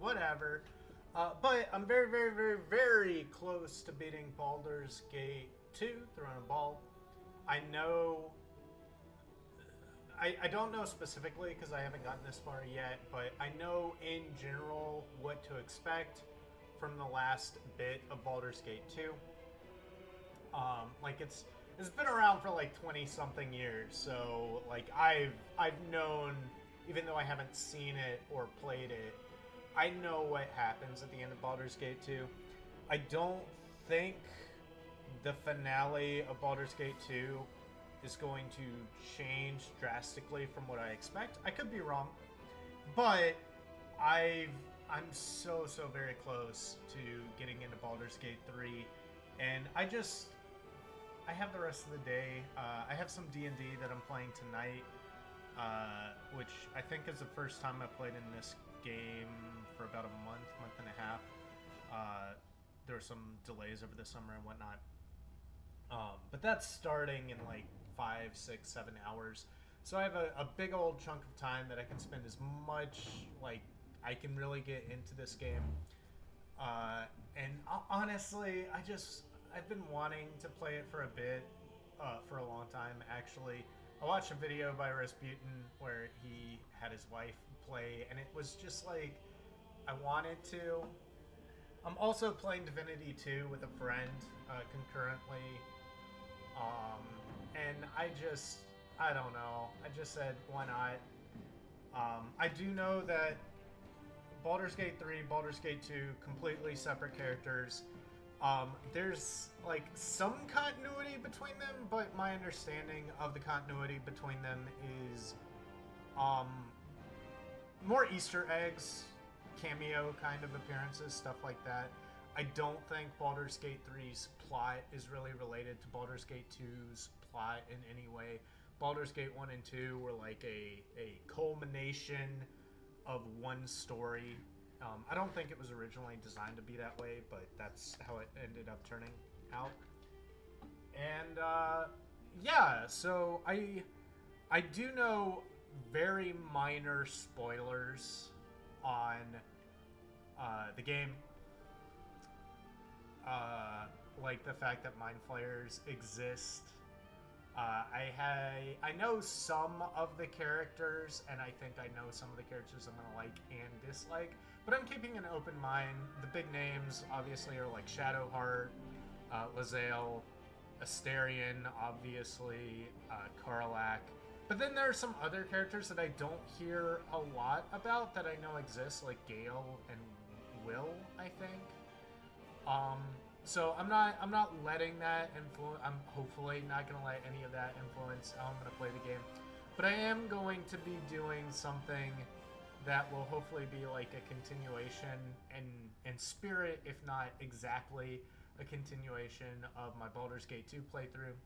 whatever. But I'm very, very, very, very close to beating Baldur's Gate 2, throwing a ball. I know. I don't know specifically because I haven't gotten this far yet, but I know in general what to expect from the last bit of Baldur's Gate 2. Like it's been around for like 20 something years, so like I've known, even though I haven't seen it or played it, I know what happens at the end of Baldur's Gate 2. I don't think the finale of Baldur's Gate 2 is going to change drastically from what I expect. I could be wrong, but I'm so very close to getting into Baldur's Gate 3, and I have the rest of the day. I have some D&D that I'm playing tonight, which I think is the first time I've played in this game for about a month and a half. There were some delays over the summer and whatnot. But that's starting in like 5, 6, 7 hours. So I have a big old chunk of time that I can spend as much, like, I can really get into this game. And honestly, I've been wanting to play it for a bit, for a long time, actually. I watched a video by Rasputin where he had his wife play, and it was just like, I wanted to. I'm also playing Divinity 2 with a friend, concurrently. And I don't know. I just said, why not? I do know that Baldur's Gate 3, Baldur's Gate 2, completely separate characters. There's like some continuity between them, but my understanding of the continuity between them is more Easter eggs, cameo kind of appearances, stuff like that. I don't think Baldur's Gate 3's plot is really related to Baldur's Gate 2's plot in any way. Baldur's Gate 1 and 2 were like a culmination of one story. I don't think it was originally designed to be that way, but that's how it ended up turning out. And yeah, so I do know very minor spoilers on the game, like the fact that mind flayers exist. I know some of the characters, and I think I know some of the characters I'm gonna like and dislike, but I'm keeping an open mind. The big names obviously are like Shadowheart, Lae'zel, Asterion, obviously, Karlach. But then there are some other characters that I don't hear a lot about that I know exist, like Gale and Will, I think. So I'm not letting that influence. I'm hopefully not going to let any of that influence how I'm going to play the game. But I am going to be doing something that will hopefully be like a continuation and spirit, if not exactly a continuation of my Baldur's Gate 2 playthrough.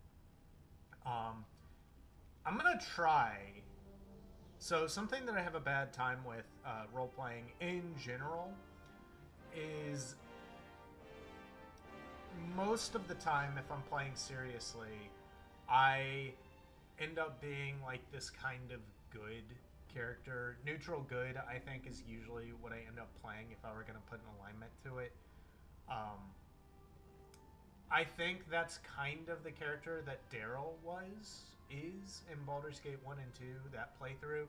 I'm going to try. So something that I have a bad time with role playing in general is most of the time, if I'm playing seriously, I end up being like this kind of good character. Neutral good, I think, is usually what I end up playing if I were going to put an alignment to it. I think that's kind of the character that Daryl is in Baldur's Gate 1 and 2, that playthrough.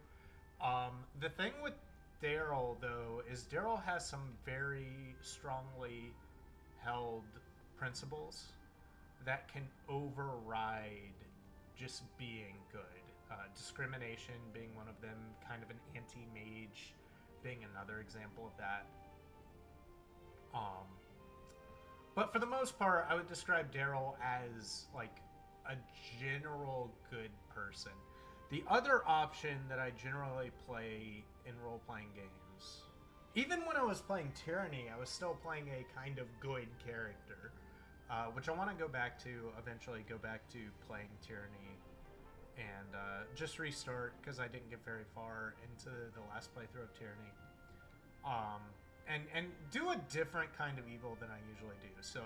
The thing with Daryl, though, is Daryl has some very strongly held principles that can override just being good. Discrimination being one of them, kind of an anti-mage being another example of that. But for the most part, I would describe Daryl as like a general good person. The other option that I generally play in role-playing games, even when I was playing Tyranny, I was still playing a kind of good character, which I want to go back to, eventually go back to playing Tyranny and just restart because I didn't get very far into the last playthrough of Tyranny. And do a different kind of evil than I usually do. So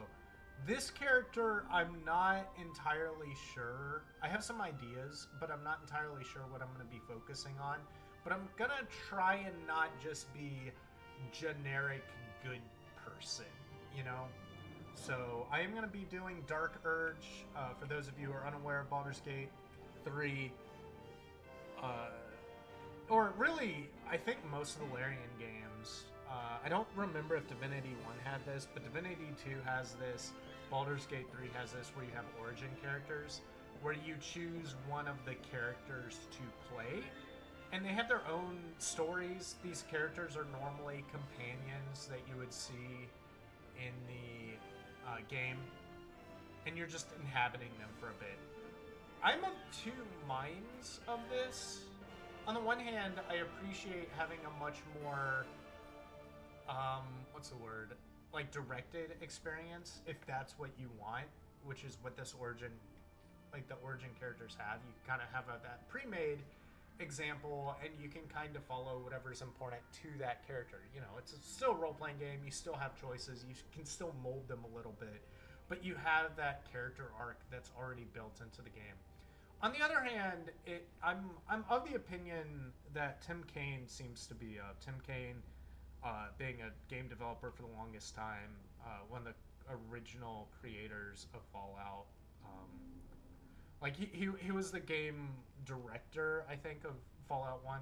this character, I'm not entirely sure. I have some ideas, but I'm not entirely sure what I'm going to be focusing on. But I'm going to try and not just be generic good person, you know? So I am going to be doing Dark Urge. For those of you who are unaware of Baldur's Gate 3, uh, or really, I think most of the Larian games. I don't remember if Divinity 1 had this, but Divinity 2 has this. Baldur's Gate 3 has this, where you have origin characters, where you choose one of the characters to play, and they have their own stories. These characters are normally companions that you would see in the game, and you're just inhabiting them for a bit. I'm of two minds of this. On the one hand, I appreciate having a much more, what's the word? Like, directed experience, if that's what you want, which is what this origin, like the origin characters have. You kind of have that pre-made example, and you can kind of follow whatever's important to that character. You know, it's still a role-playing game. You still have choices. You can still mold them a little bit, but you have that character arc that's already built into the game. On the other hand, I'm of the opinion that Tim Kaine seems to be Tim Kaine, being a game developer for the longest time, one of the original creators of Fallout. Like he was the game director, I think, of Fallout 1.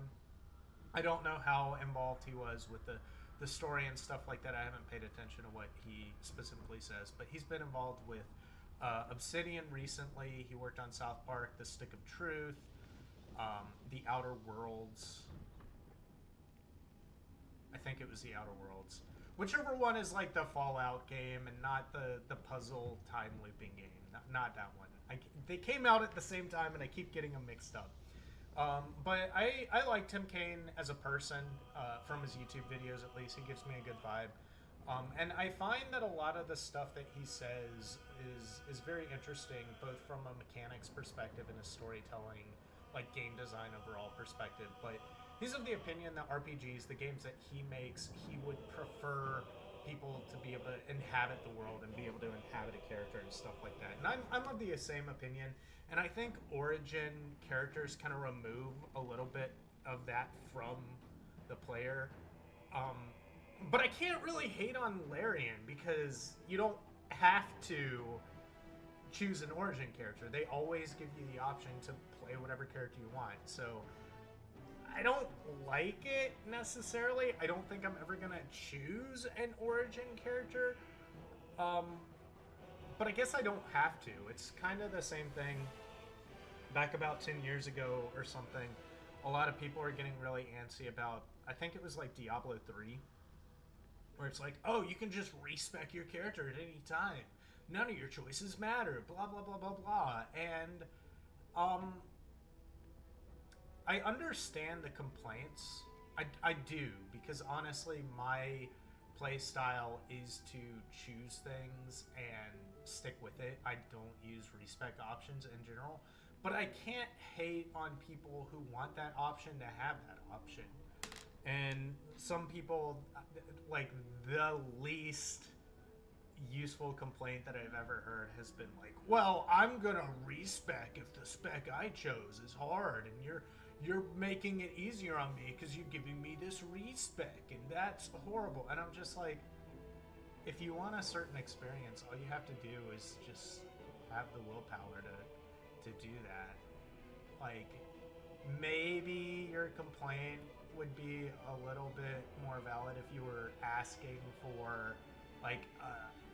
I don't know how involved he was with the story and stuff like that. I haven't paid attention to what he specifically says, but he's been involved with Obsidian recently. He worked on South Park, The Stick of Truth, The Outer Worlds. I think it was The Outer Worlds. Whichever one is like the Fallout game and not the puzzle time looping game. Not that one. They came out at the same time, and I keep getting them mixed up. But I like Tim Kaine as a person, from his YouTube videos at least. He gives me a good vibe. And I find that a lot of the stuff that he says is very interesting, both from a mechanics perspective and a storytelling, like game design overall perspective. But he's of the opinion that RPGs, the games that he makes, he would prefer people to be able to inhabit the world and be able to inhabit a character and stuff like that. And I'm of the same opinion. And I think Origin characters kind of remove a little bit of that from the player. But I can't really hate on Larian because you don't have to choose an Origin character. They always give you the option to play whatever character you want. So I don't like it necessarily. I don't think I'm ever going to choose an Origin character. But I guess I don't have to. It's kind of the same thing. Back about 10 years ago or something, a lot of people are getting really antsy about, I think it was like Diablo 3, where it's like, oh, you can just respec your character at any time. None of your choices matter, blah, blah, blah, blah, blah. And I understand the complaints. I do, because honestly, my play style is to choose things and stick with it. I don't use respec options in general. But I can't hate on people who want that option to have that option. And some people, like, the least useful complaint that I've ever heard has been like, well, I'm gonna respec if the spec I chose is hard, and you're making it easier on me because you're giving me this respec, and that's horrible. And I'm just like, if you want a certain experience, all you have to do is just have the willpower to do that. Like, maybe your complaint would be a little bit more valid if you were asking for like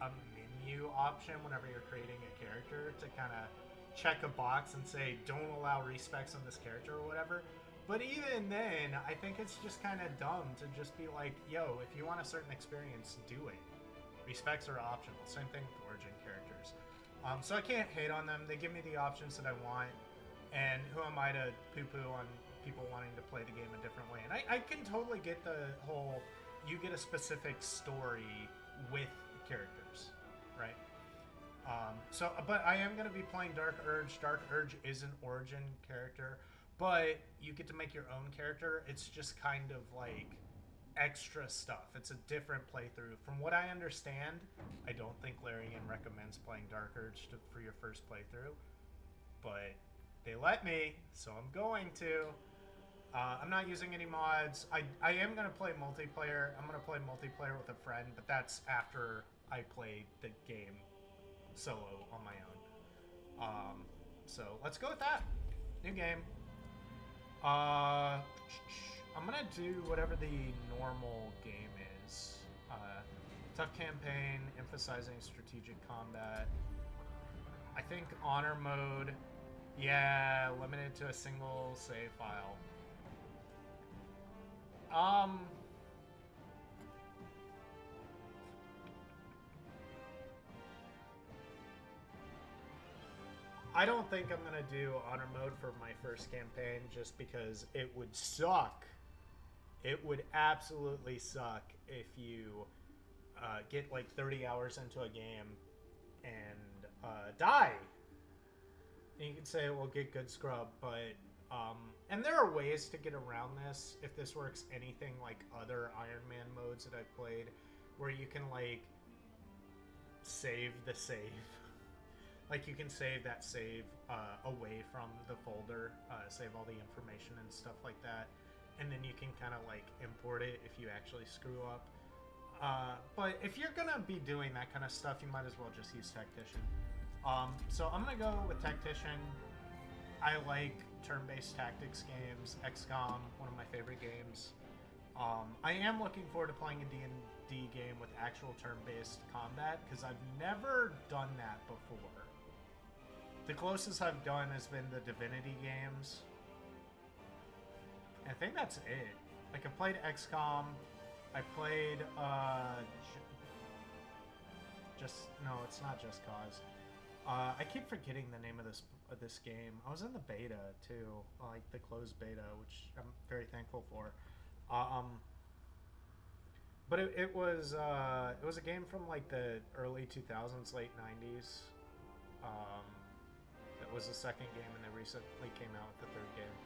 a menu option whenever you're creating a character to kind of check a box and say don't allow respecs on this character or whatever. But even then, I think it's just kind of dumb to just be like, yo, if you want a certain experience, do it. Respecs are optional. Same thing with Origin characters. So I can't hate on them. They give me the options that I want. And who am I to poo-poo on people wanting to play the game a different way? And I can totally get the whole, you get a specific story with characters, right? But I am going to be playing Dark Urge. Dark Urge is an Origin character, but you get to make your own character. It's just kind of like extra stuff. It's a different playthrough. From what I understand, I don't think Larian recommends playing Dark Urge for your first playthrough, but they let me, so I'm going to. I'm not using any mods. I am going to play multiplayer. I'm going to play multiplayer with a friend, but that's after I play the game solo on my own. So let's go with that. New game. I'm going to do whatever the normal game is. Tough campaign, emphasizing strategic combat. I think honor mode, yeah, limited to a single save file. I don't think I'm gonna do honor mode for my first campaign just because it would suck. It would absolutely suck if you get like 30 hours into a game and die. And you can say, well, get good scrub, but and there are ways to get around this if this works anything like other Iron Man modes that I've played, where you can like save the save. Like you can save that save away from the folder, save all the information and stuff like that, and then you can kind of like import it if you actually screw up. But if you're gonna be doing that kind of stuff, you might as well just use Tactician. So I'm gonna go with Tactician. I like turn-based tactics games. XCOM, one of my favorite games. I am looking forward to playing a D&D game with actual turn-based combat because I've never done that before. The closest I've done has been the Divinity games. I think that's it. Like I played XCOM. I played no, it's not Just Cause. I keep forgetting the name of this game. I was in the beta too, like the closed beta, which I'm very thankful for. But it was a game from like the early 2000s, late 90s. It was the second game, and they recently came out with the third game.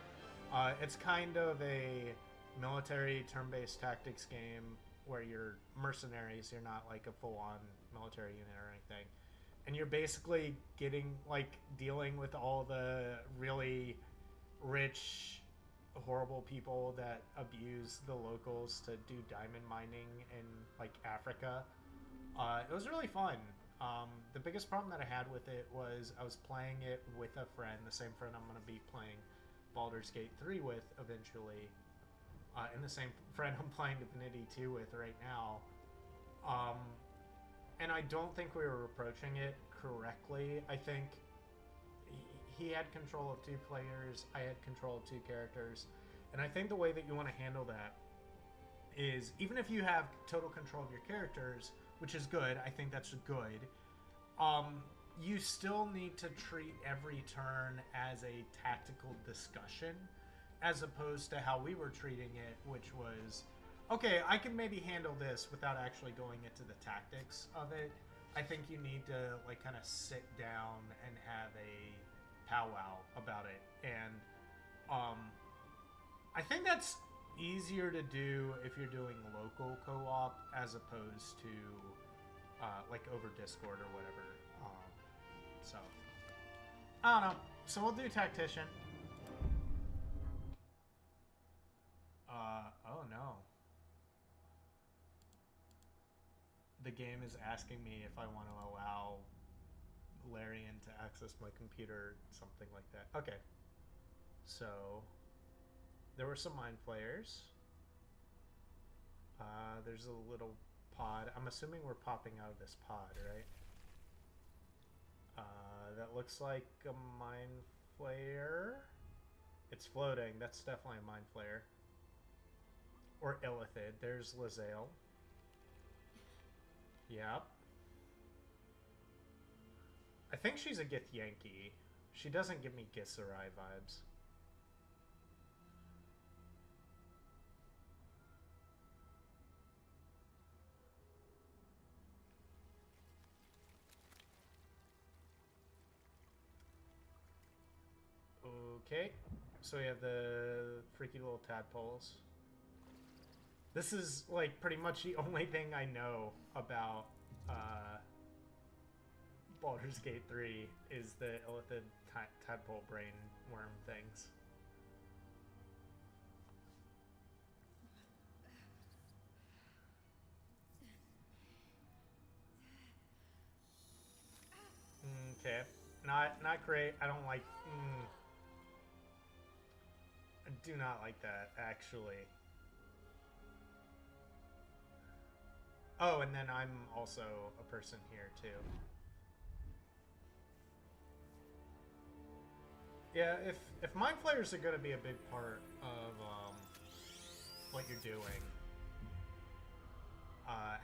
It's kind of a military turn-based tactics game where you're mercenaries. You're not like a full-on military unit or anything. And you're basically dealing with all the really rich, horrible people that abuse the locals to do diamond mining in like Africa. It was really fun. The biggest problem that I had with it was I was playing it with a friend, the same friend I'm going to be playing Baldur's Gate 3 with eventually, and the same friend I'm playing Divinity 2 with right now. And I don't think we were approaching it correctly. I think he had control of 2 players, I had control of 2 characters, and I think the way that you want to handle that is, even if you have total control of your characters, which is good, I think that's good, you still need to treat every turn as a tactical discussion, as opposed to how we were treating it, which was, okay, I can maybe handle this without actually going into the tactics of it. I think you need to like kind of sit down and have a powwow about it. And I think that's easier to do if you're doing local co-op as opposed to like over Discord or whatever. So I don't know. So we'll do Tactician. Oh no. The game is asking me if I want to allow Larian to access my computer, something like that. Okay. So, there were some Mind Flayers. There's a little pod. I'm assuming we're popping out of this pod, right? That looks like a Mind Flayer. It's floating. That's definitely a Mind Flayer. Or Illithid. There's Lae'zel. Yep. I think she's a Githyanki. She doesn't give me Githzerai vibes. Okay. So we have the freaky little tadpoles. This is like pretty much the only thing I know about Baldur's Gate 3 is the Illithid tadpole brain worm things. Not great. I don't like. I do not like that actually. Oh, and then I'm also a person here too. Yeah, if mind flayers are going to be a big part of what you're doing,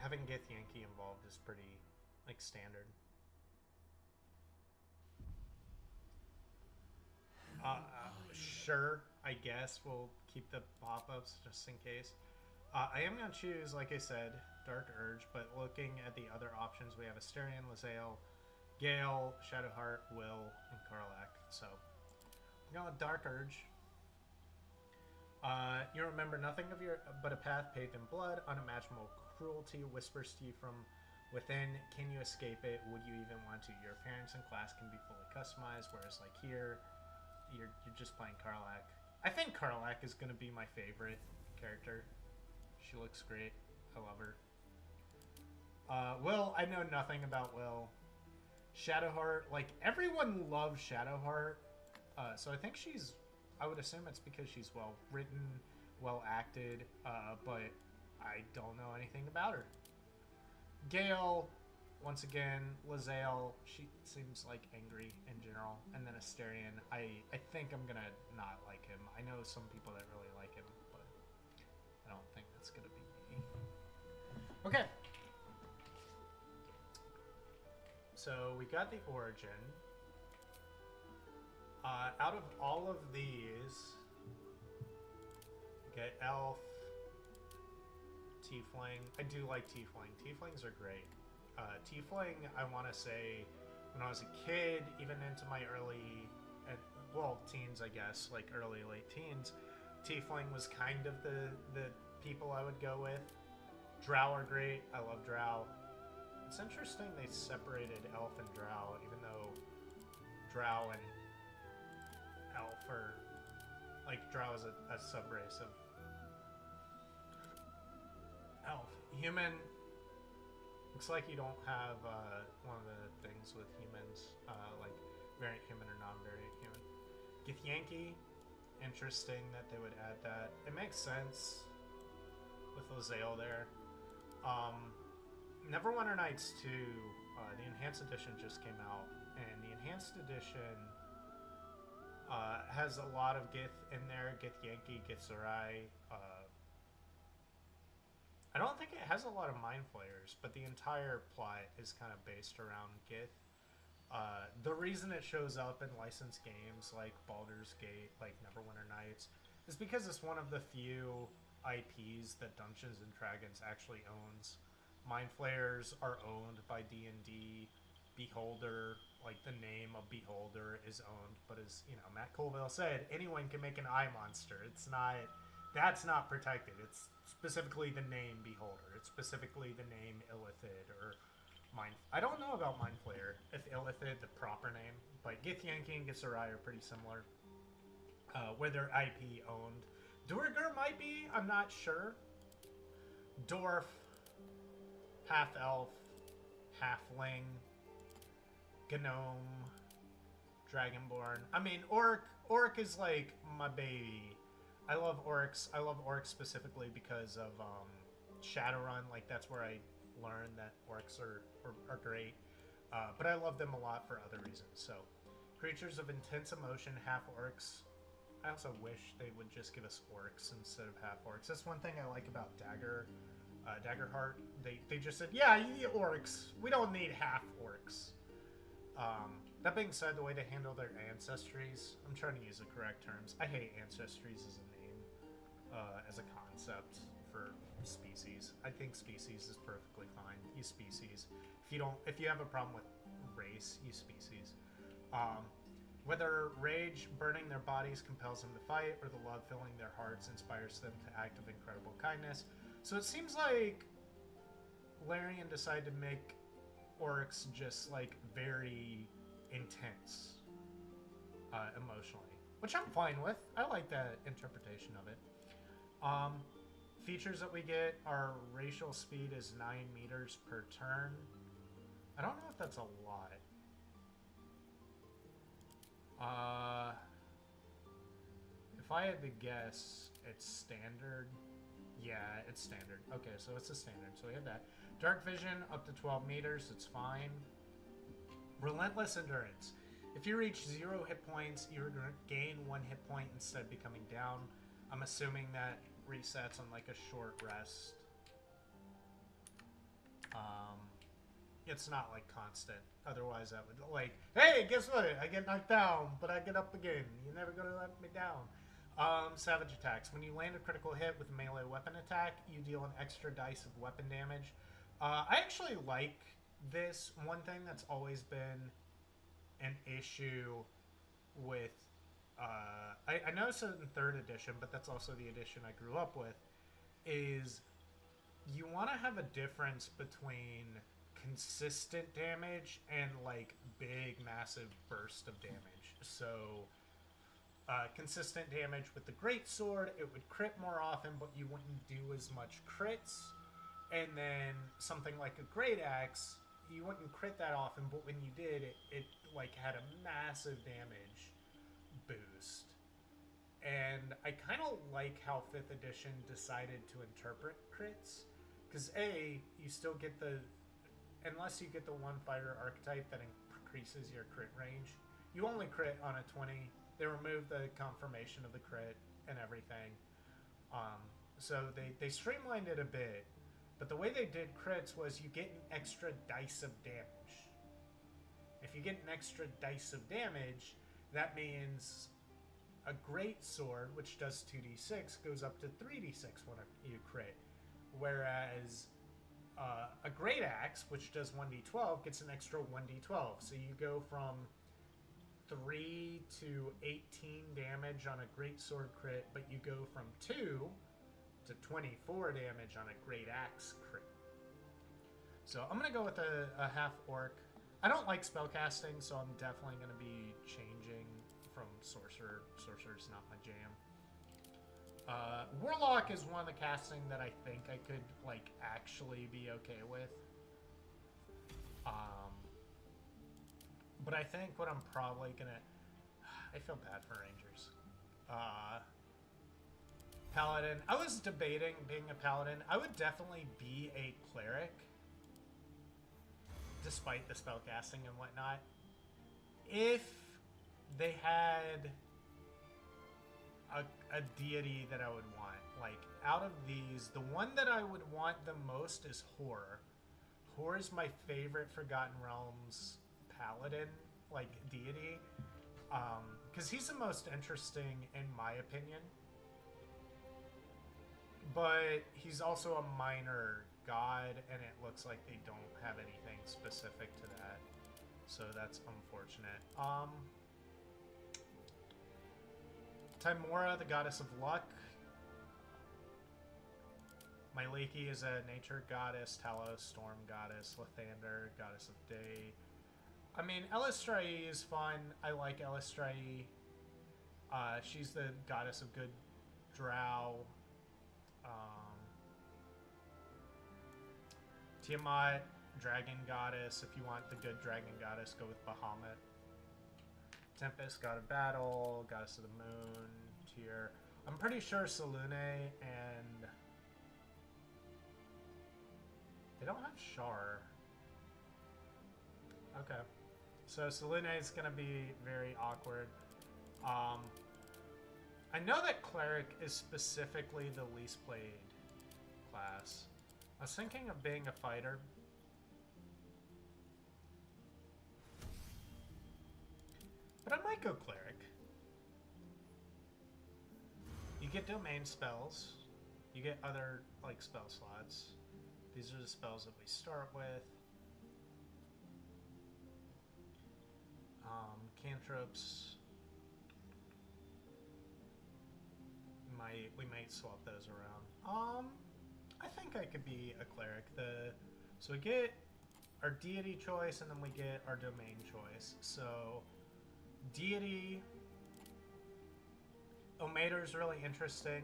having Gith Yankee involved is pretty like standard. Sure, I guess we'll keep the pop-ups just in case. I am going to choose, like I said, Dark Urge, but looking at the other options, we have Asterion, Lae'zel, Gale, Shadowheart, Will, and Karlach. So, we're going with Dark Urge. You remember nothing of your but a path paved in blood. Unimaginable cruelty whispers to you from within. Can you escape it? Would you even want to? Your appearance and class can be fully customized, whereas like here, you're just playing Karlach. I think Karlach is going to be my favorite character. She looks great. I love her. Will, I know nothing about Will. Shadowheart, like everyone loves Shadowheart, so I think she's. I would assume it's because she's well written, well acted, but I don't know anything about her. Gale, once again, Lae'zel, she seems like angry in general, and then Asterion, I think I'm gonna not like him. I know some people that really like him, but I don't think that's gonna be me. Okay. So we got the origin. Out of all of these, okay, elf, tiefling. I do like tiefling. Tieflings are great. Tiefling, I want to say, when I was a kid, even into my early, well, teens, I guess, like early, late teens, tiefling was kind of the people I would go with. Drow are great. I love drow. It's interesting they separated elf and drow, even though drow and elf are, like, drow is a subrace of elf. Human, looks like you don't have one of the things with humans, like variant human or non-variant human. Githyanki, interesting that they would add that. It makes sense with Lae'zel there. Neverwinter Nights 2, the Enhanced Edition just came out, and the Enhanced Edition has a lot of Gith in there. Githyanki, Githzerai. I don't think it has a lot of Mind Flayers, but the entire plot is kind of based around Gith. The reason it shows up in licensed games like Baldur's Gate, like Neverwinter Nights, is because it's one of the few IPs that Dungeons & Dragons actually owns. Mind Flayers are owned by D&D. Beholder, like the name of Beholder, is owned, but as you know, Matt Colville said, anyone can make an eye monster. It's not, that's not protected. It's specifically the name Beholder. It's specifically the name Illithid or Mind. I don't know about Mind Flayer, if Illithid the proper name, but Githyanki and Githzerai are pretty similar. Where they're IP owned. Duergar might be, I'm not sure. Dwarf, half elf, halfling, gnome, dragonborn. I mean, orc is like my baby. I love orcs. I love orcs specifically because of Shadowrun. Like that's where I learned that orcs are great. But I love them a lot for other reasons. So, creatures of intense emotion, half orcs. I also wish they would just give us orcs instead of half orcs. That's one thing I like about Daggerheart. They just said, yeah, you need orcs. We don't need half orcs. That being said, the way they handle their ancestries, I'm trying to use the correct terms. I hate ancestries as a name, as a concept for species. I think species is perfectly fine. Use species. If you have a problem with race, use species. Whether rage burning their bodies compels them to fight, or the love filling their hearts inspires them to act of incredible kindness. So it seems like Larian decided to make orcs just like very intense emotionally, which I'm fine with. I like that interpretation of it. Features that we get are racial speed is 9 meters per turn. I don't know if that's a lot. Uh, if I had to guess, it's standard. Yeah, it's standard. Okay, so it's a standard. So we have that. Dark vision up to 12 meters. It's fine. Relentless endurance. If you reach 0 hit points, you gain 1 hit point instead of becoming down. I'm assuming that resets on like a short rest. It's not like constant. Otherwise, I would like, hey, guess what? I get knocked down, but I get up again. You're never gonna let me down. Savage attacks. When you land a critical hit with a melee weapon attack, you deal an extra dice of weapon damage. I actually like this. One thing that's always been an issue with, I noticed it in 3rd edition, but that's also the edition I grew up with, is you want to have a difference between consistent damage and like big massive burst of damage. So consistent damage with the great sword, it would crit more often, but you wouldn't do as much crits. And then something like a great axe, you wouldn't crit that often, but when you did, it like had a massive damage boost. And I kind of like how 5th edition decided to interpret crits, because A, you still get the, unless you get the one fighter archetype that increases your crit range, you only crit on a 20. They remove the confirmation of the crit and everything. So they streamlined it a bit. But the way they did crits was you get an extra dice of damage. If you get an extra dice of damage, that means a great sword, which does 2d6, goes up to 3d6 when you crit. Whereas a great axe, which does 1d12, gets an extra 1d12. So you go from 3 to 18 damage on a great sword crit, but you go from 2 to 24 damage on a great axe crit. So I'm going to go with a half orc. I don't like spellcasting, so I'm definitely going to be changing from sorcerer. Sorcerer's not my jam. Warlock is one of the casting that I think I could like actually be okay with. But I think what I'm probably going to... I feel bad for Rangers. Paladin. I was debating being a paladin. I would definitely be a cleric, despite the spellcasting and whatnot, if they had a deity that I would want. Like, out of these, the one that I would want the most is Horror. Horror is my favorite Forgotten Realms paladin, like, deity, because he's the most interesting in my opinion. But he's also a minor god, and it looks like they don't have anything specific to that. So that's unfortunate. Timora, the goddess of luck. Myliki is a nature goddess. Talos, storm goddess. Lathander, goddess of day. I mean, Elistrae is fun. I like Elistrae. She's the goddess of good drow. Tiamat, dragon goddess. If you want the good dragon goddess, go with Bahamut. Tempest, god of battle, goddess of the moon, Tyr. I'm pretty sure Selune and... They don't have Shar. Okay. So Selune is going to be very awkward. I know that Cleric is specifically the least played class. I was thinking of being a fighter. But I might go Cleric. You get domain spells. You get other, like, spell slots. These are the spells that we start with. Cantrips. We might swap those around. I think I could be a cleric. So we get our deity choice, and then we get our domain choice. So deity, Omater is really interesting.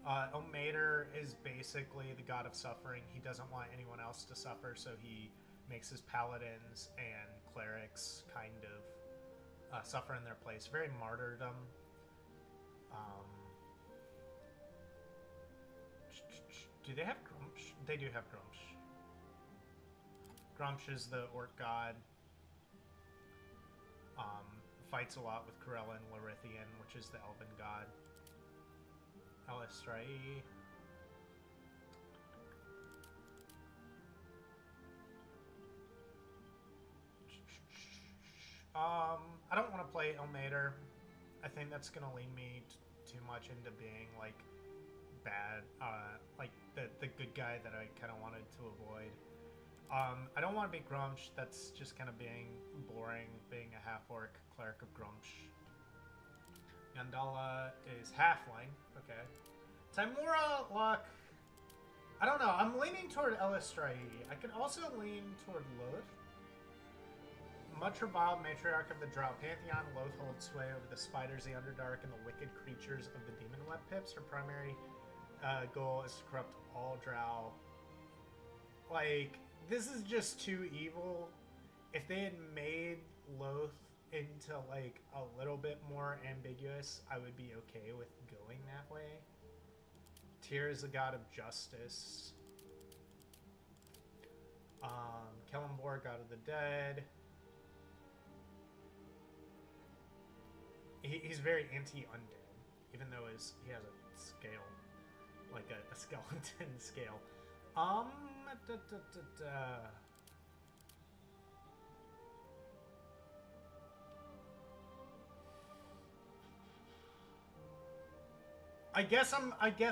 Omater is basically the god of suffering. He doesn't want anyone else to suffer, so he makes his paladins and clerics kind of suffer in their place. Very martyrdom. Um, do they have Grumsh? They do have Grumsh. Grumsh is the orc god. Fights a lot with Corella and Larithian, which is the elven god. Elistrai. I don't want to play Ilmater. I think that's going to lead me too much into being, like, bad, like, the good guy that I kind of wanted to avoid. I don't want to be Grumsh. That's just kind of being boring, being a half-orc cleric of Grumsh. Yandala is halfling. Okay. Timora, Luck. I don't know. I'm leaning toward Elistrai. I could also lean toward Loth. Much reviled matriarch of the Drow Pantheon, Loth holds sway over the spiders, the Underdark, and the wicked creatures of the Demon Web Pips. Her primary goal is to corrupt all Drow. Like, this is just too evil. If they had made Loth into, like, a little bit more ambiguous, I would be okay with going that way. Tyr is the god of justice. Kellenborg, god of the dead. He's very anti-undead, even though he has a scale, like a skeleton scale. I guess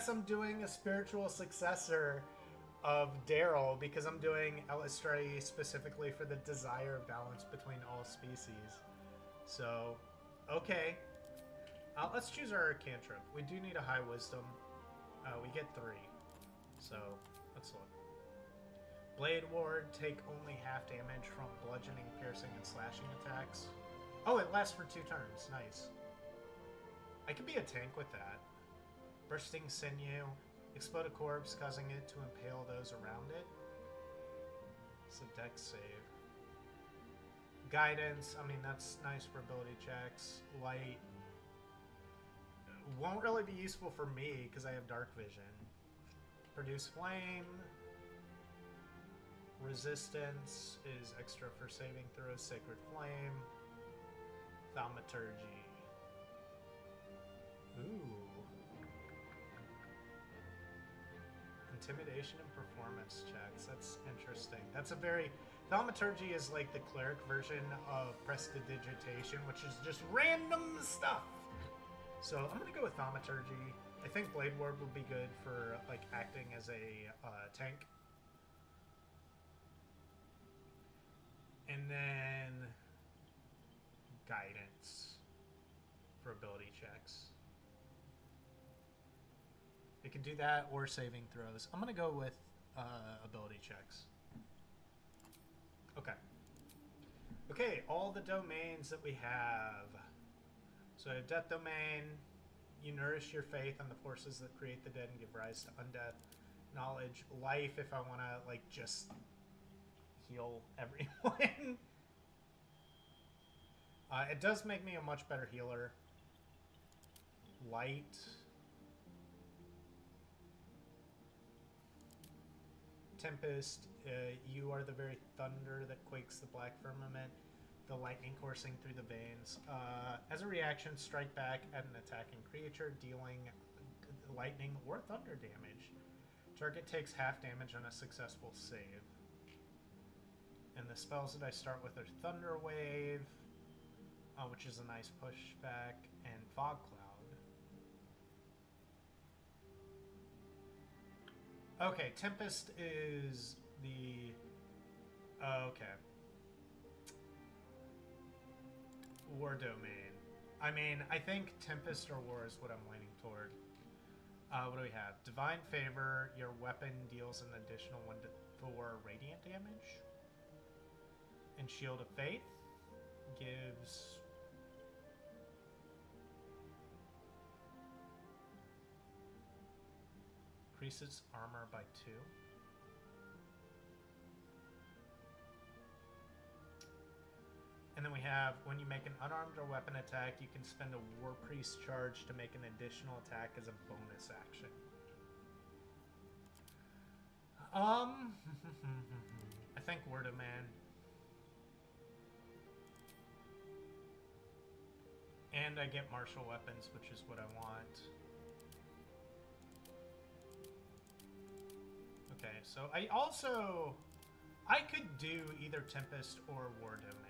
I'm doing a spiritual successor of Daryl because I'm doing Elistrai specifically for the desire of balance between all species. So, okay. Let's choose our cantrip. We do need a high wisdom. We get 3. So, let's look. Blade Ward, take only half damage from bludgeoning, piercing, and slashing attacks. Oh, it lasts for 2 turns. Nice. I could be a tank with that. Bursting Sinew. Explode a corpse, causing it to impale those around it. It's a dex save. Guidance. I mean, that's nice for ability checks. Light. Won't really be useful for me because I have dark vision. Produce flame. Resistance is extra for saving throws. Sacred flame. Thaumaturgy. Ooh. Intimidation and performance checks. That's interesting. That's a very... Thaumaturgy is like the cleric version of prestidigitation, which is just random stuff. So I'm going to go with Thaumaturgy. I think Blade Ward would be good for like acting as a tank. And then Guidance for ability checks. It can do that or saving throws. I'm going to go with ability checks. Okay. Okay, all the domains that we have. So I have Death Domain. You nourish your faith on the forces that create the dead and give rise to undeath. Knowledge. Life, if I want to, like, just heal everyone. It does make me a much better healer. Light. Tempest, you are the very thunder that quakes the black firmament, the lightning coursing through the veins. As a reaction, strike back at an attacking creature, dealing lightning or thunder damage. Target takes half damage on a successful save. And the spells that I start with are Thunder Wave, which is a nice pushback, and Fog Cloud. Okay, Tempest is the... okay. War Domain. I mean, I think Tempest or War is what I'm leaning toward. What do we have? Divine Favor. Your weapon deals an additional 1 to 4 radiant damage. And Shield of Faith gives... increases armor by 2. And then we have, when you make an unarmed or weapon attack, you can spend a War Priest charge to make an additional attack as a bonus action. I think Word of Man. And I get martial weapons, which is what I want. Okay, so I could do either Tempest or War Domain.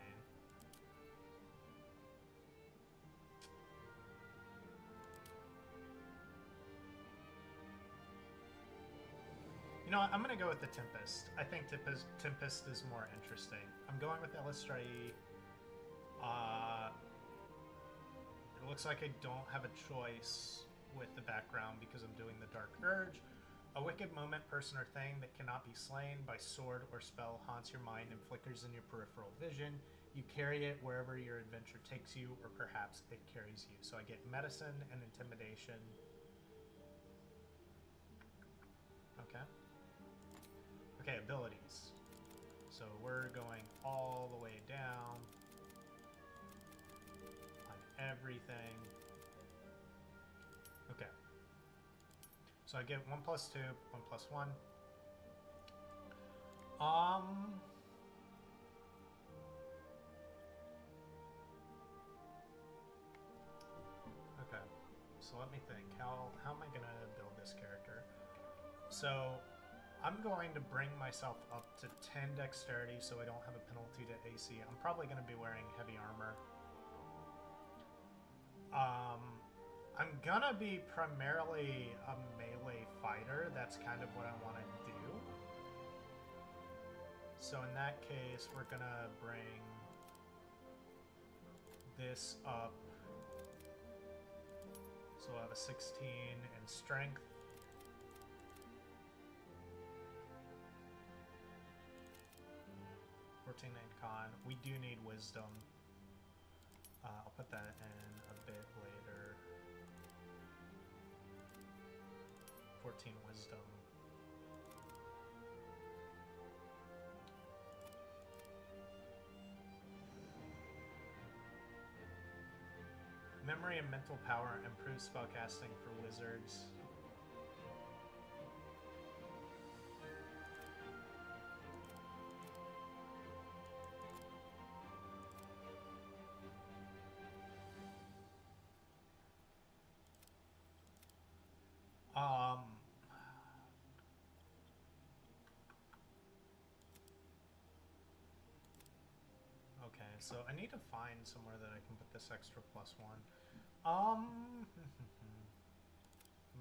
You know what, I'm going to go with the Tempest. I think Tempest is more interesting. I'm going with Elistrai. It looks like I don't have a choice with the background because I'm doing the Dark Urge. A wicked moment, person, or thing that cannot be slain by sword or spell haunts your mind and flickers in your peripheral vision. You carry it wherever your adventure takes you, or perhaps it carries you. So I get medicine and intimidation. Okay. Okay, abilities. So we're going all the way down on everything. Okay. So I get 1 plus 2, 1 plus 1. Okay. So let me think. How am I gonna build this character? So I'm going to bring myself up to 10 dexterity so I don't have a penalty to AC. I'm probably going to be wearing heavy armor. I'm going to be primarily a melee fighter. That's kind of what I want to do. So in that case, we're going to bring this up. So I'll have a 16 in strength. 14 in con. We do need wisdom. I'll put that in a bit later. 14 wisdom. Memory and mental power improves spellcasting for wizards. Okay, so I need to find somewhere that I can put this extra +1.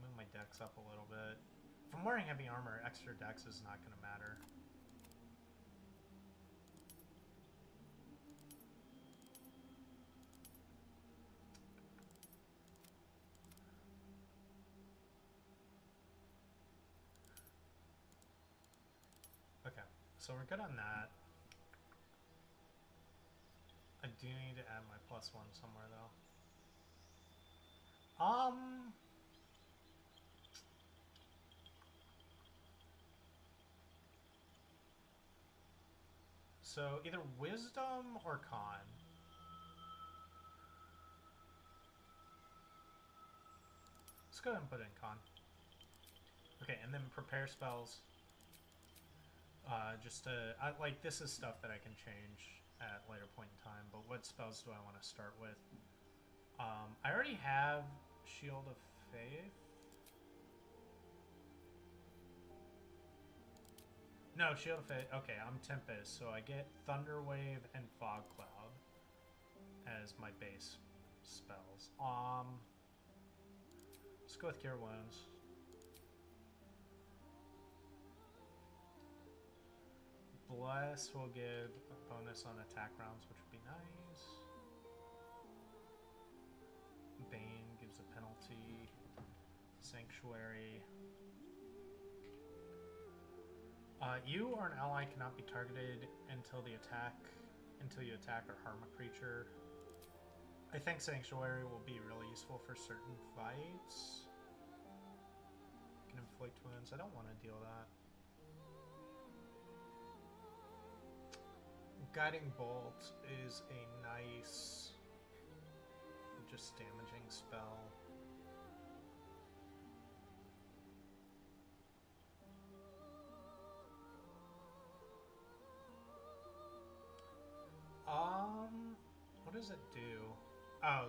Move my dex up a little bit. If I'm wearing heavy armor, extra dex is not going to matter. Okay, so we're good on that. I do need to add my +1 somewhere though. So either wisdom or con. Let's go ahead and put in con. Okay, and then prepare spells. Just to, like, this is stuff that I can change at a later point in time, but what spells do I want to start with? I already have Shield of Faith. No, Shield of Faith. Okay, I'm Tempest, so I get Thunder Wave and Fog Cloud as my base spells. Let's go with Cure Wounds. Bless will give a bonus on attack rounds, which would be nice. Bane gives a penalty. Sanctuary. You or an ally cannot be targeted until you attack or harm a creature. I think Sanctuary will be really useful for certain fights. Can inflict wounds. I don't want to deal that. Guiding Bolt is a nice, just damaging spell. What does it do? Oh,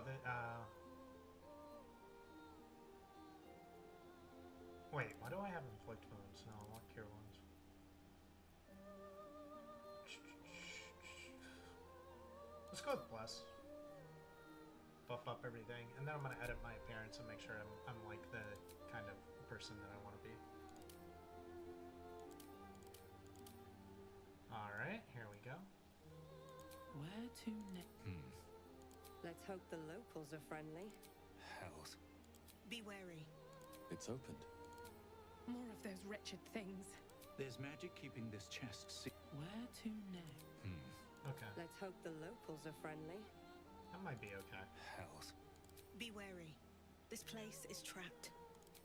wait, why do I have inflict wounds? No, I want cure wounds. Let's go with bless. Buff up everything, and then I'm gonna edit my appearance and make sure I'm like the kind of person that I want to be. All right, here we go. Where to next? Let's hope the locals are friendly. Hells. Be wary. It's opened. More of those wretched things. There's magic keeping this chest sealed. Where to next? Okay, Let's hope the locals are friendly. that might be okay. Hells. Be wary. This place is trapped.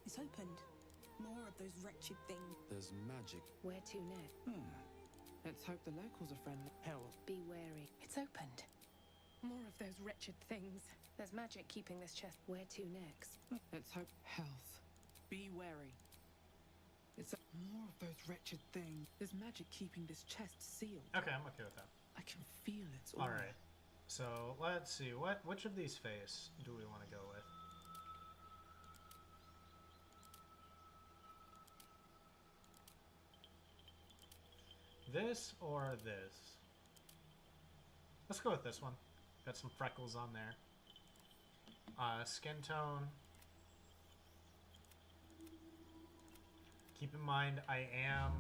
It's opened. More of those wretched things. There's magic. Where to next? Let's hope the locals are friendly. Hell. Be wary. It's opened. More of those wretched things. There's magic keeping this chest. Where to next? Let's hope health. Be wary. It's more of those wretched things. There's magic keeping this chest sealed. Okay, I'm okay with that. I can feel it. All right. So let's see. Which of these face do we want to go with? This or this? Let's go with this one. Got some freckles on there. Skin tone. Keep in mind, I am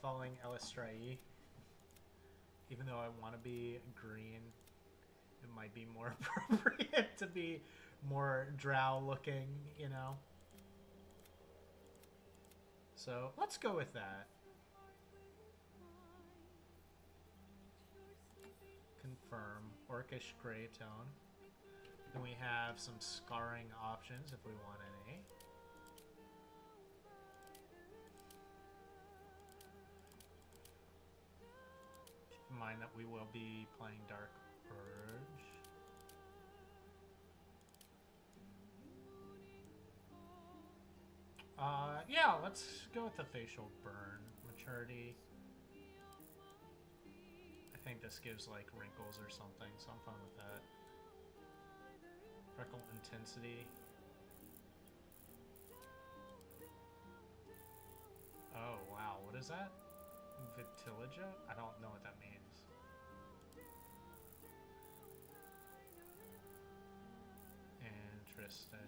following Elistrai. Even though I want to be green, it might be more appropriate to be more drow looking, you know? So let's go with that. Confirm. Orcish gray tone. Then we have some scarring options if we want any. Keep in mind that we will be playing Dark Urge. Yeah, let's go with the facial burn. Maturity. I think this gives like wrinkles or something, so I'm fine with that. Freckle intensity. Oh wow, what is that? Vitiligo? I don't know what that means. Interesting.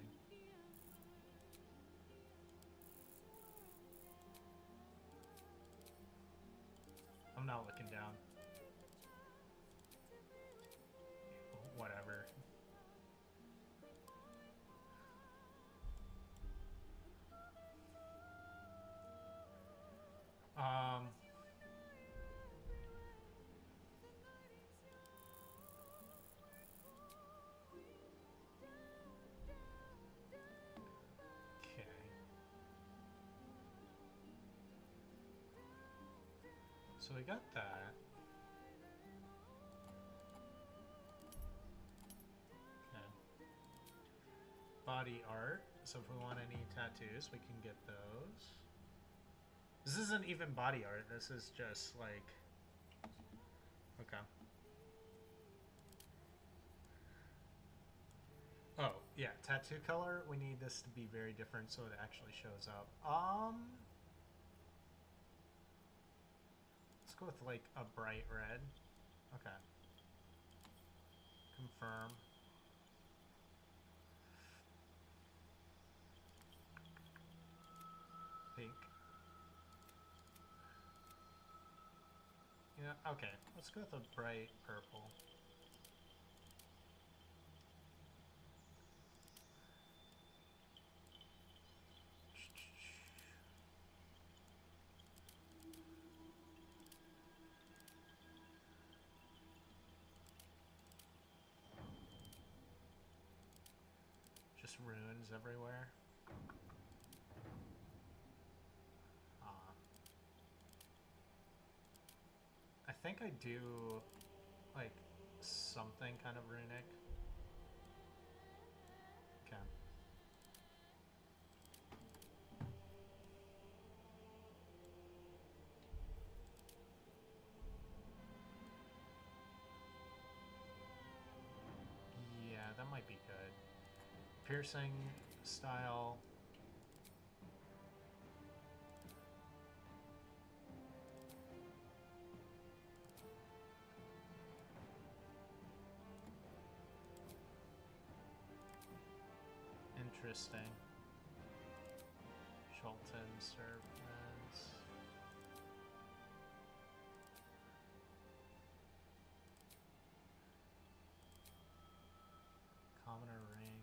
I'm not looking down. Whatever. Okay. So we got that. Okay. Body art. So if we want any tattoos, we can get those. This isn't even body art. This is just like... Okay. Oh, yeah. Tattoo color. We need this to be very different so it actually shows up. Let's go with like a bright red. Okay. Confirm. Pink. Yeah, okay. Let's go with a bright purple. Just runes everywhere. I think I do like something kind of runic. Okay. Yeah, that might be good. Piercing style. Interesting. Cholton servants. Commoner ring.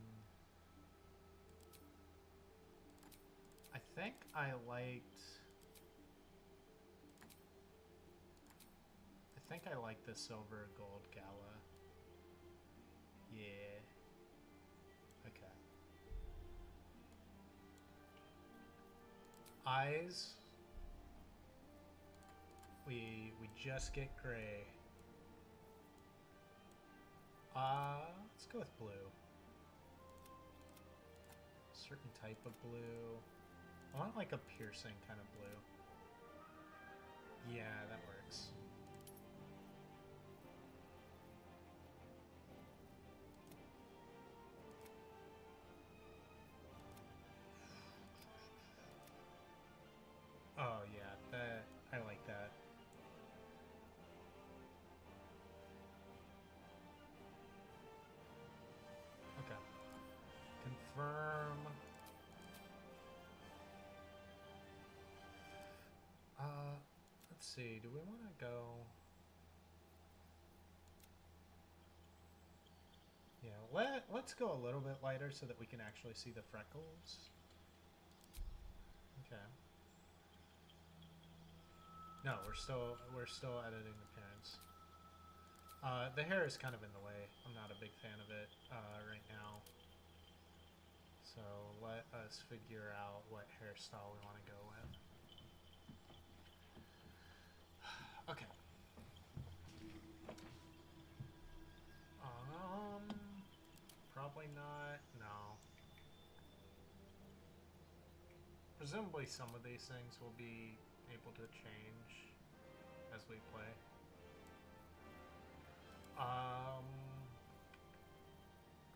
I think I liked. I think I like the silver gold gala. Yeah. Okay. Eyes. We just get gray. Let's go with blue. Certain type of blue. I want like a piercing kind of blue. Yeah, that works. Oh yeah, that I like that. Okay. Confirm. Let's see. Do we want to go? Yeah, let's go a little bit lighter so that we can actually see the freckles. Okay. No, we're still editing appearance. The hair is kind of in the way. I'm not a big fan of it right now. So let us figure out what hairstyle we want to go with. Okay. Probably not. No. Presumably some of these things will be able to change as we play.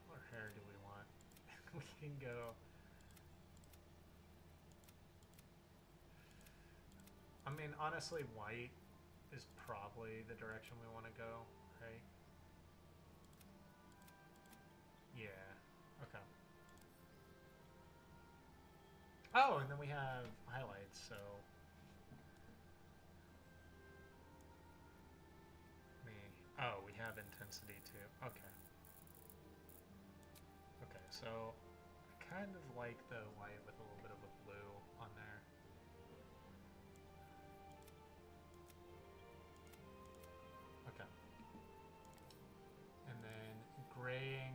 What hair do we want? We can go. I mean, honestly, white is probably the direction we want to go, right? Yeah. Okay. Oh, and then we have highlights, so oh, we have intensity too. Okay. Okay, so I kind of like the white with a little bit of a blue on there. Okay. And then graying.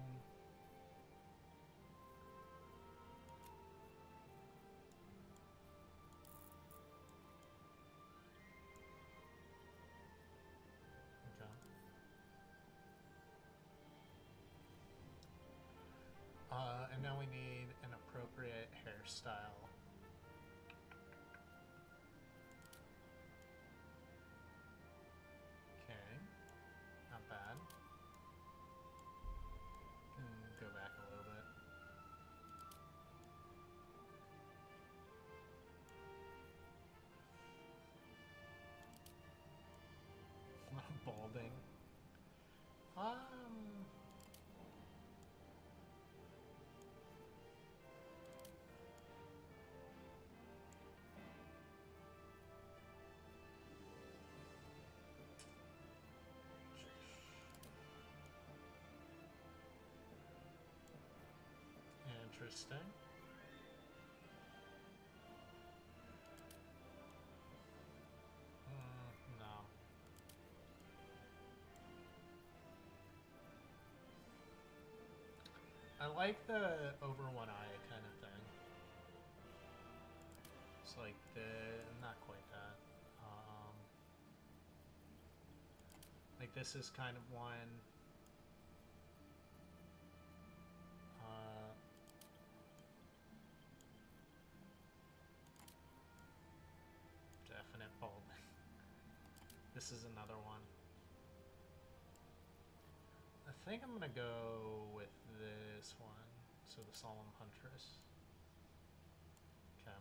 And now we need an appropriate hairstyle. Okay, not bad. Go back a little bit. Balding. Interesting. No. I like the over one eye kind of thing. It's like not quite that. Like this is kind of one. Definite balding. This is another one. I think I'm gonna go with this one. So the Solemn Huntress. Okay.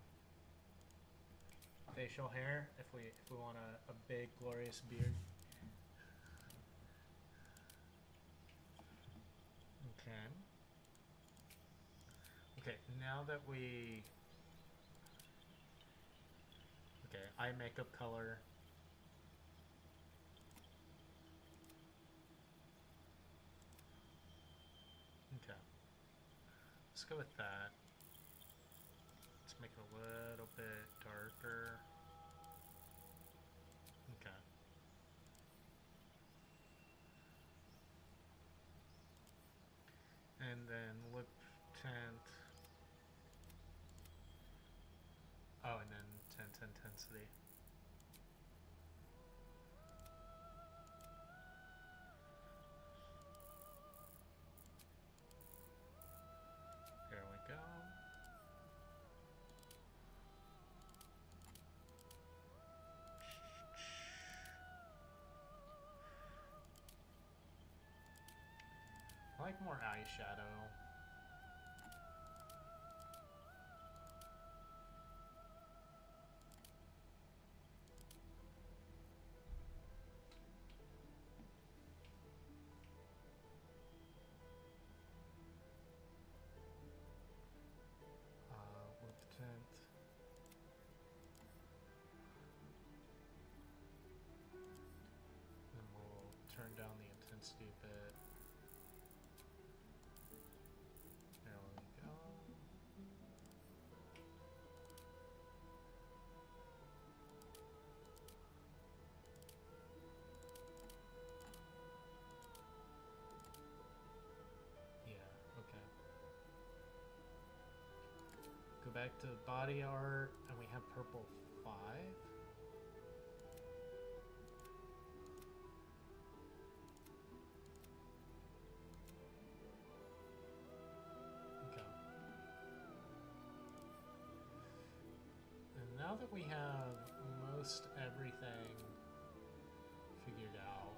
Facial hair, if we want a big glorious beard. Okay. Okay, now that we... Okay, eye makeup color. Okay. Let's go with that. Let's make it a little bit darker. Okay. And then lip tint. Oh, and then tint intensity. There we go. I like more eyeshadow. Lip tint. Then we'll turn down the intensity a bit. There we go. Yeah, okay. Go back to body art, and we have purple 5. Okay. And now that we have most everything figured out,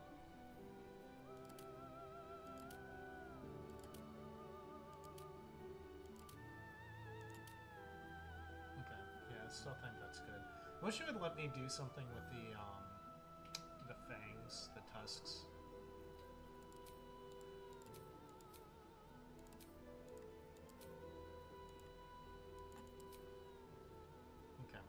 okay, yeah, I still think that's good. I wish it would let me do something with the fangs, the tusks. Okay.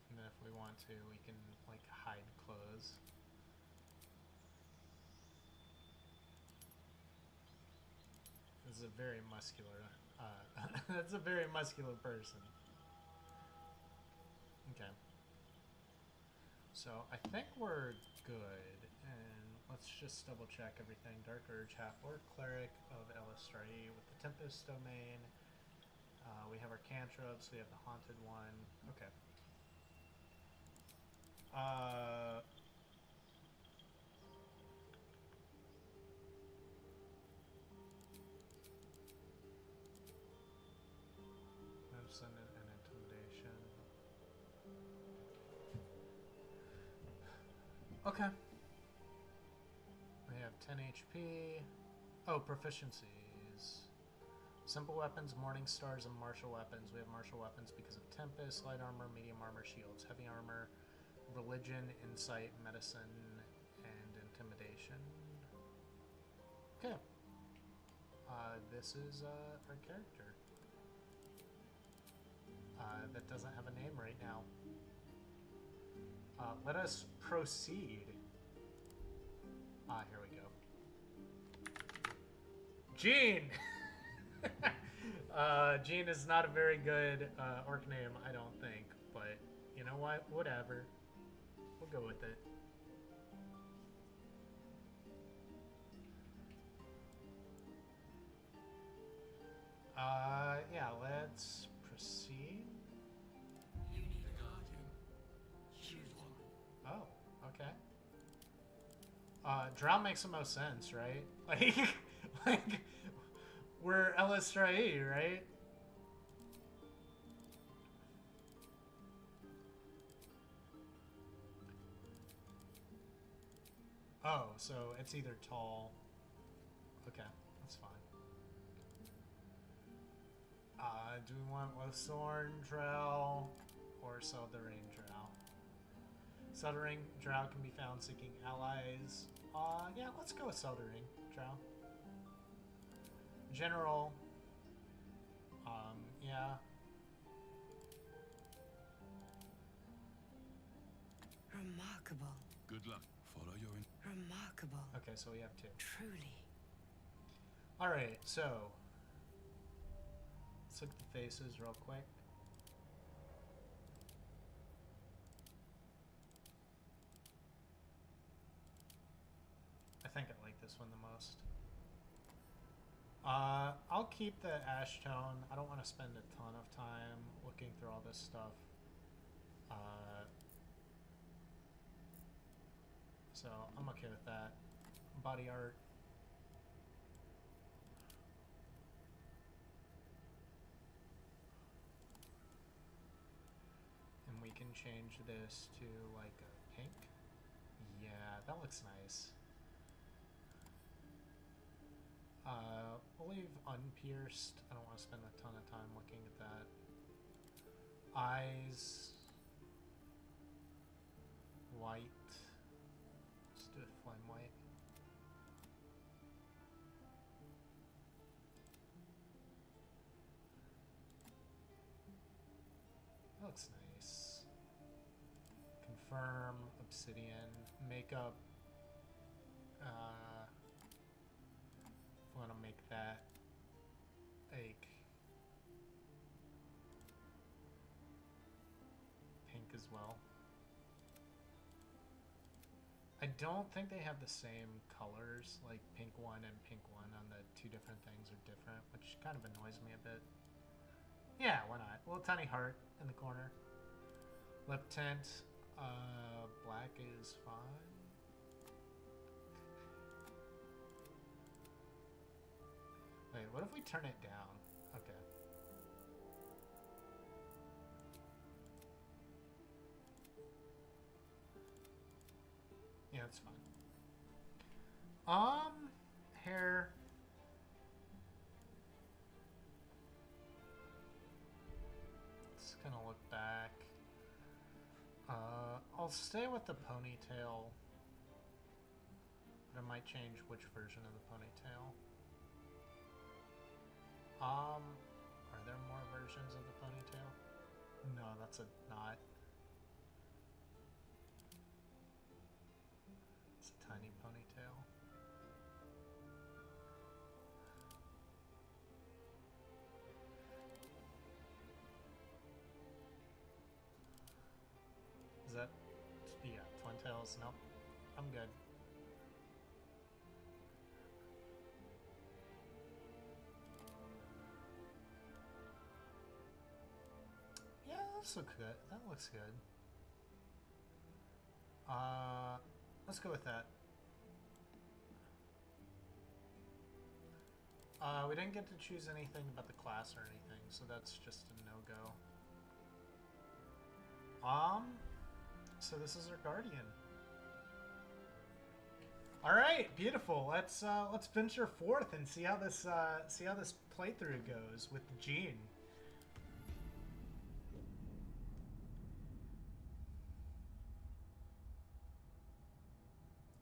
And then if we want to, we can like hide clothes. This is a very muscular, that's a very muscular person. Okay. So I think we're good, and let's just double check everything. Dark Urge, Half Orc Cleric of Elistrati with the Tempest Domain. We have our cantrips, we have the Haunted one. Okay. Medicine and Intimidation. Okay. We have 10 HP. Oh, proficiencies. Simple weapons, Morning Stars, and martial weapons. We have martial weapons because of Tempest, light armor, medium armor, shields, heavy armor, religion, insight, medicine, and intimidation. Okay. This is our character. That doesn't have a name right now. Let us proceed. Here we go. Gene! Gene is not a very good orc name, I don't think, but You know what? Whatever. We'll go with it. Yeah, let's proceed. You need a guardian. Choose one. Oh, okay. Drow makes the most sense, right? Like, we're LSRE, right? Oh, so it's either tall. Okay, that's fine. Do we want Lothorn Drow or Southern Drow? Southern Drow can be found seeking allies. Yeah, let's go with Southern Drow. General. Yeah. Remarkable. Good luck. Follow your Remarkable. Okay, so we have two. Truly. Alright, so let's look at the faces real quick. I think I like this one the most. I'll keep the ash tone. I don't want to spend a ton of time looking through all this stuff. So I'm okay with that. Body art. And we can change this to like a pink. Yeah, that looks nice. We'll leave unpierced. I don't want to spend a ton of time looking at that. Eyes. White. Let's do it flame white. That looks nice. Confirm obsidian. Makeup. Want to make that like pink as well. I don't think they have the same colors, like pink one and pink one on the two different things are different, which kind of annoys me a bit. Yeah, why not? A little tiny heart in the corner. Lip tint, black is fine. Wait, what if we turn it down? Okay. Yeah, that's fine. Hair. Let's kind of look back. I'll stay with the ponytail, but I might change which version of the ponytail. Are there more versions of the ponytail? No, that's a knot. It's a tiny ponytail. Is that, yeah, twin tails? Nope. I'm good. That looks good. That looks good. Let's go with that. We didn't get to choose anything about the class or anything, so that's just a no-go. So this is our guardian. All right, beautiful. Let's venture forth and see how this playthrough goes with Jean.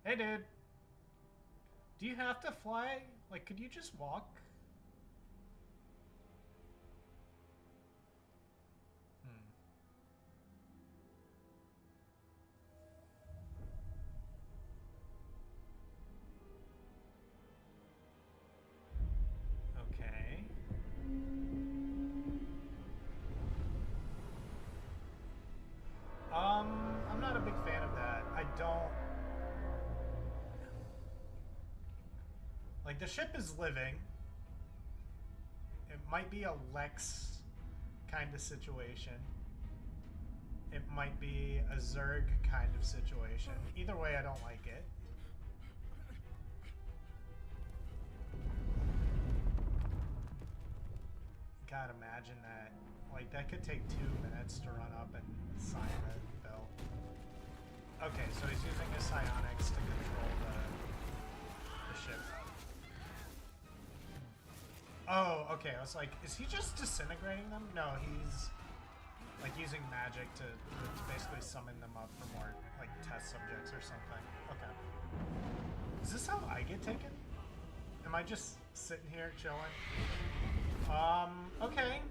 Hey, dude. Do you have to fly? Like, could you just walk? Okay. don't... Like, the ship is living. It might be a Lex kind of situation. It might be a Zerg kind of situation. Either way, I don't like it. God, imagine that. Like, that could take 2 minutes to run up and sign the bill. Okay, so he's using his psionics to control the ship. Oh, okay. I was like, is he just disintegrating them? No, he's like using magic to basically summon them up for more like test subjects or something. Okay. Is this how I get taken? Am I just sitting here chilling? Okay.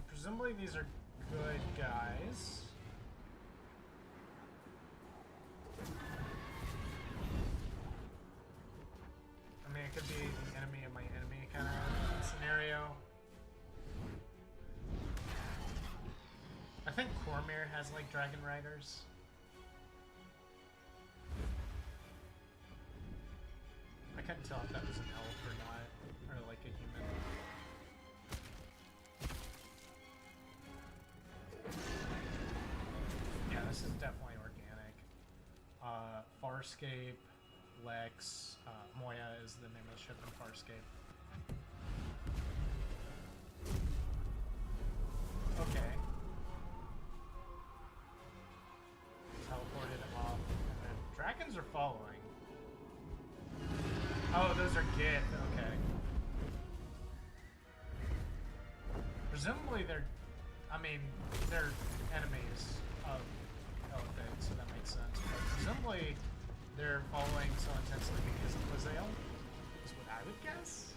Presumably these are good guys. I mean, it could be the enemy of my enemy kind of scenario. I think Cormyr has like dragon riders. I couldn't tell if that was an elf or not, or like a human. Yeah, this is definitely organic. Farscape, Lex, Moya is the name of the ship in Farscape. Okay. Teleported him off. And then dragons are following. Oh, those are Gith, okay. Presumably they're, I mean, they're enemies of Elephant, so that makes sense. But presumably they're following so intensely because of Lae'zel, is what I would guess.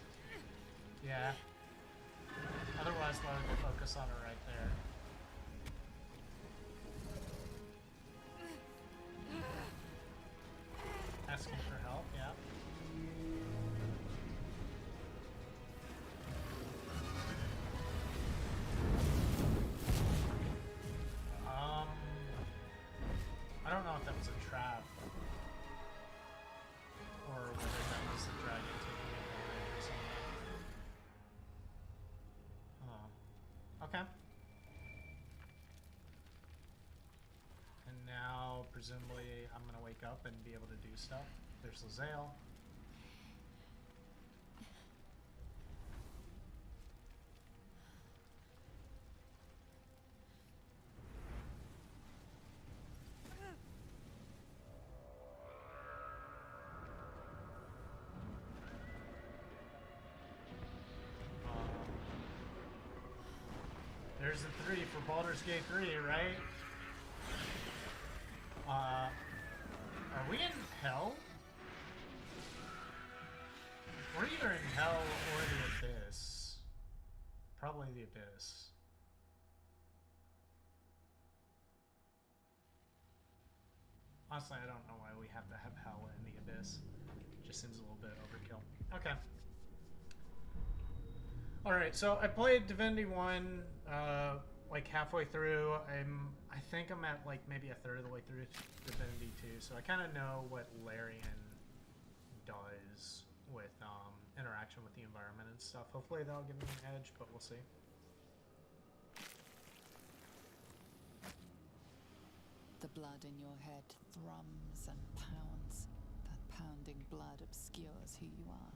Yeah. Otherwise, why would they focus on her right there? Asking for help, yeah. I don't know if that was a trap or whether that was the dragon taking advantage or something. Oh. Okay. And now, presumably, I'm gonna wake up and be able to do stuff. There's Lae'zel. There's the 3 for Baldur's Gate 3, right? Are we in hell? We're either in hell or the abyss. Probably the abyss. Honestly, I don't know why we have to have hell in the abyss. Just seems a little bit overkill. Okay. Alright, so I played Divinity 1 like halfway through. I think I'm at like maybe a third of the way through Divinity 2, so I kind of know what Larian does with interaction with the environment and stuff. Hopefully that'll give me an edge, but we'll see. The blood in your head thrums and pounds. That pounding blood obscures who you are.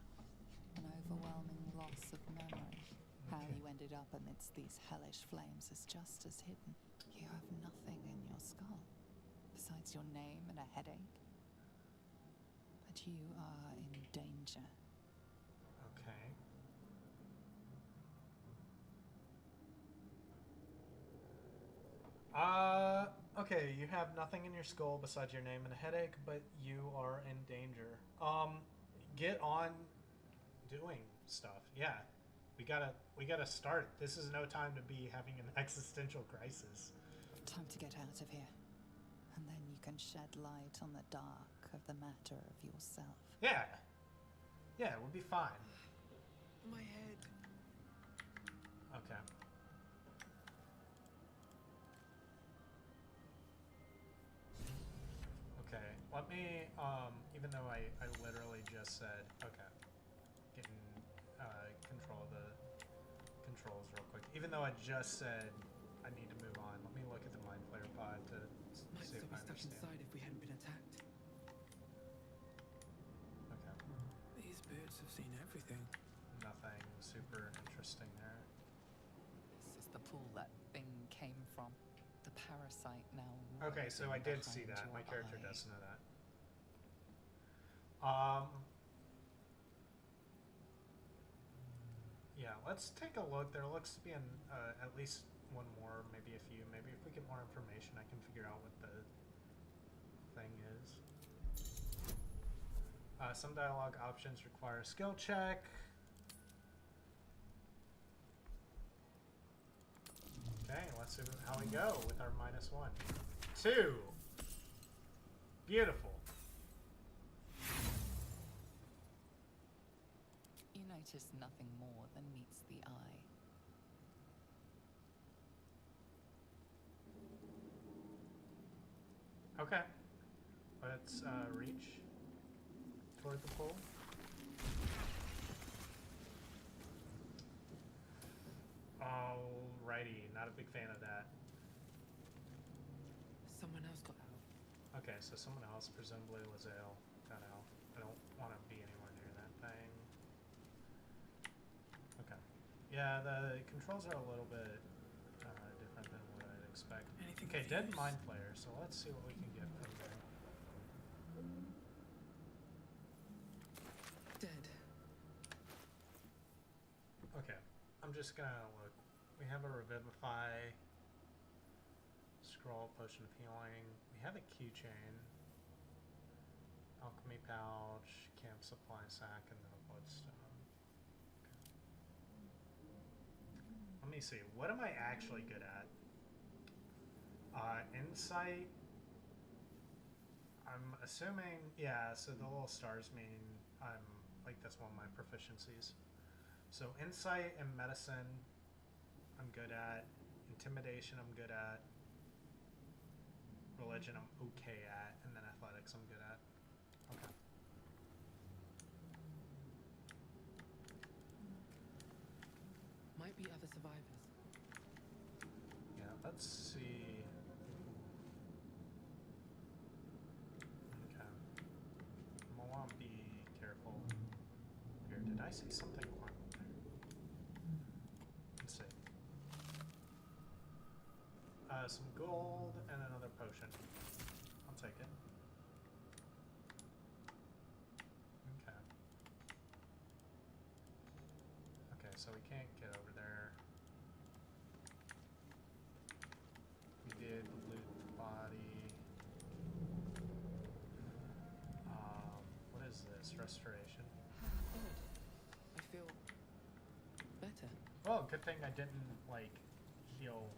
An overwhelming loss of memory. How you ended up amidst these hellish flames is just as hidden. You have nothing in your skull, besides your name and a headache. But you are in danger. Okay. Okay, you have nothing in your skull besides your name and a headache, but you are in danger. Get on doing stuff. Yeah. We gotta start. This is no time to be having an existential crisis. Time to get out of here. And then you can shed light on the dark of the matter of yourself. Yeah. Yeah, we'll be fine. My head. Okay. Even though I literally just said, okay, getting control of the controls real quick. Even though I just said I need to move on, let me look at the Mind Flayer pod to Might see still if be I stuck understand. inside if we hadn't been attacked. Okay. These birds have seen everything. Nothing super interesting there. This is the pool that thing came from. The parasite now. Okay, so I writhing did see behind that. your My character eye. does know that. Yeah, let's take a look. There looks to be at least one more, maybe a few. Maybe if we get more information, I can figure out what the thing is. Some dialogue options require a skill check. Okay, let's see how we go with our -1. 2. Beautiful. You notice nothing more than meets the eye. Okay. Let's reach toward the pool. Alrighty, not a big fan of that. Someone else got out. Okay, so someone else, presumably Lazel, got out. I don't want to be anywhere near that thing. Okay. Yeah, the controls are a little bit different than what I'd expect. Anything Okay, of dead use? Mind Flayer, so let's see what we can get from there. Dead. Okay, I'm just gonna look. We have a Revivify, Scroll, Potion of Healing. We have a keychain, Alchemy Pouch, Camp Supply Sack, and then a Bloodstone. Okay. Let me see. What am I actually good at? Insight. I'm assuming, yeah, so the little stars mean I'm, like, that's one of my proficiencies. So Insight and Medicine, I'm good at. Intimidation, I'm good at. Religion, I'm okay at. And then Athletics, I'm good at. Okay. Might be other survivors. Yeah, let's see. Okay. I'm gonna want to be careful here. Did I see something climb up there? Let's see. Some gold and another potion. I'll take it. Okay. Okay, so we can't get over there. We did loot the body. What is this? Restoration. Good. I feel better. Well, good thing I didn't, like, heal,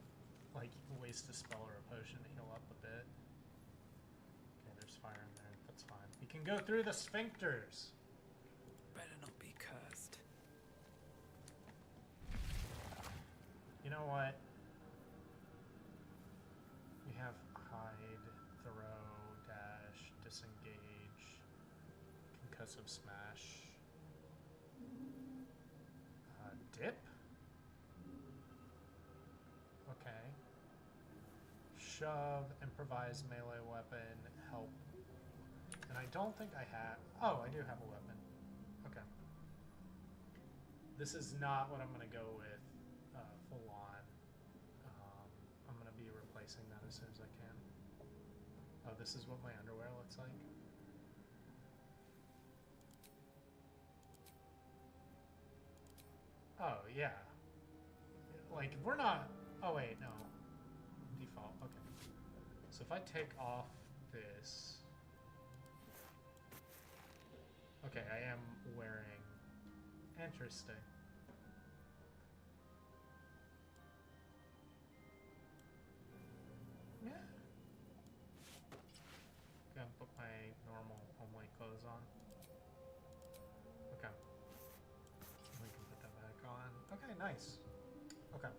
like, waste a spell or a potion to heal up a bit. Okay, there's fire in there. That's fine. We can go through the sphincters. Better not be cursed. You know what? We have hide, throw, dash, disengage, concussive smash, dip. Okay. Shove, improvise melee weapon, help. And I don't think I have. Oh, I do have a weapon. Okay. This is not what I'm gonna go with full on. I'm gonna be replacing that as soon as I can. Oh, this is what my underwear looks like. Oh, yeah. Like, we're not... Oh, wait, no. Default, okay. So if I take off this... Okay, I am wearing... Interesting. Yeah. Gonna put my normal homely clothes on. Okay. We can put that back on. Okay, nice. Okay.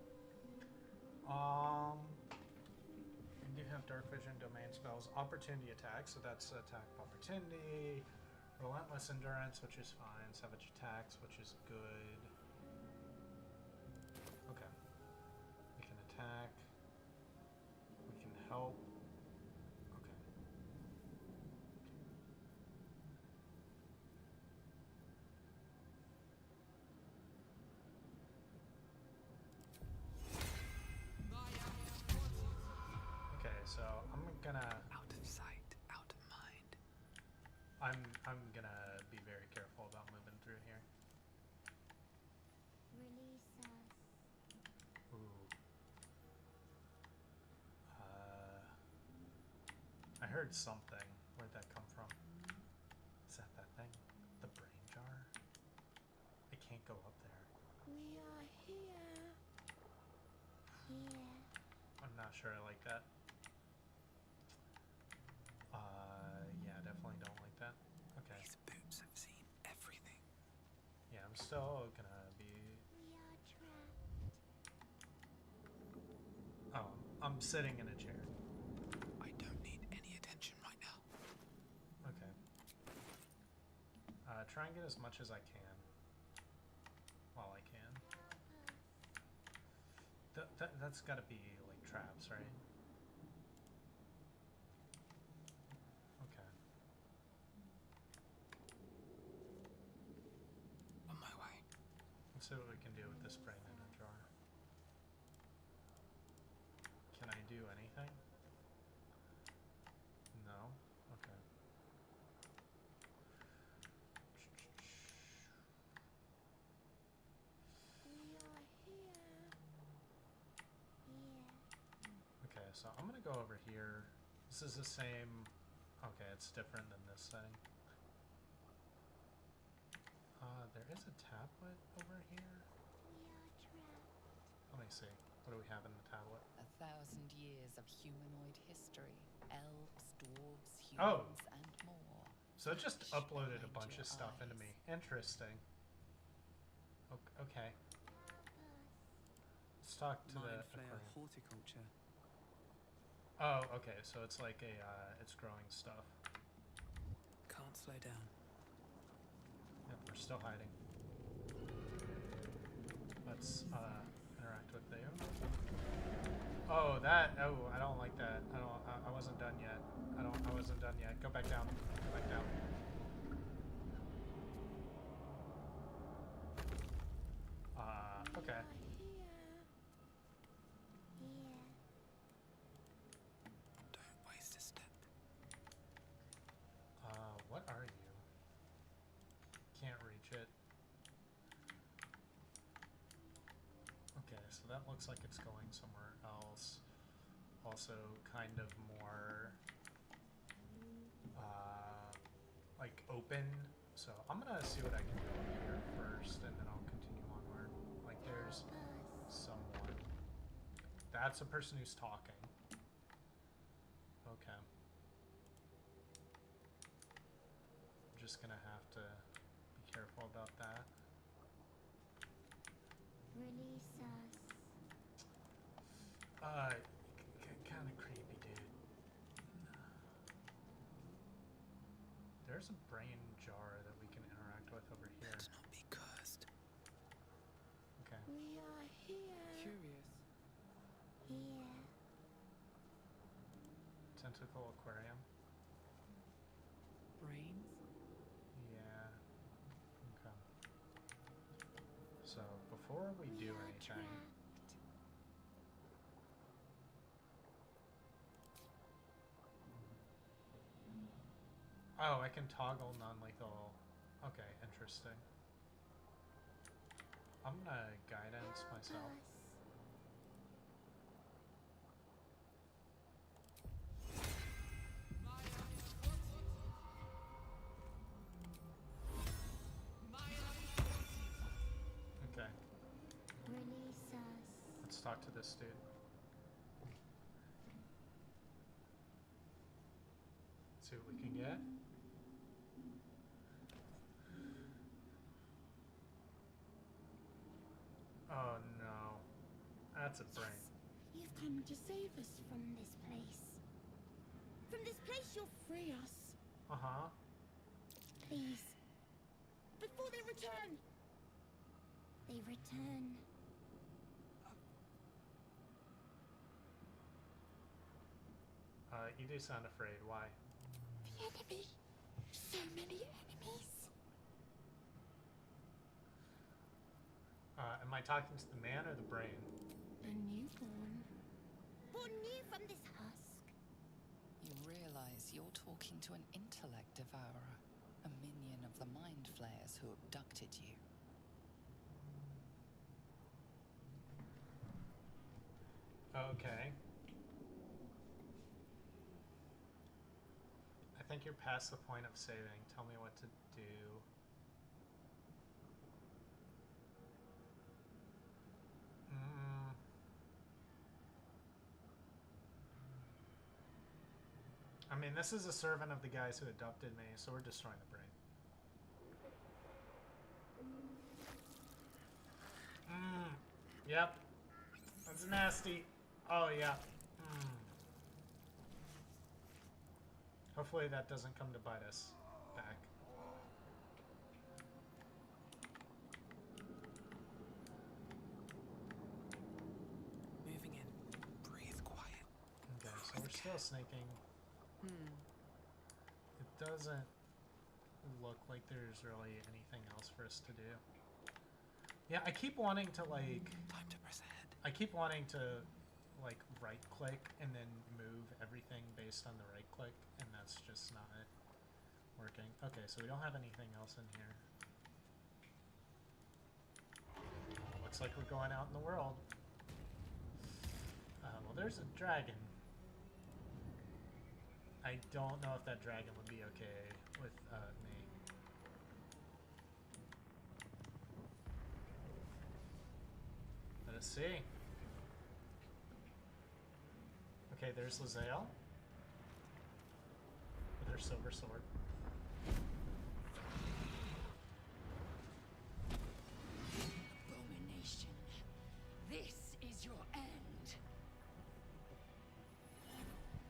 do have dark vision, domain spells, opportunity attack, so that's attack of opportunity, relentless endurance, which is fine, savage attacks, which is good. Okay. We can attack. We can help. Okay. Okay, so I'm gonna... Out of sight, out of mind. I'm gonna be very careful about moving through here. Release us. Ooh. I heard something. Where'd that come from? Is that thing? The brain jar? I can't go up there. We are here. Here. I'm not sure I like that. Yeah, definitely don't like that. Okay. These boots have seen everything. Yeah, I'm still gonna be... We are trapped. Oh, I'm sitting in a chair. I don't need any attention right now. Okay. Try and get as much as I can. While I can. That's gotta be, like, traps, right? Okay. On my way. Let's see what we can do with this brain in a jar. Can I do anything? No? Okay. We are here. Here. Okay, so I'm gonna go over here. This is the same... Okay, it's different than this setting. There is a tablet over here. We are trapped. Let me see. What do we have in the tablet? 1,000 years of humanoid history. Elves, dwarves, Oh. humans, and more. So it just Fish uploaded a behind bunch your of stuff into me. eyes. Interesting. Okay. Help us. Let's talk to Mind the flayer aquarium. horticulture. Oh, okay. So it's like a, it's growing stuff. Can't slow down. Yep, we're still hiding. Let's, interact with you. Oh, that, oh, I don't like that. I wasn't done yet. I wasn't done yet. Go back down. Go back down. Okay. We are here. Here. Don't waste a step. What are you? Can't reach it. Okay, so that looks like it's going somewhere else. Also kind of more, like open. So I'm gonna see what I can do over here first, and then I'll continue onward. Like there's someone. That's a person who's talking. Okay. I'm just gonna have to be careful about that. Release us. Kind of creepy, dude. There's a brain jar that we can interact with over here. Let's not be cursed. Okay. We are here. Curious. Here. Tentacle aquarium. Brains? Yeah. Okay. So before we do are anything, trapped. oh, I can toggle non-lethal. Okay, interesting. I'm gonna guidance Help myself. us. Okay, Release us. let's talk to this dude. See what we can get. Oh no. That's a brain. You've come to save us from this place. From this place you'll free us. Uh-huh. Please. Before they return. They return. You do sound afraid. Why? The enemy. So many enemies. Am I talking to the man or the brain? A newborn. Born new from this husk. You realize you're talking to an intellect devourer, a minion of the mind flayers who abducted you. Okay. I think you're past the point of saving. Tell me what to do. I mean, this is a servant of the guys who adopted me, so we're destroying the brain. Yep. That's nasty. Oh, yeah. Hopefully that doesn't come to bite us back. Moving in. Breathe quiet. Okay, so we're still snaking. It doesn't look like there's really anything else for us to do. Yeah, I keep wanting to, like... Time to press ahead. I keep wanting to, like, right-click and then move everything based on the right-click, and that's just not working. Okay, so we don't have anything else in here. Looks like we're going out in the world. Well, there's a dragon. I don't know if that dragon would be okay with me. Let us see. Okay, there's Lae'zel with her silver sword. Abomination. This is your end.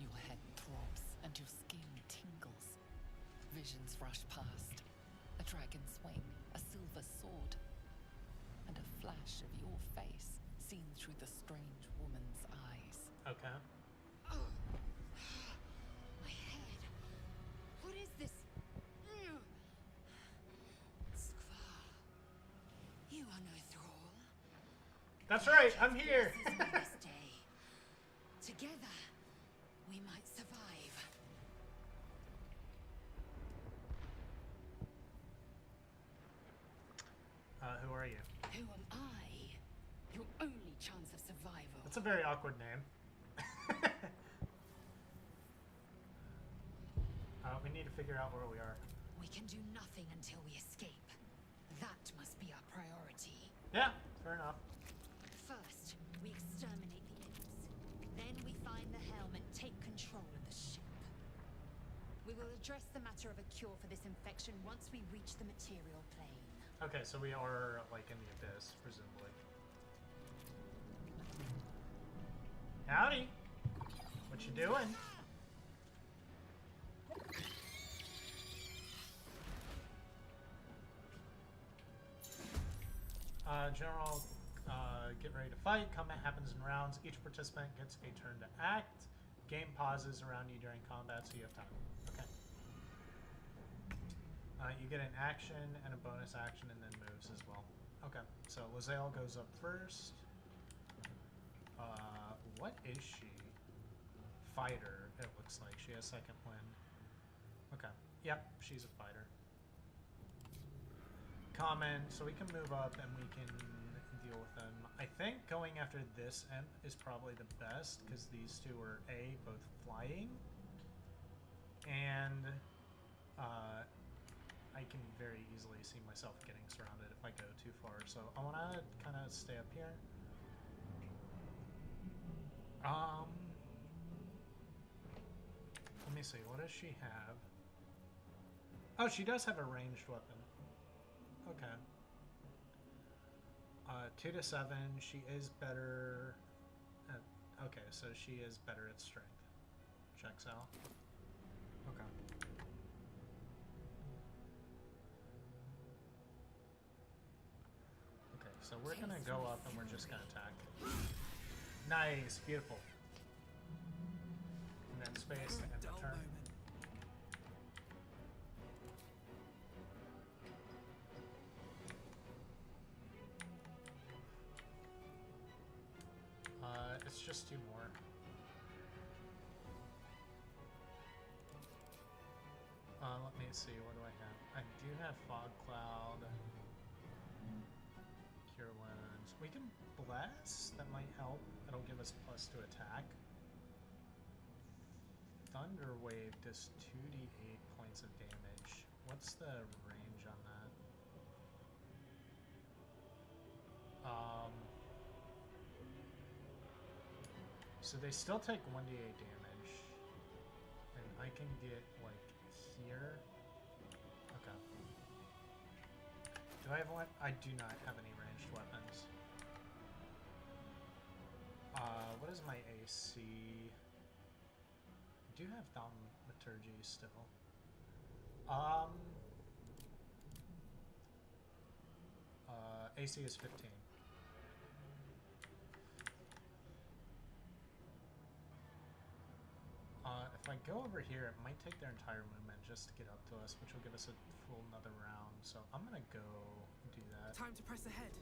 Your head throbs and your skin tingles. Visions rush past. A dragon's wing, a silver sword, and a flash of your face seen through the strange woman's eyes. Okay. Oh. My head. What is this? Skvar. You are no thrall. That's right, I'm here! This is this day. Together, we might survive. Who are you? Who am I? Your only chance of survival. That's a very awkward name. We need to figure out where we are. We can do nothing until we escape. That must be our priority. Yeah, fair enough. First, we exterminate the imps. Then we find the helm and take control of the ship. We will address the matter of a cure for this infection once we reach the material plane. Okay, so we are, like, in the abyss, presumably. Howdy! What you doing? General, get ready to fight. Combat happens in rounds. Each participant gets a turn to act. Game pauses around you during combat, so you have time. Okay. You get an action and a bonus action and then moves as well. Okay, so Lae'zel goes up first. What is she? Fighter, it looks like. She has second wind. Okay, yep, she's a fighter. Common, so we can move up and we can deal with them. I think going after this imp is probably the best because these two are both flying, and I can very easily see myself getting surrounded if I go too far. So I want to kind of stay up here. Let me see. What does she have? Oh, she does have a ranged weapon. Okay. 2 to 7. She is better at Okay, so she is better at strength. Checks out. Okay. Okay, so we're gonna go up and we're just gonna attack. Nice, beautiful. And then space and Dull return. moment. It's just 2 more. Let me see, what do I have? I do have Fog Cloud. Cure Wounds. We can Blast, that might help. It'll give us plus to attack. Thunder Wave does 2d8 points of damage. What's the range on that? So they still take 1d8 damage. And I can get, like, here. Okay. Do I have one? I do not have any ranged weapons. What is my AC? I do have Thaumaturgy still. AC is 15. If I go over here, it might take their entire movement just to get up to us, which will give us a full another round. So I'm gonna go do that. Time to press ahead.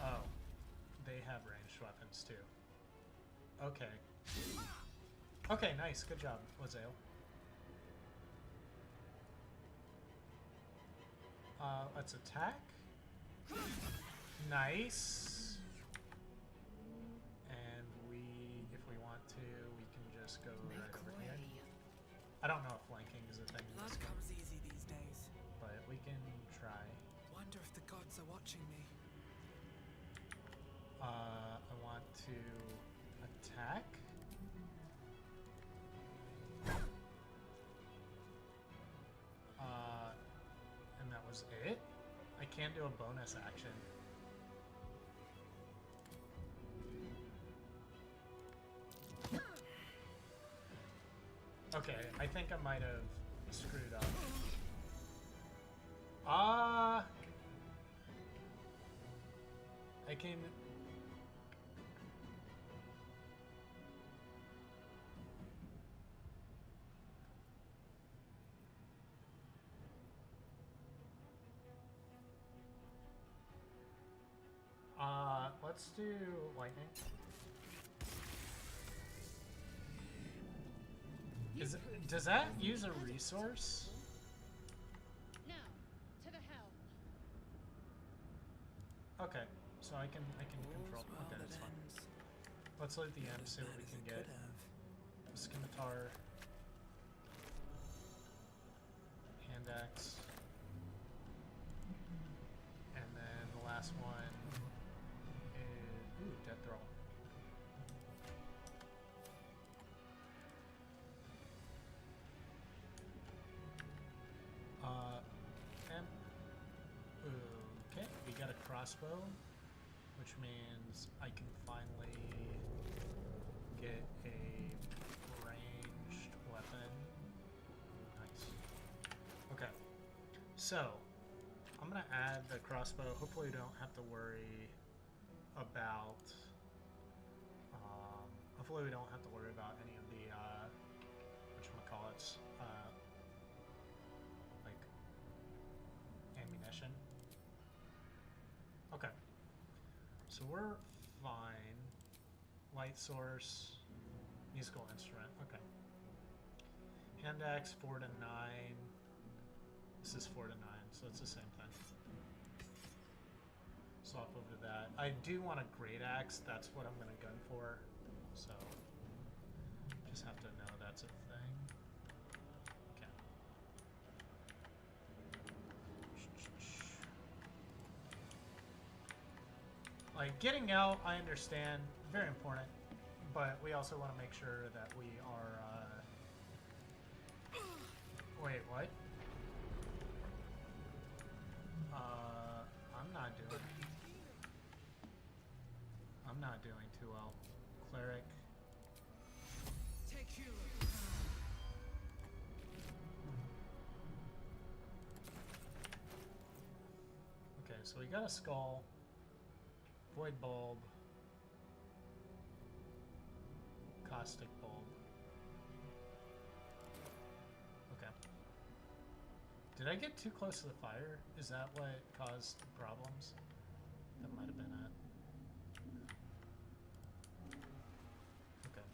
Oh, they have ranged weapons too. Okay. Okay, nice. Good job, Lazel. Let's attack. Nice. And if we want to, we can just go right over here. I don't know if flanking is a thing in Blood this game, comes easy these days. but we can try. Wonder if the gods are watching me. I want to attack. And that was it. I can do a bonus action. Okay, I think I might have screwed up. I can... let's do lightning. Does that use a resource? Now, to the helm. Okay, so I can control. Okay, that's fine. Let's loot the end, see what we can get. Scimitar, hand axe, and then the last one is death roll. Okay, we got a crossbow, which means I can finally get a ranged weapon. Nice. Okay, so I'm gonna add the crossbow. Hopefully, we don't have to worry about. Hopefully, we don't have to worry about any of the whatchamacallits, like ammunition. Okay, so we're fine. Light source, musical instrument. Okay. Hand axe 4 to 9. This is 4 to 9, so it's the same thing. Swap over to that. I do want a great axe. That's what I'm gonna gun for. So just have to know that's a thing. Okay. Like, getting out, I understand, very important, but we also want to make sure that we are, wait, what? not doing too well. Cleric. Take healer. Okay, so we got a skull, void bulb, caustic bulb. Okay. Did I get too close to the fire? Is that what caused problems? That might have been it. Okay.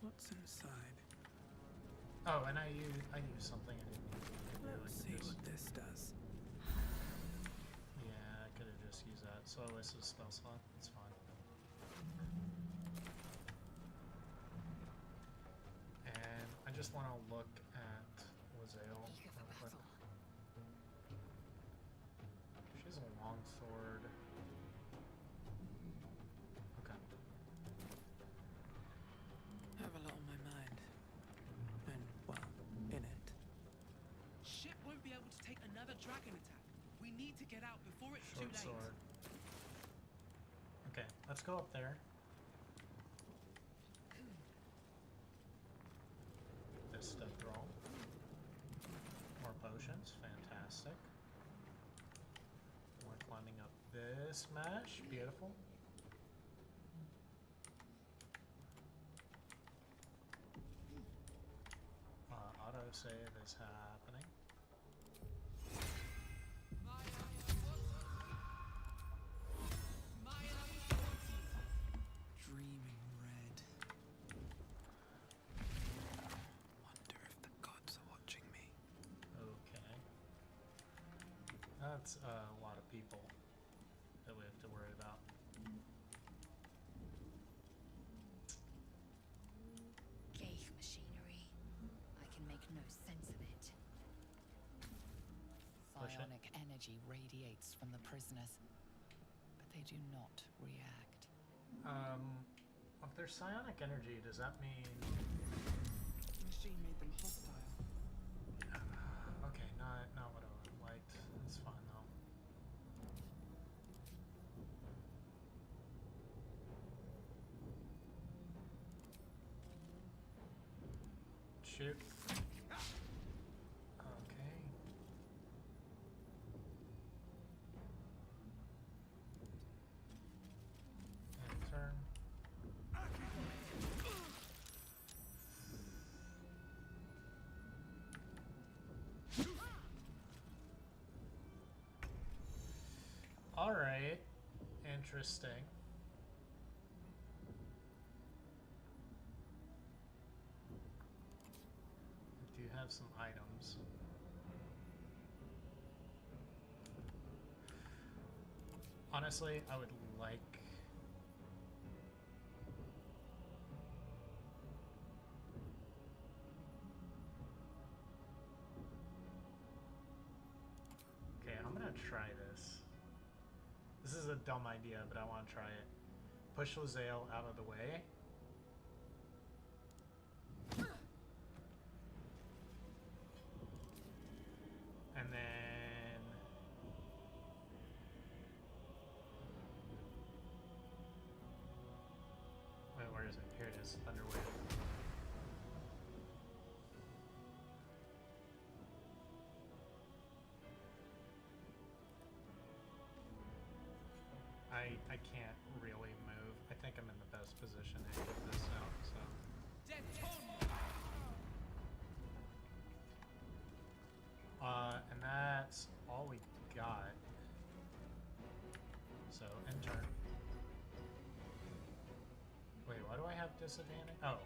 What's inside? Oh, and I used something I didn't need to do. Let's see what this does. Yeah, I could have just used that. So I wasted a spell slot. That's fine. And I just want to look at Lae'zel real quick. She has a long sword. Okay. Have a lot on my mind. And, well, in it. Ship won't be able to take another dragon attack. We need to get out before it's too Short late. sword. Okay, let's go up there. This stuff roll. More potions, fantastic. We're climbing up this mesh, beautiful. Autosave is happening. Dreaming red. Wonder if the gods are watching me. Okay. That's a lot of people that we have to worry about. Ghaik machinery. I can make no sense of it. Push it. Psionic energy radiates from the prisoners, but they do not react. If there's psionic energy, does that mean... The machine made them hostile. Okay, not what I would have liked. It's fine though. Shoot. Okay. And turn. Alright. Interesting. I do have some items. Honestly, I would like... Okay, I'm gonna try this. This is a dumb idea, but I want to try it. Push Lae'zel out of the way. And then... Wait, where is it? Here it is. Thunderwave. I can't really move. I think I'm in the best position to get this out, so... And that's all we got. So, enter. Wait, why do I have disadvantage? Oh.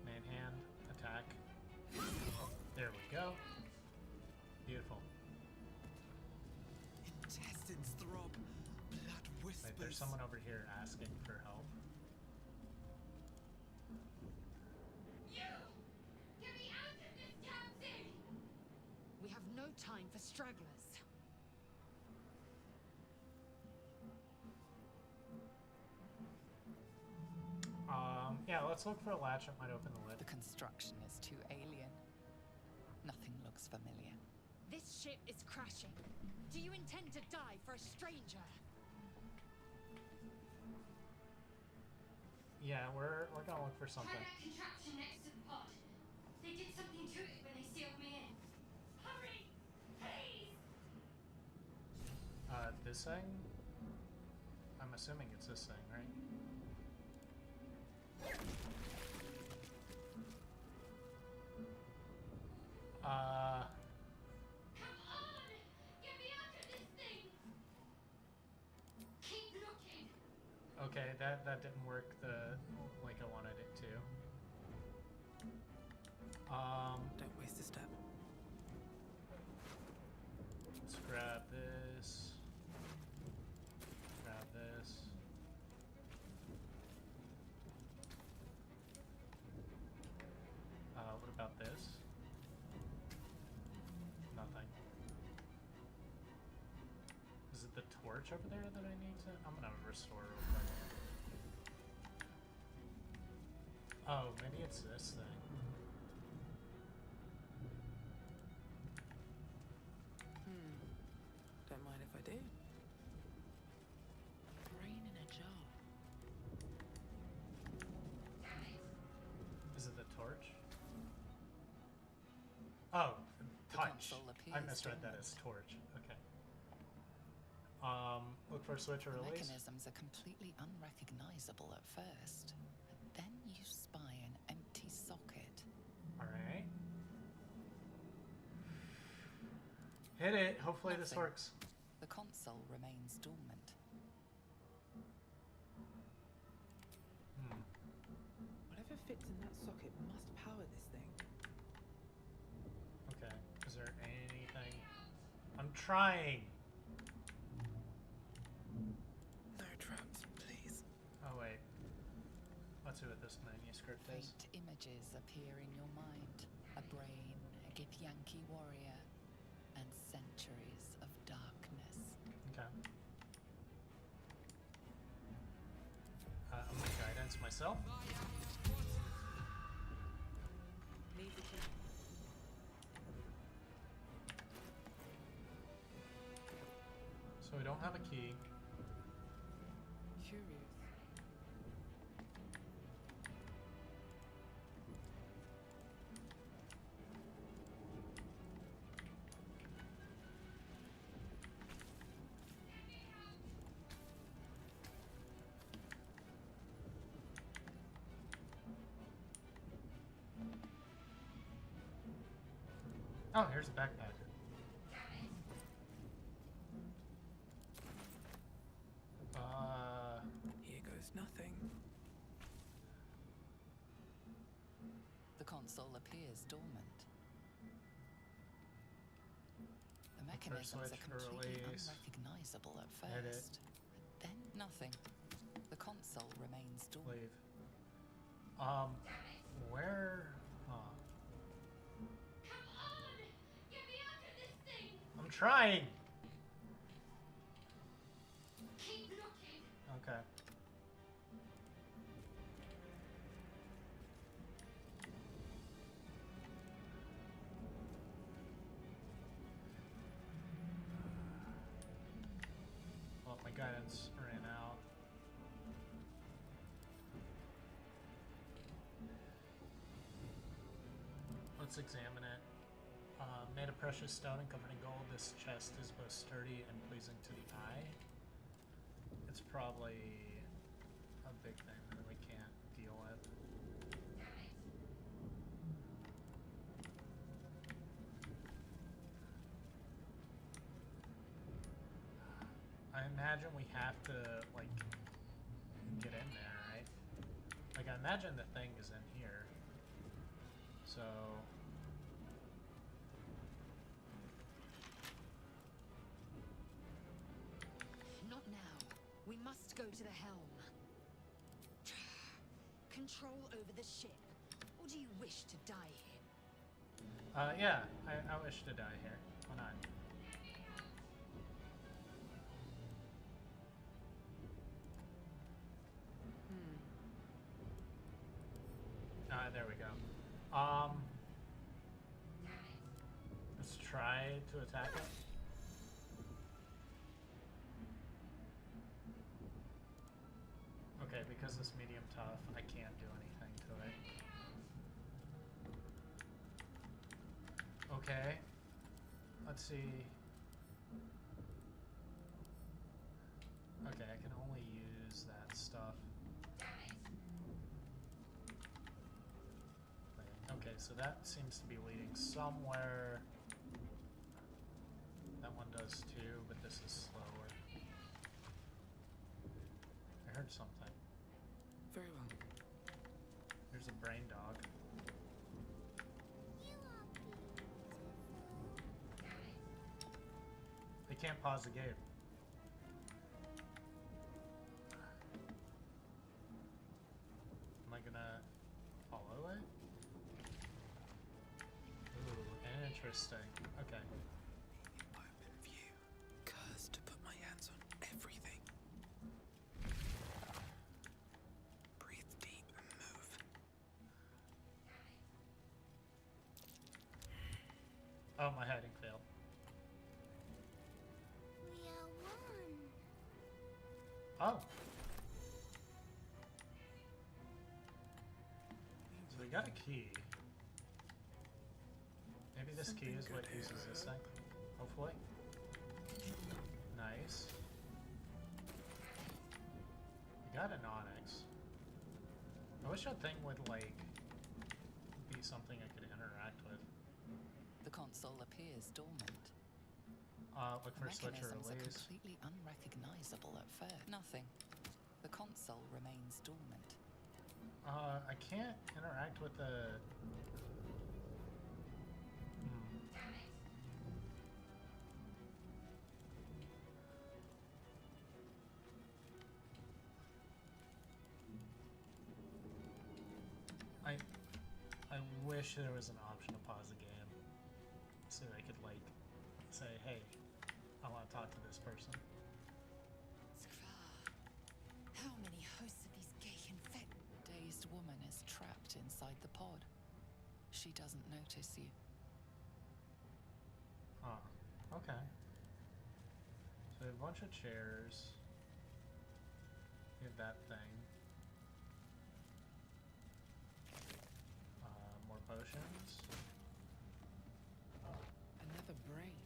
Manhand, attack. There we go. Beautiful. Intestines throb. Blood whispers. Wait, there's someone over here asking for help. Get me out of this damn thing! We have no time for stragglers. Yeah, let's look for a latch that might open the lid. The construction is too alien. Nothing looks familiar. This ship is crashing. Do you intend to die for a stranger? Yeah, we're gonna look for something. Try that contraption next to the pod. They did something to it when they sealed me in. Hurry! Please! This thing? I'm assuming it's this thing, right? Come on! Get me out of this thing! Keep looking! Okay, that didn't work like I wanted it to. Don't waste a step. Let's grab this. Grab this. What about this? Nothing. Is it the torch over there that I need to? I'm gonna restore real quick. Oh, maybe it's this thing. Don't mind if I do. Brain in a jar. Is it the torch? Oh, touch. I misread that as torch. Okay. Look for a switch or The release. mechanisms are completely unrecognizable at first, but then you spy an empty socket. Alright. Hit it. Hopefully this Nothing. works. The console remains dormant. Whatever fits in that socket must power this thing. Okay. Is there anything? I'm trying. No traps, please. Oh wait. Let's see what this manuscript is. Faint images appear in your mind. A brain, a Githyanki warrior, and centuries of darkness. Okay. I'm gonna guidance myself. Need the key. So we don't have a key. Curious. Oh, here's a backpack. Here goes nothing. The console appears dormant. The Look for a mechanisms switch are for completely release. unrecognizable at Hit it. first, but then nothing. The console remains dormant. Leave. Where? Huh. Come on! Get me out of this thing! I'm trying. Keep looking! Okay. Well, my guidance ran out. Let's examine it. Made of precious stone and covered in gold, this chest is both sturdy and pleasing to the eye. It's probably a big thing that we can't deal with. I imagine we have to, like, get in there, right? Like, I imagine the thing is in here. So... Not now. We must go to the helm. Control over the ship. Or do you wish to die here? yeah, I wish to die here. Why not? There we go. Let's try to attack it? Okay, because it's medium tough, I can't do anything to it. Okay. Let's see. Okay, I can only use that stuff. Okay, so that seems to be leading somewhere. That one does too, but this is slower. I heard something. Very well. There's a brain dog. I can't pause the game. Am I gonna follow it? Ooh, interesting. Okay. Open view. Cursed to put my hands on everything. Breathe deep and move. Oh, my hiding failed. We are one. Oh. So we got a key. Maybe this key is what uses this thing. Hopefully. Nice. We got an onyx. I wish that thing would, like, be something I could interact with. The console appears dormant. Look for switch or Mechanisms are release. completely unrecognizable at first. Nothing. The console remains dormant. I can't interact with the... I wish there was an option to pause the game so I could, like, say, hey, I want to talk to this person. Skra. How many hosts of these gay infect? The dazed woman is trapped inside the pod. She doesn't notice you. Huh. Okay. So we have a bunch of chairs. We have that thing. More potions. Another brain.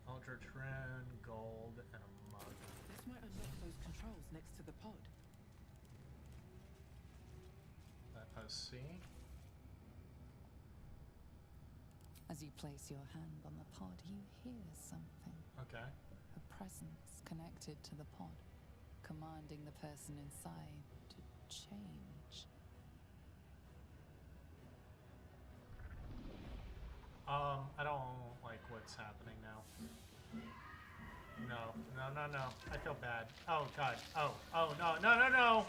Eldritch rune, gold, and a mug. This might unlock those controls next to the pod. That post C. As you place your hand on the pod, you hear something. Okay. A presence connected to the pod, commanding the person inside to change. I don't like what's happening now. No. I feel bad. Oh, God. Oh, no.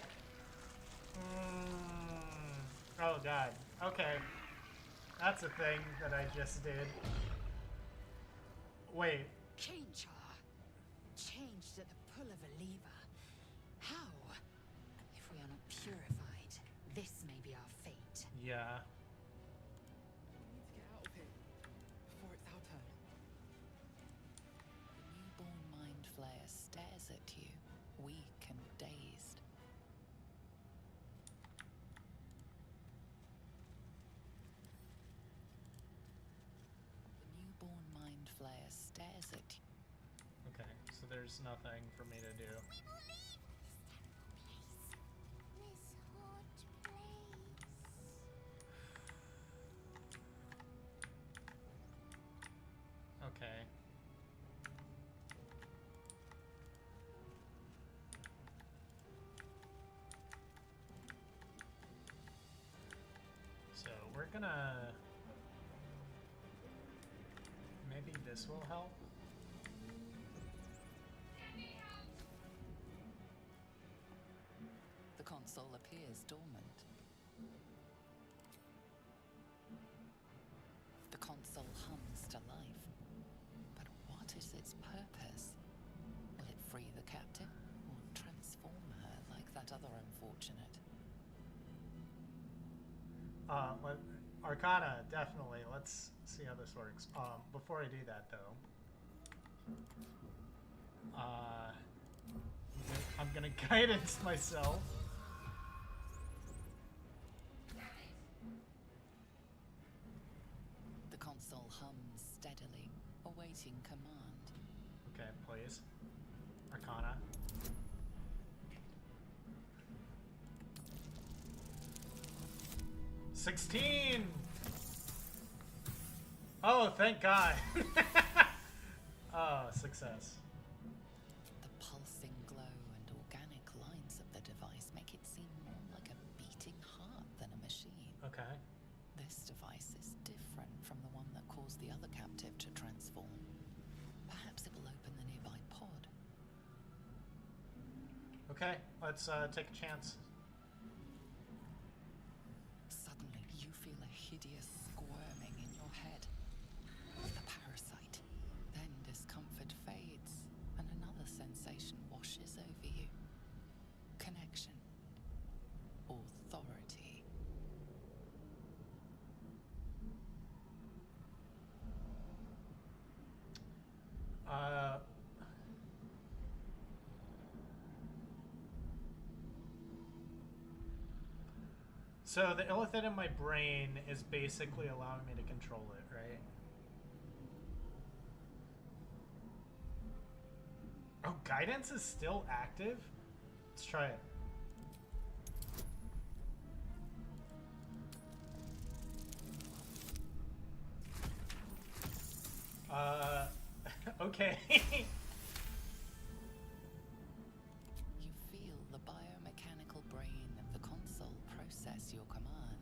Oh, God. Okay. That's a thing that I just did. Wait. Change her. Changed at the pull of a lever. How? If we are not purified, this may be our fate. Yeah. We need to get out of here before it's our turn. The newborn mind flayer stares at you, weak and dazed. The newborn mind flayer stares at you. Okay, so there's nothing for me to do. We will leave this terrible place. This hot place. Okay. So we're gonna... Maybe this will help? The console appears dormant. The console hums to life. But what is its purpose? Will it free the captive or transform her like that other unfortunate? Arcana, definitely. Let's see how this works. Before I do that, though, I'm gonna guidance myself. The console hums steadily, awaiting command. Okay, please. Arcana. $16! Oh, thank God. Oh, success. The pulsing glow and organic lines of the device make it seem more like a beating heart than a machine. Okay. This device is different from the one that caused the other captive to transform. Perhaps it will open the nearby pod. Okay, let's take a chance. Suddenly, you feel a hideous squirming in your head. A parasite. Then discomfort fades, and another sensation washes over you. Connection. Authority. So the illithid in my brain is basically allowing me to control it, right? Oh, guidance is still active? Let's try it. Okay. You feel the biomechanical brain of the console process your command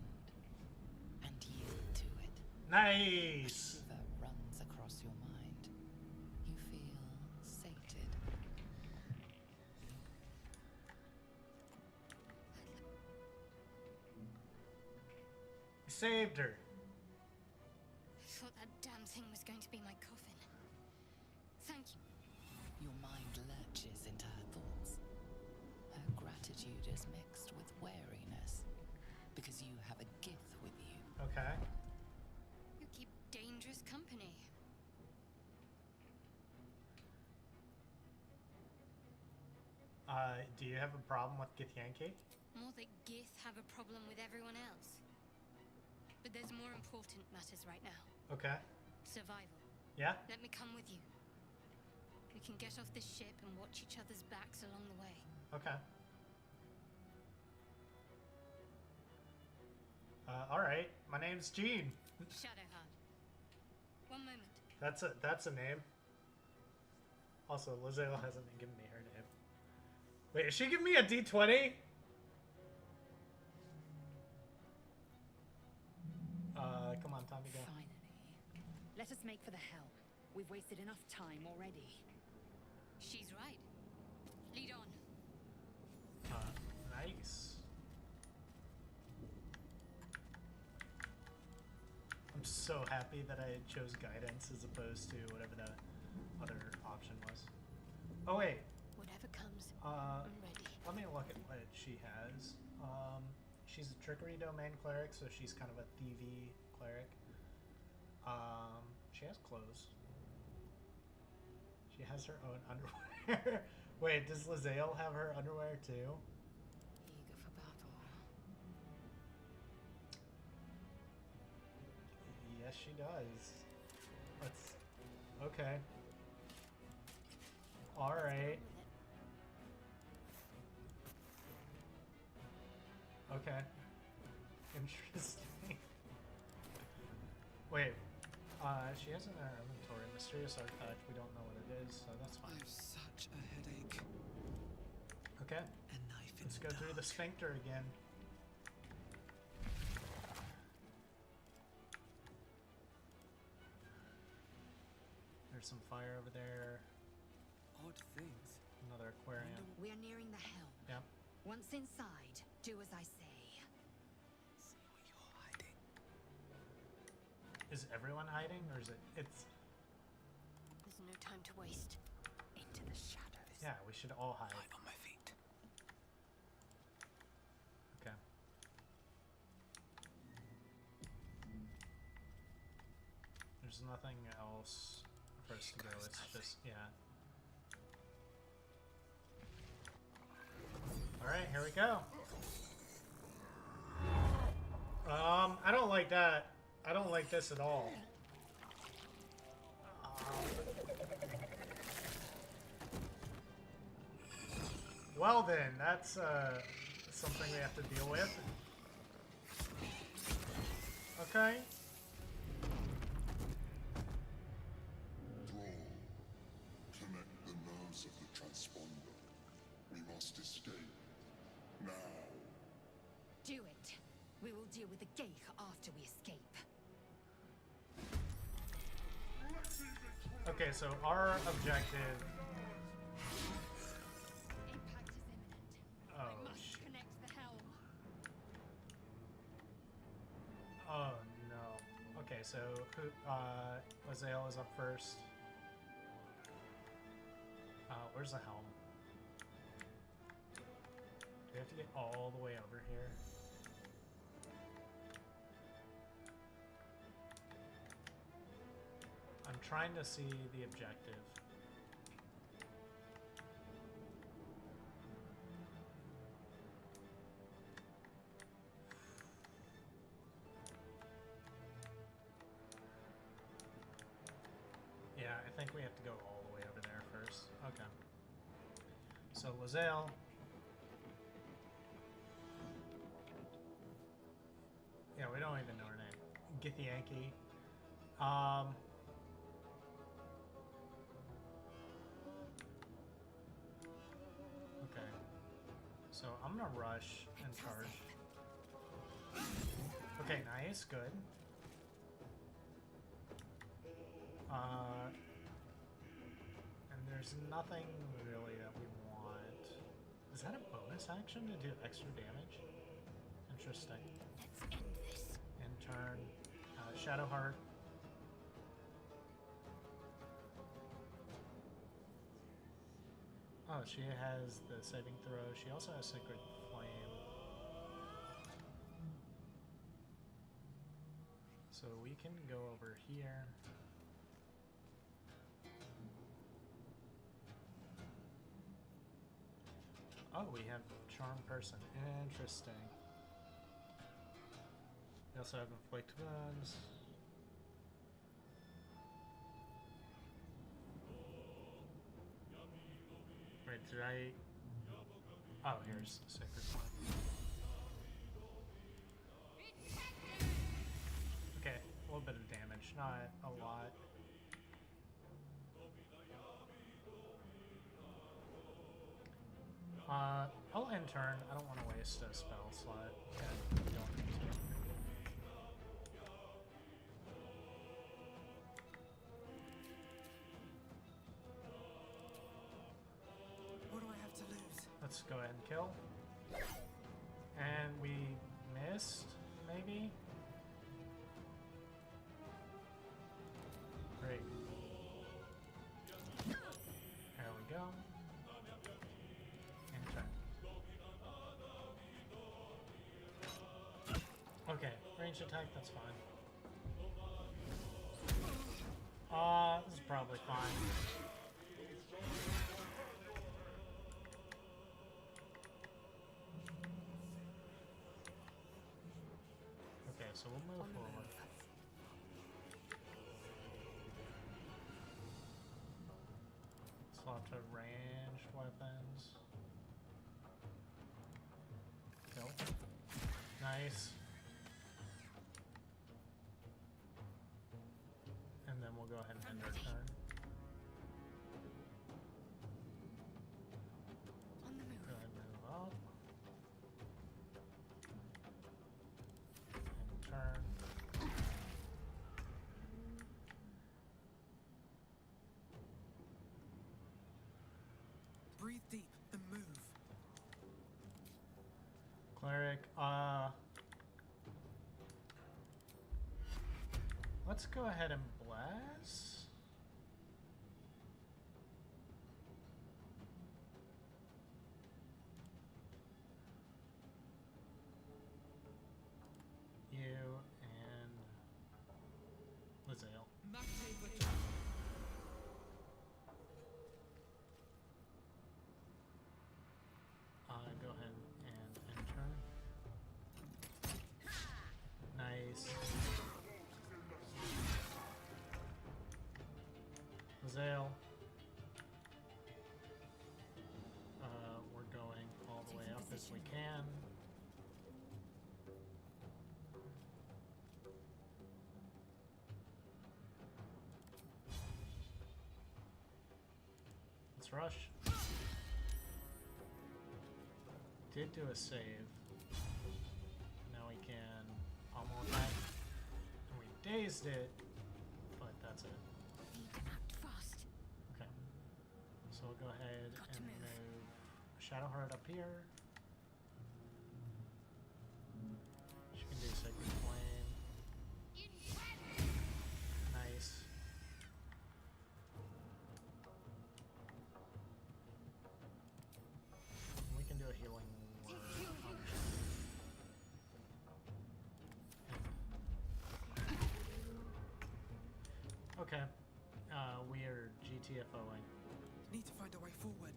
and yield to it. Nice. A shiver runs across your mind. You feel sated. You saved her. I thought that damn thing was going to be my coffin. Thank you. Your mind lurches into her thoughts. Her gratitude is mixed with wariness because you have a gift with you. Okay. You keep dangerous company. Do you have a problem with Githyanki? More that Gith have a problem with everyone else. But there's more important matters right now. Okay. Survival. Yeah? Let me come with you. We can get off this ship and watch each other's backs along the way. Okay. Alright. My name's Gene. Shadowheart. One moment. That's a name. Also, Lizelle hasn't given me her name. Wait, is she giving me a D20? Come on, time to go. Finally. Let us make for the helm. We've wasted enough time already. She's right. Lead on. Nice. I'm so happy that I chose guidance as opposed to whatever the other option was. Oh wait. Whatever comes, I'm ready. Let me look at what she has. She's a trickery domain cleric, so she's kind of a thievy cleric. She has clothes. She has her own underwear. Wait, does Lizelle have her underwear too? Eager for battle. Yes, she does. Let's. Okay. All right. Okay. Interesting. Wait. She has in her inventory mysterious artifact. We don't know what it is, so that's I fine. have such a headache. Okay. A knife in Let's the go through the dark. sphincter again. There's some fire over there. Odd things. Another aquarium. We are nearing the helm. Yep. Once inside, do as I say. See where you're hiding. Is everyone hiding, or is it? It's. There's no time to waste. Into the shadows. Yeah, we should all hide. Light on my feet. Okay. There's nothing else for us to go. It's just, yeah. Alright, here we go. I don't like that. I don't like this at all. Well then, that's something we have to deal with. Okay. Brawl. Connect the nerves of the transponder. We must escape. Now. Do it. We will deal with the Geich after we escape. Okay, so our objective. Impact is imminent. Oh, We must connect the helm. Oh no. Okay, so who? Lae'zel is up first. Where's the helm? Do we have to get all the way over here? I'm trying to see the objective. Yeah, I think we have to go all the way over there first. Okay. So Lae'zel. Yeah, we don't even know her name. Githyanki. Okay. So I'm gonna rush and charge. Okay, nice, good. And there's nothing really that we want. Is that a bonus action to do extra damage? Interesting. Let's end this. In turn, Shadowheart. Oh, she has the saving throw. She also has Sacred Flame. So we can go over here. Oh, we have Charm Person. Interesting. We also have Inflict Wounds. Wait, did I... Oh, here's Sacred Flame. Okay, a little bit of damage, not a lot. I'll end turn. I don't want to waste a spell slot. Yeah, we don't need to. What do I have to lose? Let's go ahead and kill. And we missed, maybe? Great. There we go. And turn. Okay, ranged attack, that's fine. This is probably fine. Okay, so we'll move forward. Swap to ranged weapons. Kill. Nice. And then we'll go ahead and end our turn. On the move. Go ahead and move up. And turn. Breathe deep and move. Cleric, let's go ahead and bless. You and Lae'zel. Massive Zale. We're going all the way up as we can. Let's rush. Did do a save. Now we can pummel that. And we dazed it, but that's it. Need to act fast. Okay. So we'll go ahead and move Shadowheart up here. She can do Sacred Flame. Nice. We can do a healing word on Okay. We are GTFOing. Need to find a way forward.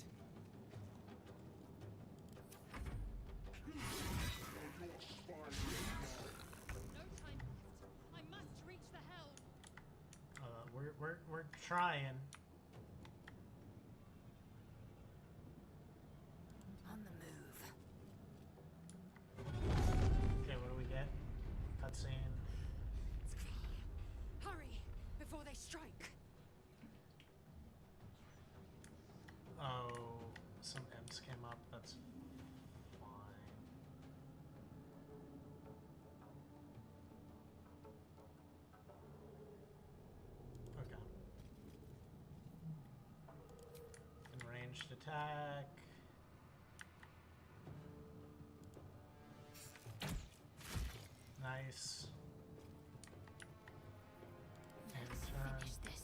No time left. I must reach the helm. We're trying. On the move. Okay, what do we get? Cutscene. Hurry before they strike. Oh, some imps came up. That's fine. Okay. And ranged attack. Nice. And turn. Finish this.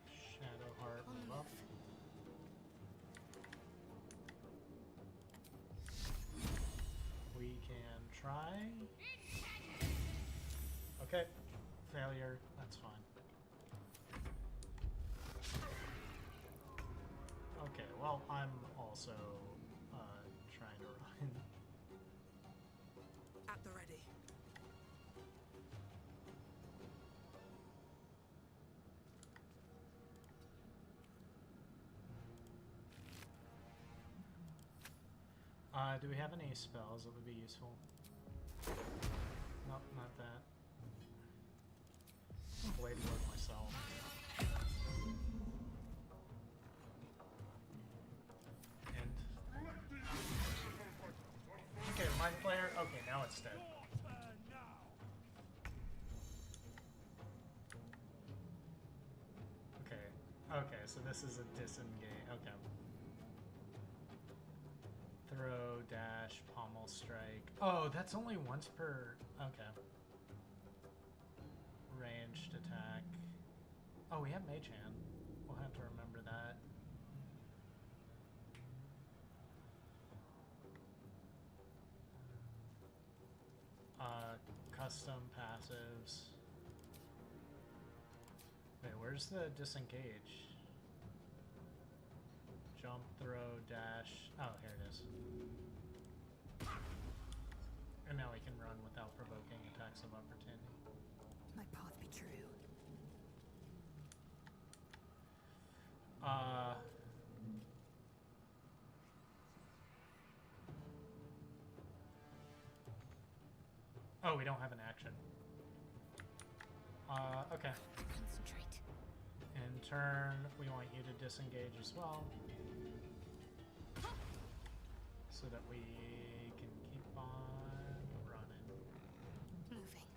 Shadowheart move up. We can try. Okay. Failure. That's fine. Okay, well, I'm also trying to run. At the ready. Do we have any spells that would be useful? Nope, not that. Blade work myself. And okay, mind flare. Okay, now it's dead. Okay, okay, so this is a disengage. Okay. Throw, dash, pommel strike. Oh, that's only once per. Okay. Ranged attack. Oh, we have Mage Hand. We'll have to remember that. Custom passives. Wait, where's the disengage? Jump, throw, dash. Oh, here it is. And now we can run without provoking attacks of opportunity. My path be true. Oh, we don't have an action. Okay. Concentrate. In turn, we want you to disengage as well. So that we can keep on running. Moving.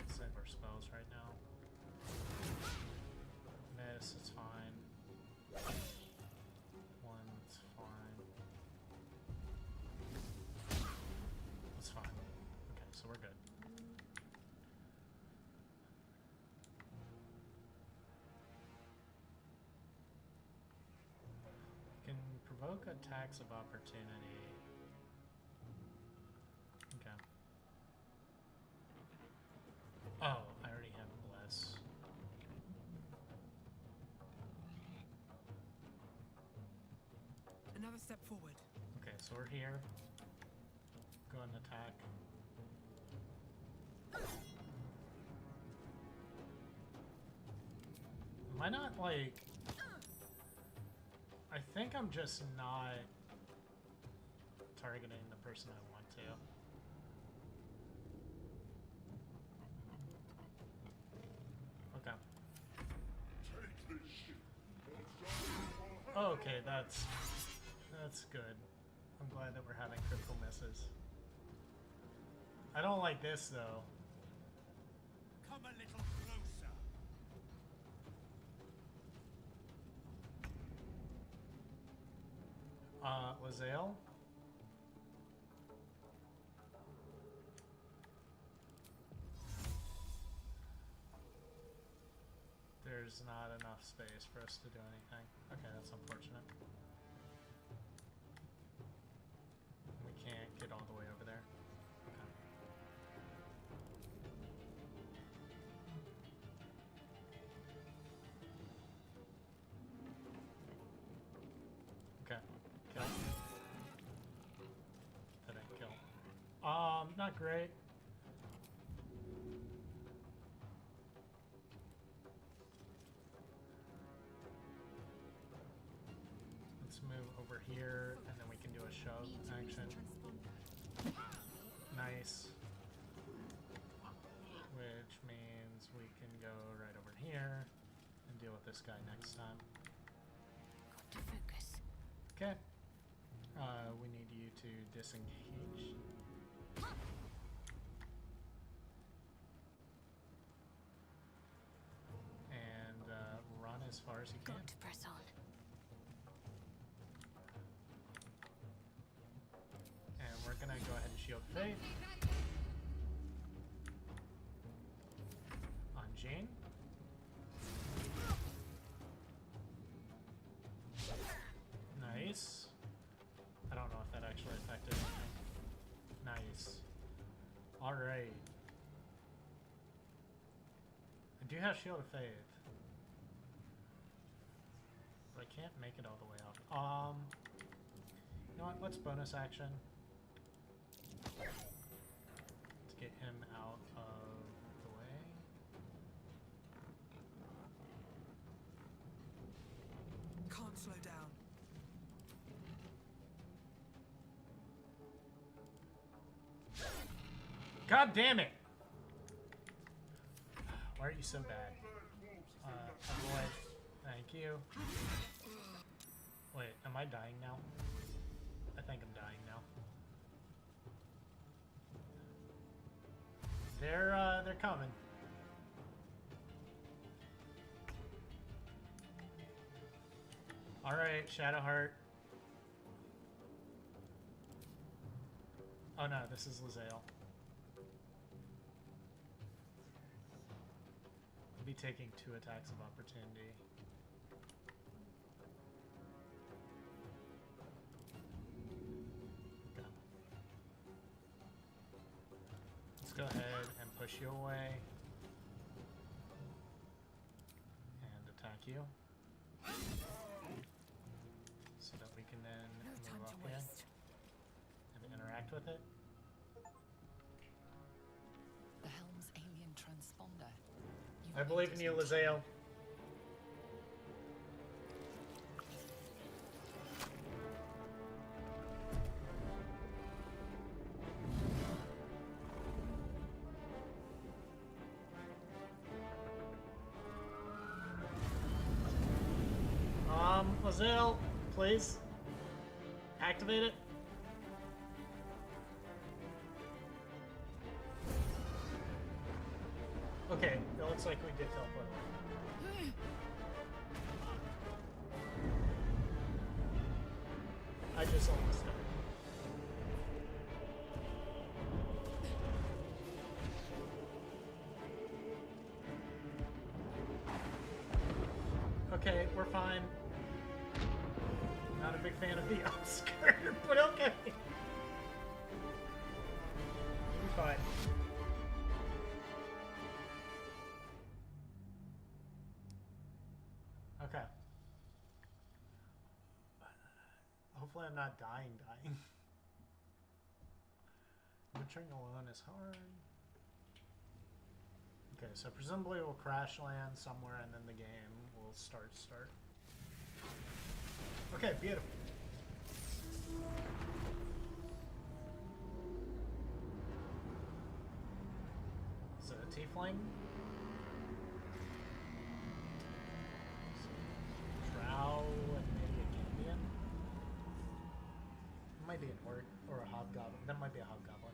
Save our spells right now. Miss, it's fine. One, it's fine. It's fine. Okay, so we're good. Can provoke attacks of opportunity. Okay. Oh, I already have Bless. Another step forward. Okay, so we're here. go ahead and attack. Am I not, like... I think I'm just not targeting the person I want to. Okay. Okay, that's good. I'm glad that we're having critical misses. I don't like this though. Come a little closer. Lazel? There's not enough space for us to do anything. Okay, that's unfortunate. We can't get all the way over there. Okay. Okay. Kill. That didn't kill. Not great. Move over here, and then we can do a shove action. Nice. Which means we can go right over here and deal with this guy next time. Got to focus. Okay. We need you to disengage. And run as far as you can. Got to press on. We're gonna go ahead and shield Faith on Jane. Nice. I don't know if that actually affected anything. Nice. Alright. I do have Shield of Faith. But I can't make it all the way up. You know what? Let's bonus action. Let's get him out of the way. Can't slow down. God damn it! Why are you so bad? Avoid. Thank you. Wait, am I dying now? I think I'm dying now. They're coming. All right, Shadowheart. Oh no, this is Lazel. I'll be taking 2 attacks of opportunity. Okay. Let's go ahead and push you away. And attack you. So that we can then move up here and interact with it. The helm's alien transponder. I believe in you, Lazel. Lazel, please activate it. Okay, it looks like we did teleport away. I just almost died. Okay, we're fine. Not a big fan of the upskirt, but okay. We're fine. Okay. Hopefully I'm not dying. Venturing alone is hard. Okay, so presumably we'll crash land somewhere and then the game will start. Okay, beautiful. Is it a tiefling? Drow and maybe a Canadian? It might be an orc or a hobgoblin. That might be a hobgoblin.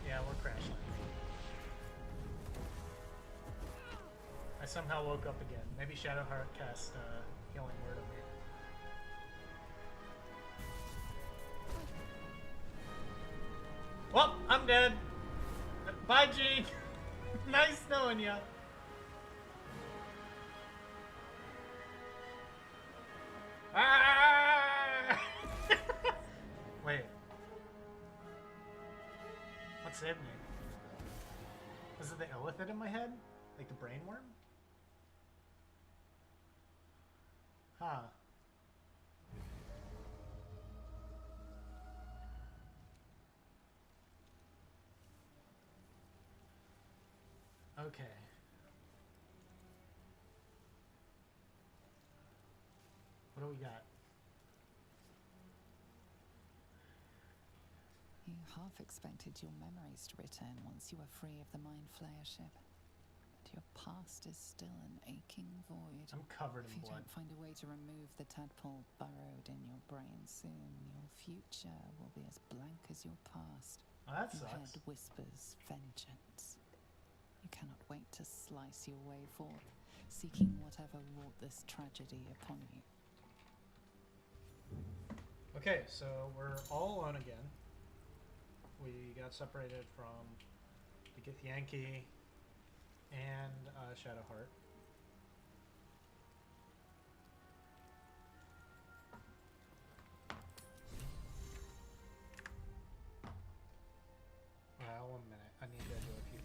Yeah, we're crashing. I somehow woke up again. Maybe Shadowheart cast Healing Word on me. Well, I'm dead. Bye, Gene. Nice knowing ya. Ah! Wait. What saved me? Was it the illithid in my head? Like the brain worm? Huh. Okay. What do we got? You half expected your memories to return once you were free of the Mind Flayer ship. But your past is still an aching void. I'm covered If in you blood. don't find a way to remove the tadpole burrowed in your brain soon, your future will be as blank as your past. Oh, that Your sucks. head whispers vengeance. You cannot wait to slice your way forth, seeking whatever wrought this tragedy upon you. Okay, so we're all alone again. We got separated from the Githyanki and Shadowheart. Well, 1 minute. I need to do a few.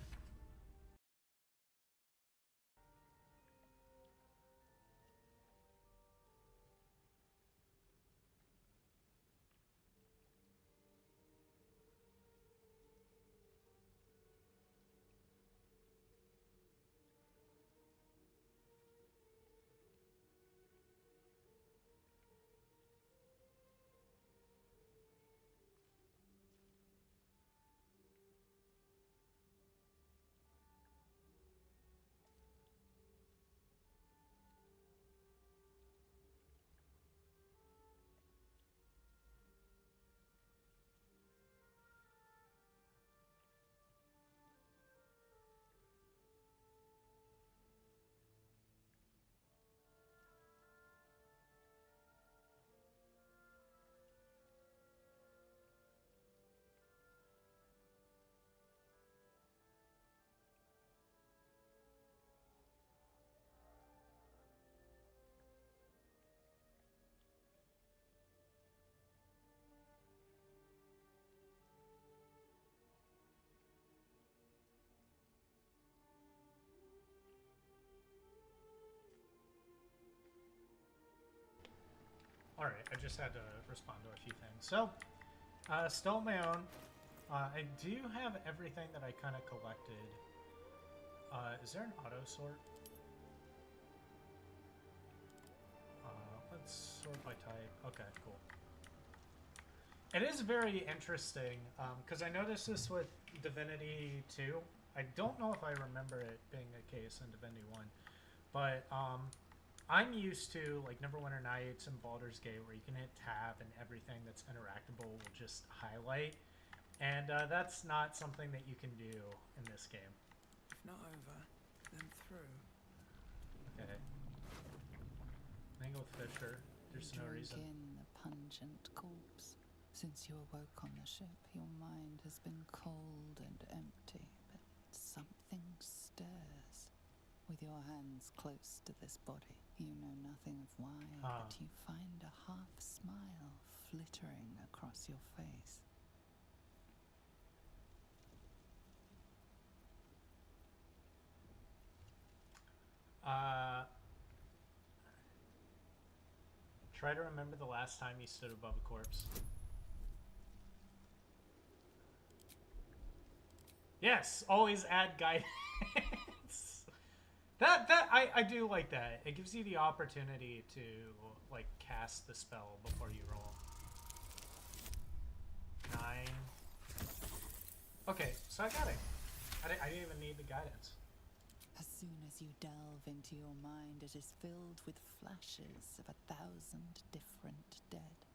Alright, I just had to respond to a few things. So, still on my own. I do have everything that I kind of collected. Is there an auto sort? Let's sort by type. Okay, cool. It is very interesting, because I noticed this with Divinity 2. I don't know if I remember it being the case in Divinity 1, but I'm used to like Neverwinter Nights and Baldur's Gate where you can hit tab and everything that's interactable will just highlight, and that's not something that you can do in this game. If not over, then through. Okay. Mingle with Fisher. There's no reason. In the pungent corpse. Since you awoke on the ship, your mind has been cold and empty, but something stirs. With your hands close to this body, you know nothing of why, but you find a half smile flittering across your face. Try to remember the last time you stood above a corpse. Yes, always add guidance. I do like that. It gives you the opportunity to like cast the spell before you roll. 9. Okay, so I got it. I didn't even need the guidance. As soon as you delve into your mind, it is filled with flashes of 1,000 different dead.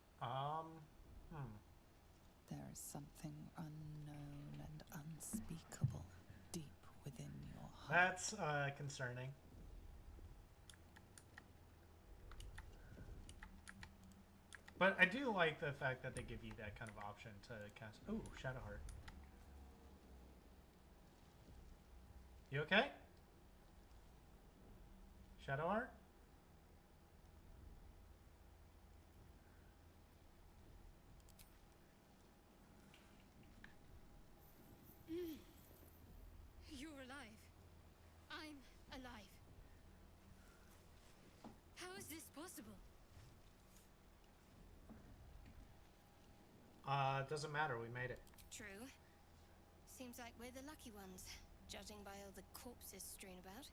There is something unknown and unspeakable deep within your heart. That's concerning. But I do like the fact that they give you that kind of option to cast. Ooh, Shadowheart. You okay? Shadowheart? You're alive. I'm alive. How is this possible? Doesn't matter. We made it. True. Seems like we're the lucky ones, judging by all the corpses strewn about.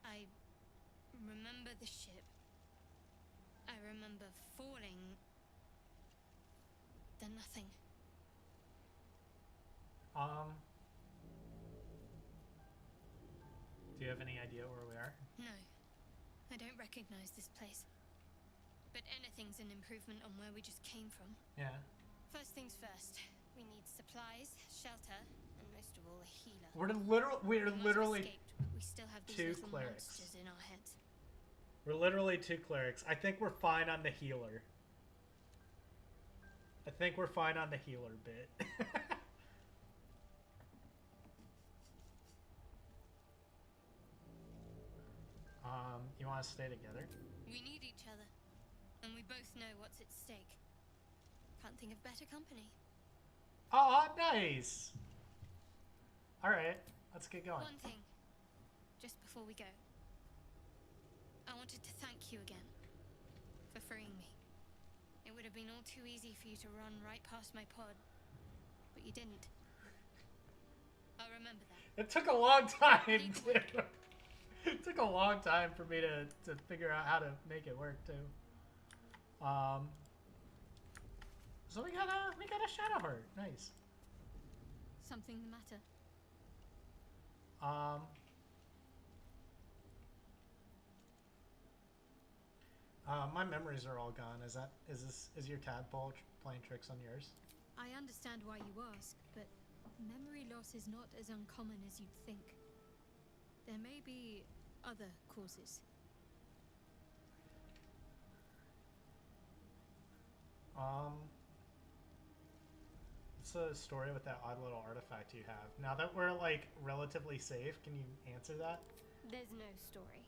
I remember the ship. I remember falling. Then nothing. Do you have any idea where we are? No. I don't recognize this place. But anything's an improvement on where we just came from. Yeah. First things first. We need supplies, shelter, and most of all, a healer. We're literally Escaped, but we still have these 2 little clerics. monsters in our heads. We're literally 2 clerics. I think we're fine on the healer. I think we're fine on the healer bit. You want to stay together? We need each other, and we both know what's at stake. Can't think of better company. Oh, nice! Alright, let's get going. One thing, just before we go. I wanted to thank you again for freeing me. It would have been all too easy for you to run right past my pod, but you didn't. I'll remember that. It took a long time, too. It took a long time for me to figure out how to make it work, too. So we got a Shadowheart. Nice. Something the matter? My memories are all gone. Is your tadpole playing tricks on yours? I understand why you ask, but memory loss is not as uncommon as you'd think. There may be other causes. What's the story with that odd little artifact you have? Now that we're like relatively safe, can you answer that? There's no story.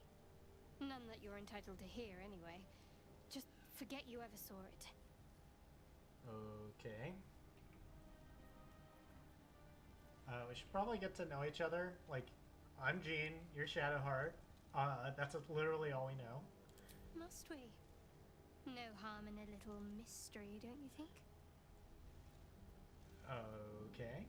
None that you're entitled to hear, anyway. Just forget you ever saw it. Okay. We should probably get to know each other. Like, I'm Jean, you're Shadowheart. That's literally all we know. Must we? No harm in a little mystery, don't you think? Okay.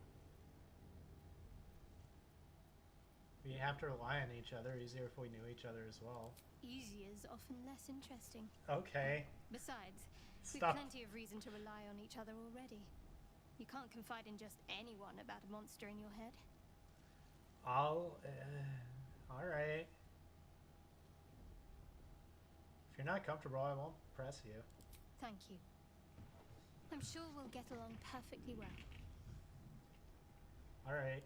We have to rely on each other. Easier if we knew each other as well. Easier is often less interesting. Okay. Besides, we've Stop. plenty of reason to rely on each other already. You can't confide in just anyone about a monster in your head. Alright. If you're not comfortable, I won't press you. Thank you. I'm sure we'll get along perfectly well. Alright.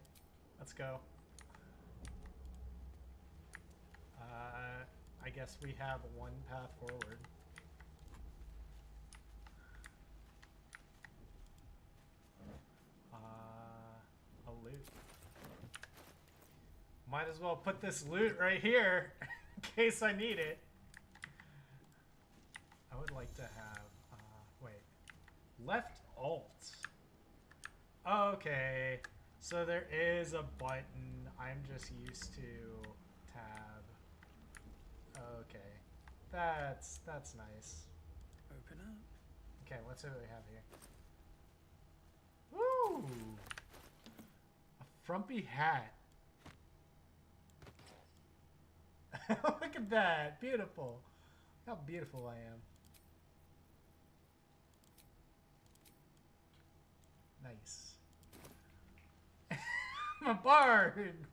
Let's go. I guess we have one path forward. A loot. Might as well put this loot right here in case I need it. I would like to have, wait, left alt. Okay, so there is a button. I'm just used to tab. Okay. That's nice. Open up. Okay, let's see what we have here. Woo! A frumpy hat. Look at that. Beautiful. Look how beautiful I am. Nice. I'm a bard!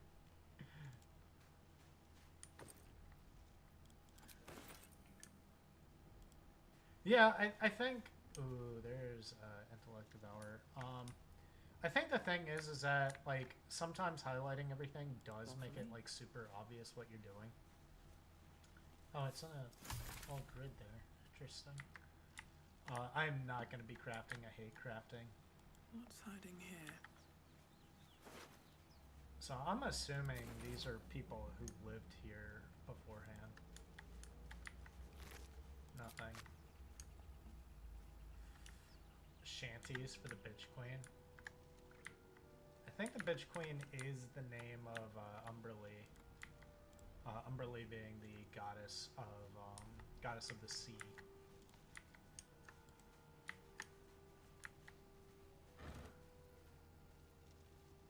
Yeah, I think... Ooh, there's Intellect Devour. I think the thing is that, like, sometimes highlighting everything does make it, like, super obvious what you're doing. Oh, it's on a whole grid there. Interesting. I'm not going to be crafting. I hate crafting. What's hiding here? So I'm assuming these are people who lived here beforehand. Nothing. Shanties for the Bitch Queen. I think the Bitch Queen is the name of Umberlee. Umberlee being the goddess of the sea.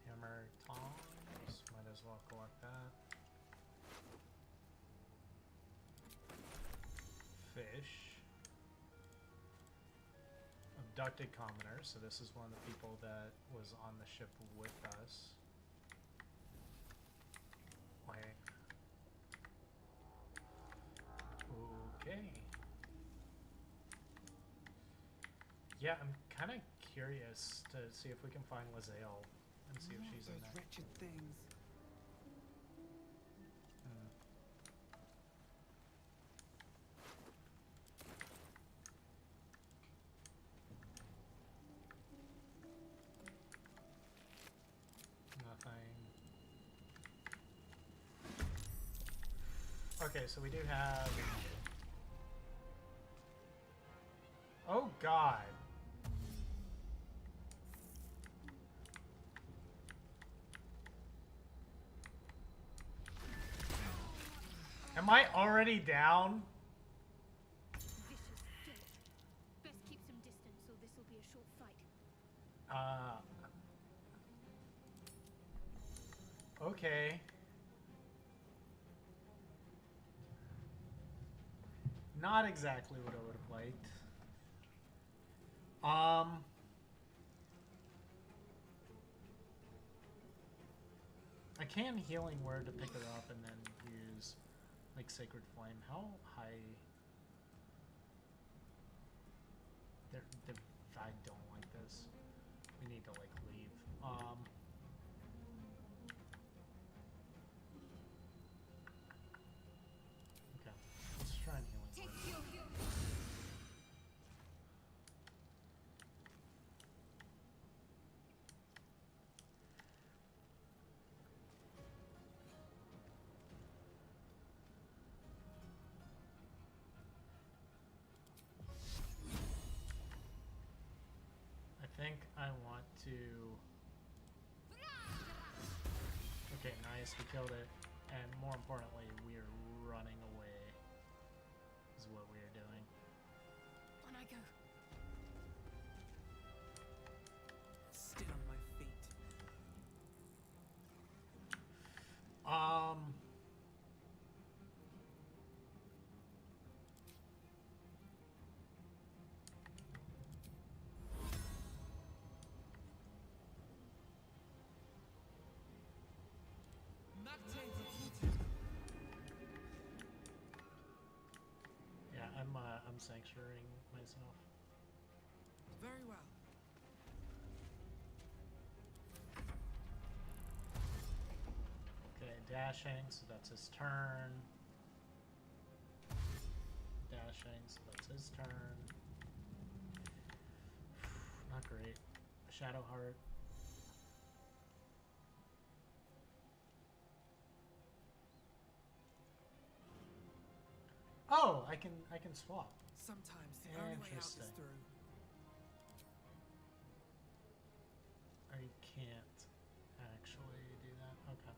Hammer tongs. Might as well collect that. Fish. Abducted commoner, so this is one of the people that was on the ship with us. Wait. Okay. Yeah, I'm kind of curious to see if we can find Lae'zel and see if she's in there. Wretched things. Okay, so we do have... Oh, God. Am I already down? Vicious filth. Best keep some distance, or this will be a short fight. Okay. Not exactly what I would have liked. I can healing word to pick her up and then use like Sacred Flame. How high? I don't like this. We need to like leave. Okay, let's try and healing word. I think I want to... Okay, nice, we killed it. And more importantly, we are running away. Is what we are doing. On I go. Still on my feet. Yeah, I'm sanctuarying myself. Very well. Okay, dashing, so that's his turn. Dashing, so that's his turn. Not great. Shadow Heart. Oh, I can swap. Sometimes the only way out is Interesting. through. Or you can't actually do that. Okay.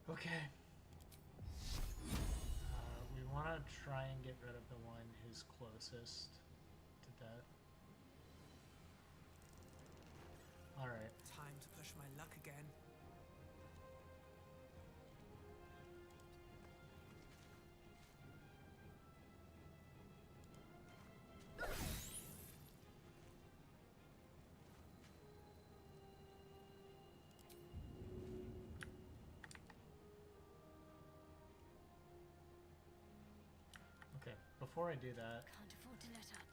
Okay. We want to try and get rid of the one who's closest to death. Alright. Time to push my luck again. Okay, before I do that, Can't afford to let up.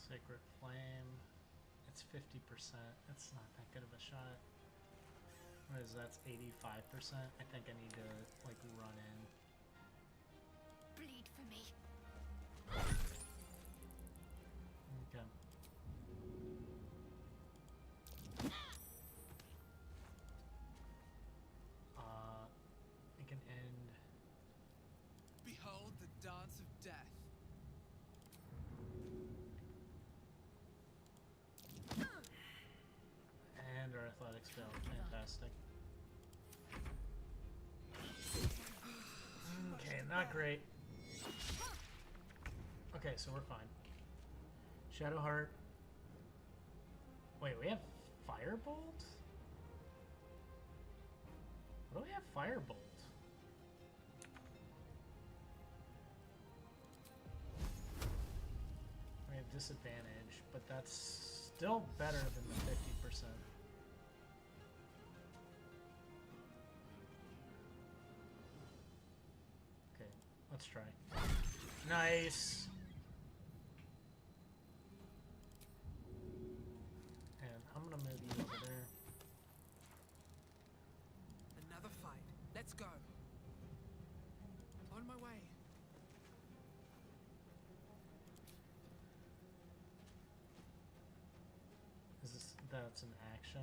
Sacred Flame, it's 50%. It's not that good of a shot. What is that? That's 85%. I think I need to like run in. Bleed for me. Okay. I can end. Behold the dance of death. And our athletics failed. Fantastic. Okay, not great. Okay, so we're fine. Shadowheart. Wait, we have Firebolt? What do we have Firebolt? We have disadvantage, but that's still better than the 50%. Okay, let's try. Nice! And I'm gonna move you over there. Another fight. Let's go. On my way. Is this, that's an action?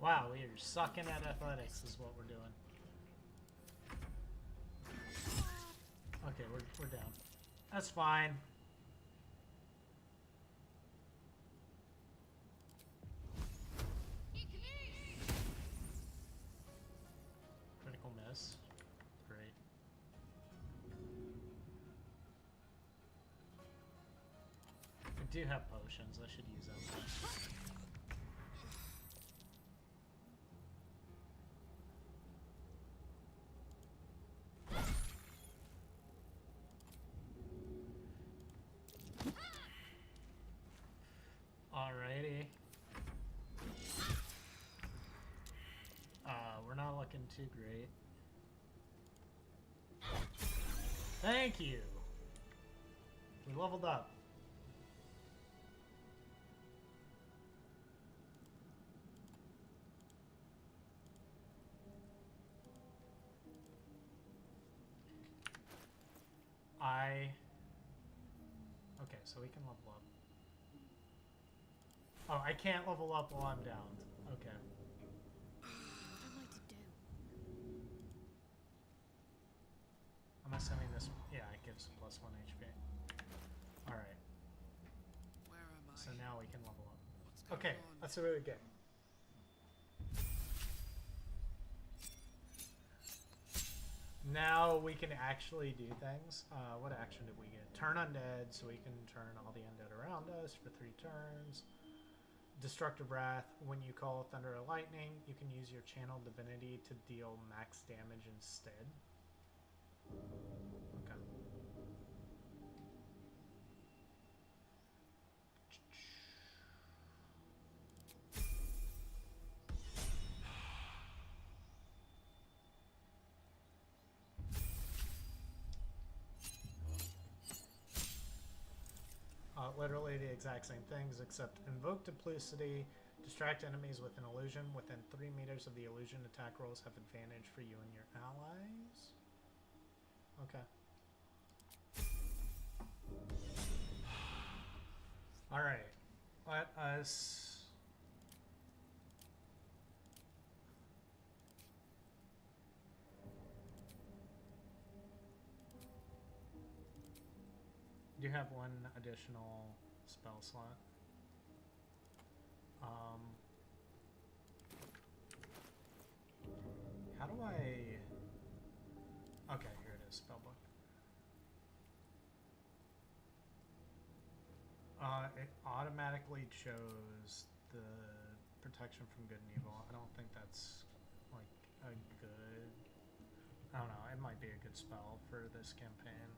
Wow, we are sucking at athletics is what we're doing. Okay, we're down. That's fine. Critical miss. Great. I do have potions. I should use them. Alrighty. We're not looking too great. Thank you! We leveled up. Okay, so we can level up. Oh, I can't level up while I'm down. Okay. What am I to do? I'm assuming this, yeah, it gives +1 HP. Alright. Where am I? So now we can level up. What's going Okay, on? let's see what we get. Now we can actually do things. What action did we get? Turn undead, so we can turn all the undead around us for 3 turns. Destructive Wrath, when you call Thunder or Lightning, you can use your Channel Divinity to deal max damage instead. Okay. Literally the exact same things, except Invoke Duplicity, distract enemies with an illusion. Within 3 meters of the illusion, attack rolls have advantage for you and your allies. Okay. Alright, let us... You have one additional spell slot. How do I... Okay, here it is, spellbook. It automatically chose the protection from good and evil. I don't think that's like a good... I don't know, it might be a good spell for this campaign.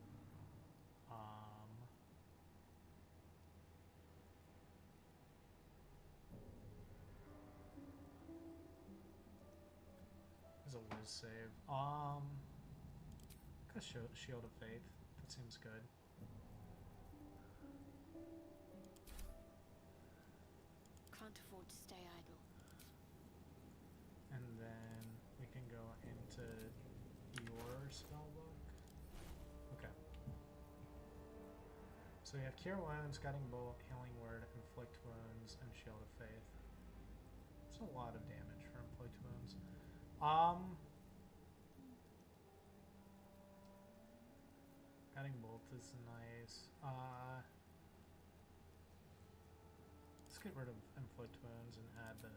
Is a whiz save. Shield of Faith. That seems good. Can't afford to stay idle. And then we can go into your spellbook. Okay. So we have Cure Wounds, Guiding Bolt, Healing Word, Inflict Wounds, and Shield of Faith. That's a lot of damage for Inflict Wounds. Guiding Bolt is nice. Let's get rid of Inflict Wounds and add the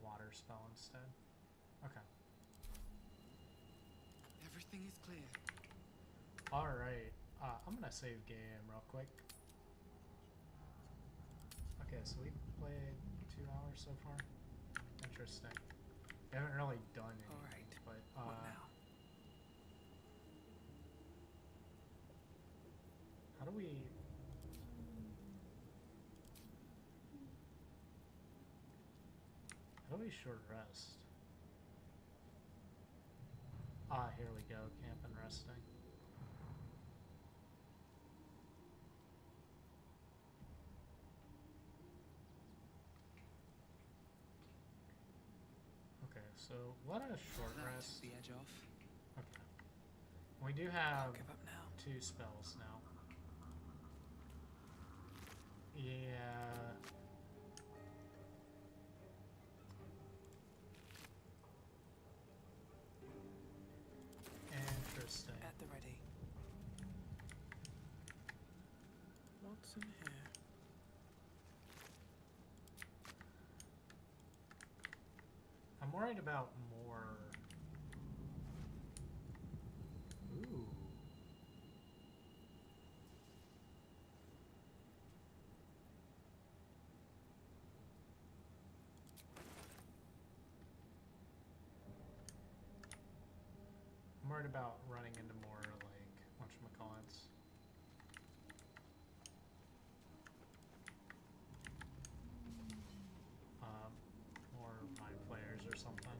water spell instead. Okay. Everything is clear. Alright. I'm gonna save game real quick. Okay, so we played 2 hours so far. Interesting. We haven't really done anything, but What now? how do we... How do we short rest? Ah, here we go. Camp and resting. Okay, so let us short rest. The edge off. Okay. We do have Give up now. 2 spells now. Yeah. Interesting. At the ready. What's in here? I'm worried about more. Ooh. I'm worried about running into more like whatchamacallits. More mind flayers or something.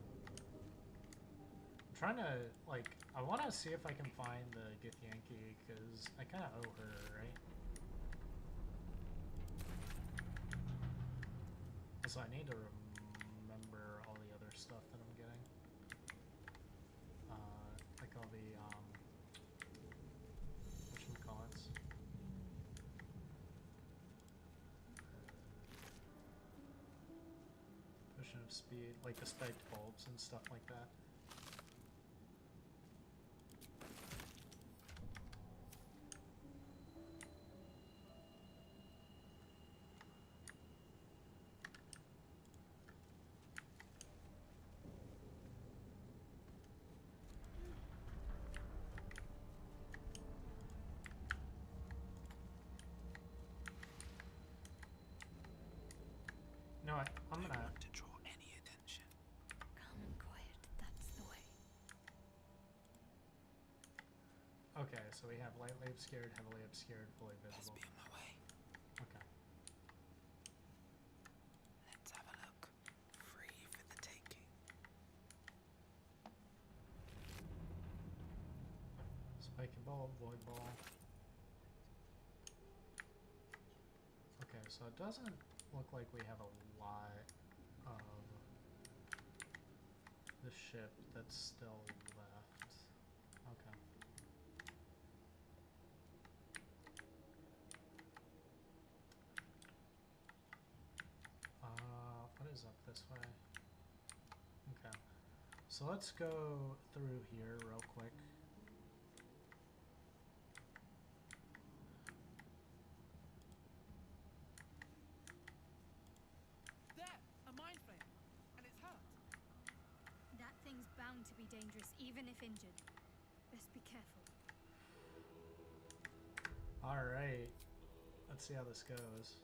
I'm trying to like, I want to see if I can find the Githyanki because I kind of owe her, right? So I need to remember all the other stuff that I'm getting. Like all the, whatchamacallits. Potion of speed, like the spiked bulbs and stuff like that. No, I'm gonna... Not to draw any attention. Calm and quiet, that's the way. Okay, so we have lightly obscured, heavily obscured, fully Best visible. be on my way. Okay. Let's have a look. Free for the taking. Spiky ball, void ball. Okay, so it doesn't look like we have a lot of the ship that's still left. Okay. So let's go through here real quick. There! A mind flame! And it's hurt. That thing's bound to be dangerous, even if injured. Best be careful. Alright. Let's see how this goes.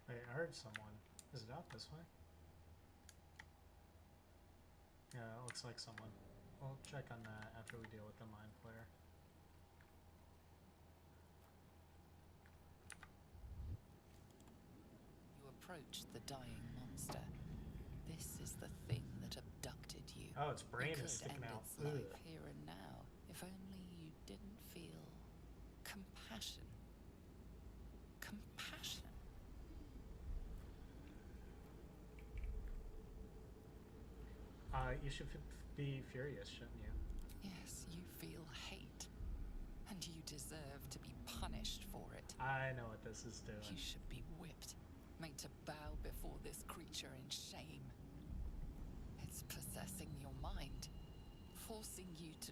Wait, I heard someone. Is it out this way? Yeah, it looks like someone. We'll check on that after we deal with the mind flayer. You approach the dying monster. This is the thing that abducted you. Oh, its brain It is could sticking end out. its life here and now, if only you didn't feel compassion. Compassion. You should be furious, shouldn't you? Yes, you feel hate, and you deserve to be punished for it. I know what this is doing. You should be whipped, made to bow before this creature in shame. It's possessing your mind, forcing you to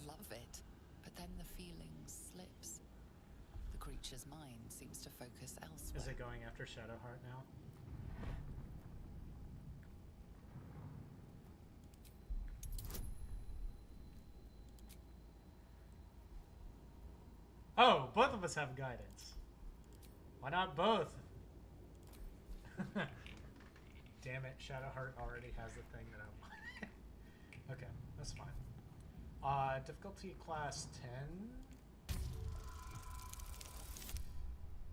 love it, but then the feeling slips. The creature's mind seems to focus elsewhere. Is it going after Shadowheart now? Oh, both of us have guidance. Why not both? Damn it, Shadowheart already has the thing that I want. Okay, that's fine. Difficulty class 10.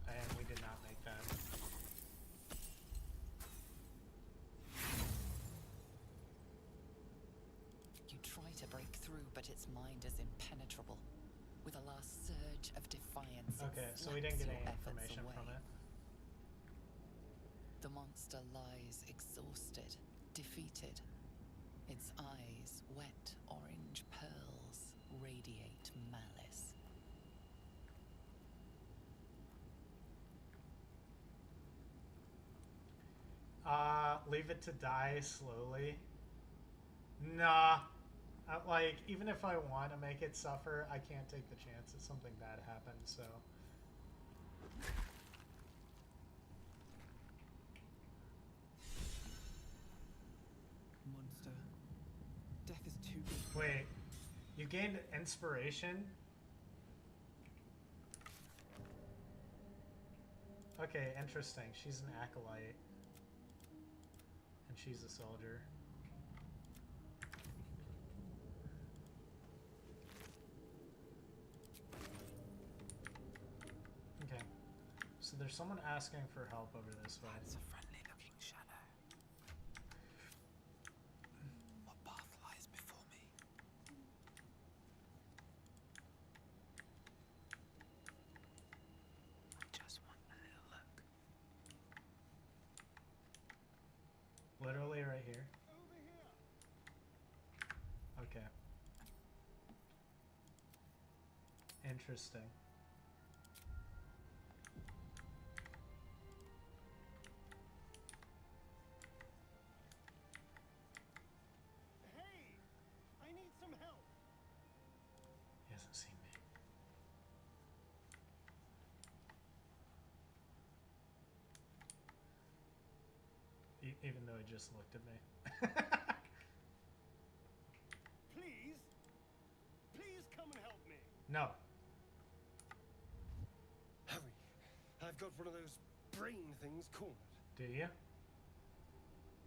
And we did not make that. You try to break through, but its mind is impenetrable. With a last surge of defiance, Okay, so we didn't get any information from it. The monster lies exhausted, defeated. Its eyes, wet orange pearls, radiate malice. Leave it to die slowly. Nah. Like, even if I want to make it suffer, I can't take the chance that something bad happens, so... Monster. Death is too good. Wait, you gained inspiration? Okay, interesting. She's an acolyte. And she's a soldier. Okay. So there's someone asking for help over this way. That's a friendly looking shadow. What path lies before me? I just want a little look. Literally right here. Okay. Interesting. Hey! I need some help. He hasn't seen me. Even though he just looked at me. Please? Please come and help me. No. Hurry. I've got one of those brain things cornered. Do you?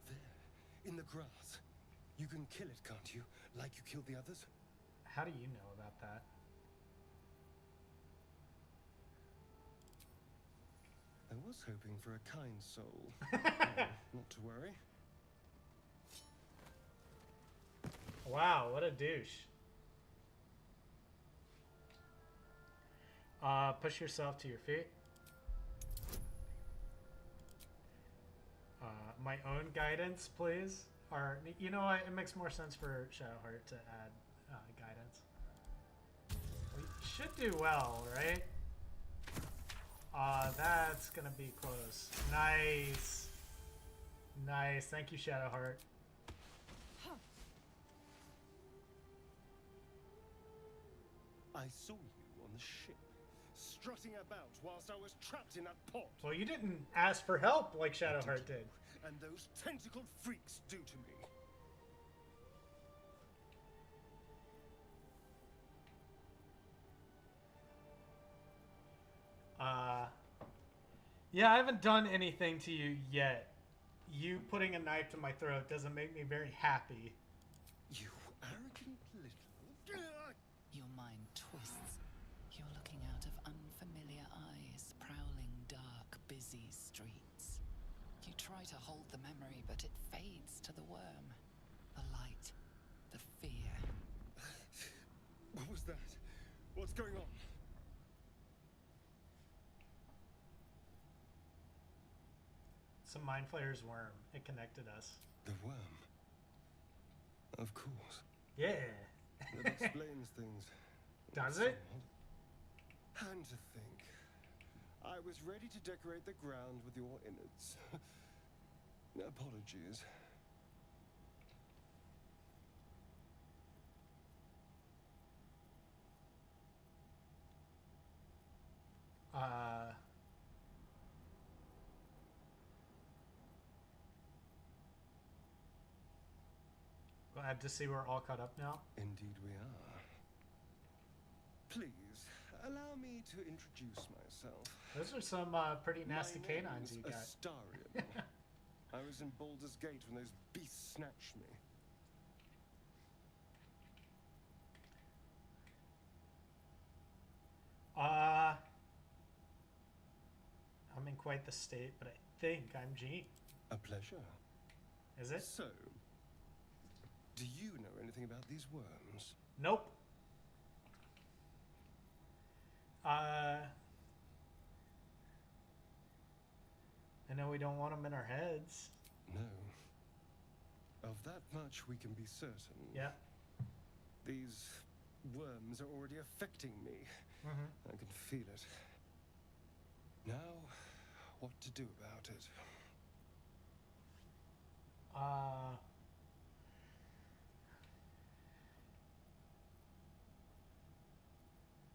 There, in the grass. You can kill it, can't you? Like you killed the others? How do you know about that? I was hoping for a kind soul. Not to worry. Wow, what a douche. Push yourself to your feet. my own guidance, please. Or, you know what? It makes more sense for Shadowheart to add guidance. We should do well, right? That's gonna be close. Nice. Nice. Thank you, Shadowheart. I saw you on the ship, strutting about whilst I was trapped in that pot. Well, you didn't ask for help like Shadowheart did. And those tentacled freaks do to me. Yeah, I haven't done anything to you yet. You putting a knife to my throat doesn't make me very happy. You arrogant little... Your mind twists. You're looking out of unfamiliar eyes, prowling dark, busy streets. You try to hold the memory, but it fades to the worm. The light, the fear. What was that? What's going on? It's a Mind Flayer's worm. It connected us. The worm? Of course. Yeah. That explains things. Does it? And to think, I was ready to decorate the ground with your innards. Apologies. Glad to see we're all caught up now. Indeed we are. Please, allow me to introduce myself. Those are some pretty nasty canines you got. Astarion. I was in Baldur's Gate when those beasts snatched me. I'm in quite the state, but I think I'm Gene. A pleasure. Is it? So, do you know anything about these worms? Nope. I know we don't want them in our heads. No. Of that much we can be certain. Yeah. These worms are already affecting me. Mm-hmm. I can feel it. Now, what to do about it?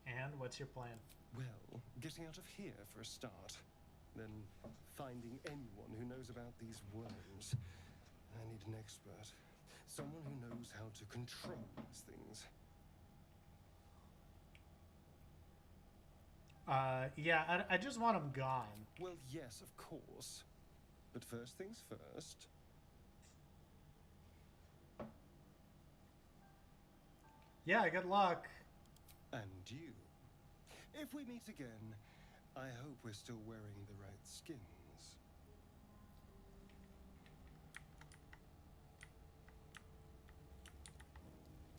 And what's your plan? Well, getting out of here for a start. Then finding anyone who knows about these worms. I need an expert. Someone who knows how to control these things. Yeah, I just want them gone. Well, yes, of course. But first things first. Yeah, good luck. And you. If we meet again, I hope we're still wearing the right skins.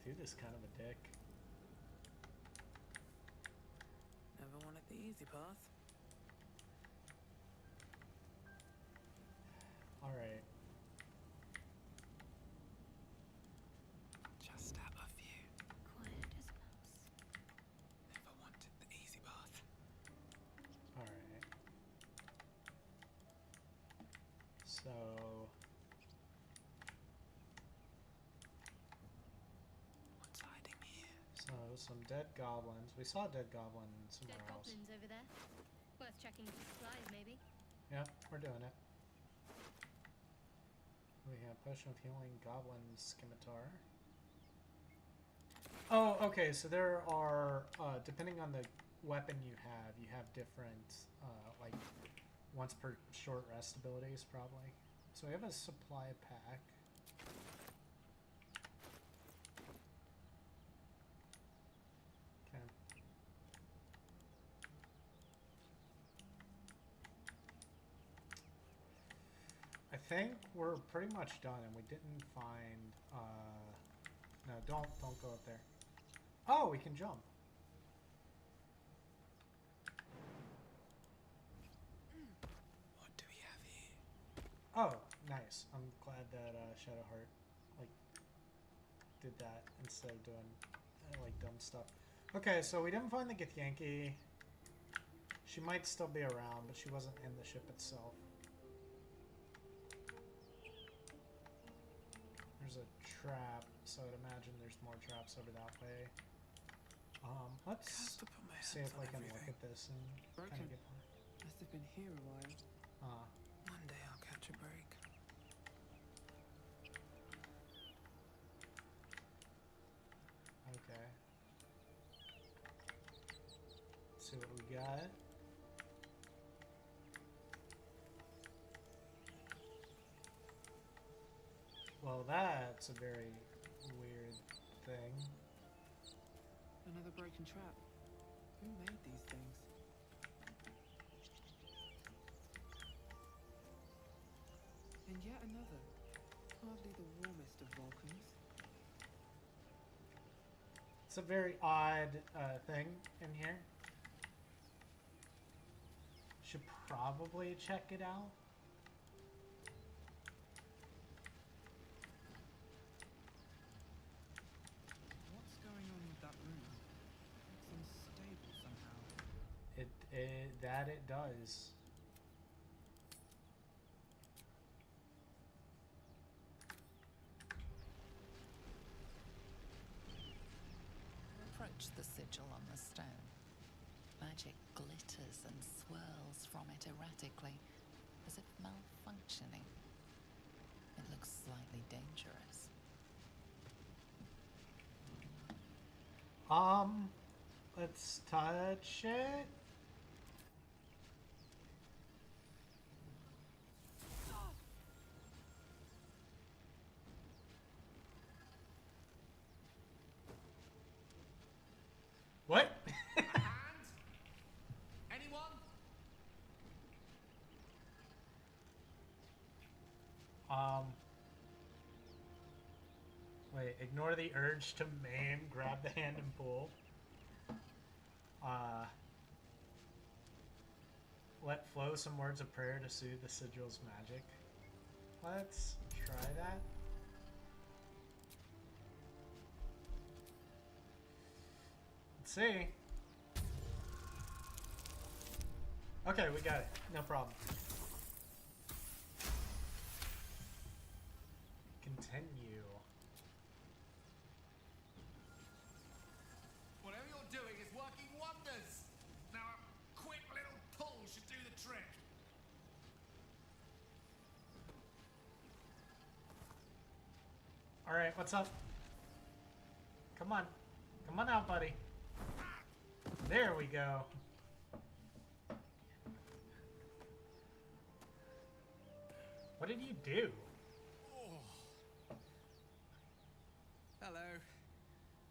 Dude is kind of a dick. Never wanted the easy path. Alright. Just out of view. Quiet as a mouse. Never wanted the easy path. Alright. So... What's hiding here? So, some dead goblins. We saw a dead goblin somewhere Dead else. goblins over there. Worth checking for supplies, maybe. Yeah, we're doing it. We have Potion of Healing, Goblin Scimitar. Oh, okay, so there are, depending on the weapon you have different, like, once per short rest abilities, probably. So we have a supply pack. Okay. I think we're pretty much done, and we didn't find, no, don't go up there. Oh, we can jump. What do we have here? Oh, Nice. I'm glad that Shadowheart like did that instead of doing like dumb stuff. Okay, so we didn't find the Githyanki. She might still be around, but she wasn't in the ship itself. There's a trap, so I'd imagine there's more traps over that way. Let's see if I can look at this and kind of get more. Must have been here a while. One day I'll catch a break. Okay. Let's see what we got. Well, that's a very weird thing. Another broken trap. Who made these things? And yet another. Hardly the warmest of Vulcans. It's a very odd thing in here. Should probably check it out. What's going on with that room? It's unstable somehow. It does. Approach the sigil on the stone. Magic glitters and swirls from it erratically, as if malfunctioning. It looks slightly dangerous. Let's touch it. What? Anyone? Wait, ignore the urge to maim, grab the hand and pull. Let flow some words of prayer to soothe the sigil's magic. Let's try that. Let's see. Okay, we got it. No problem. Continue. Whatever you're doing is working wonders. Now a quick little pull should do the trick. All right, what's up? Come on. Come on out, buddy. There we go. What did you do? Oh. Hello.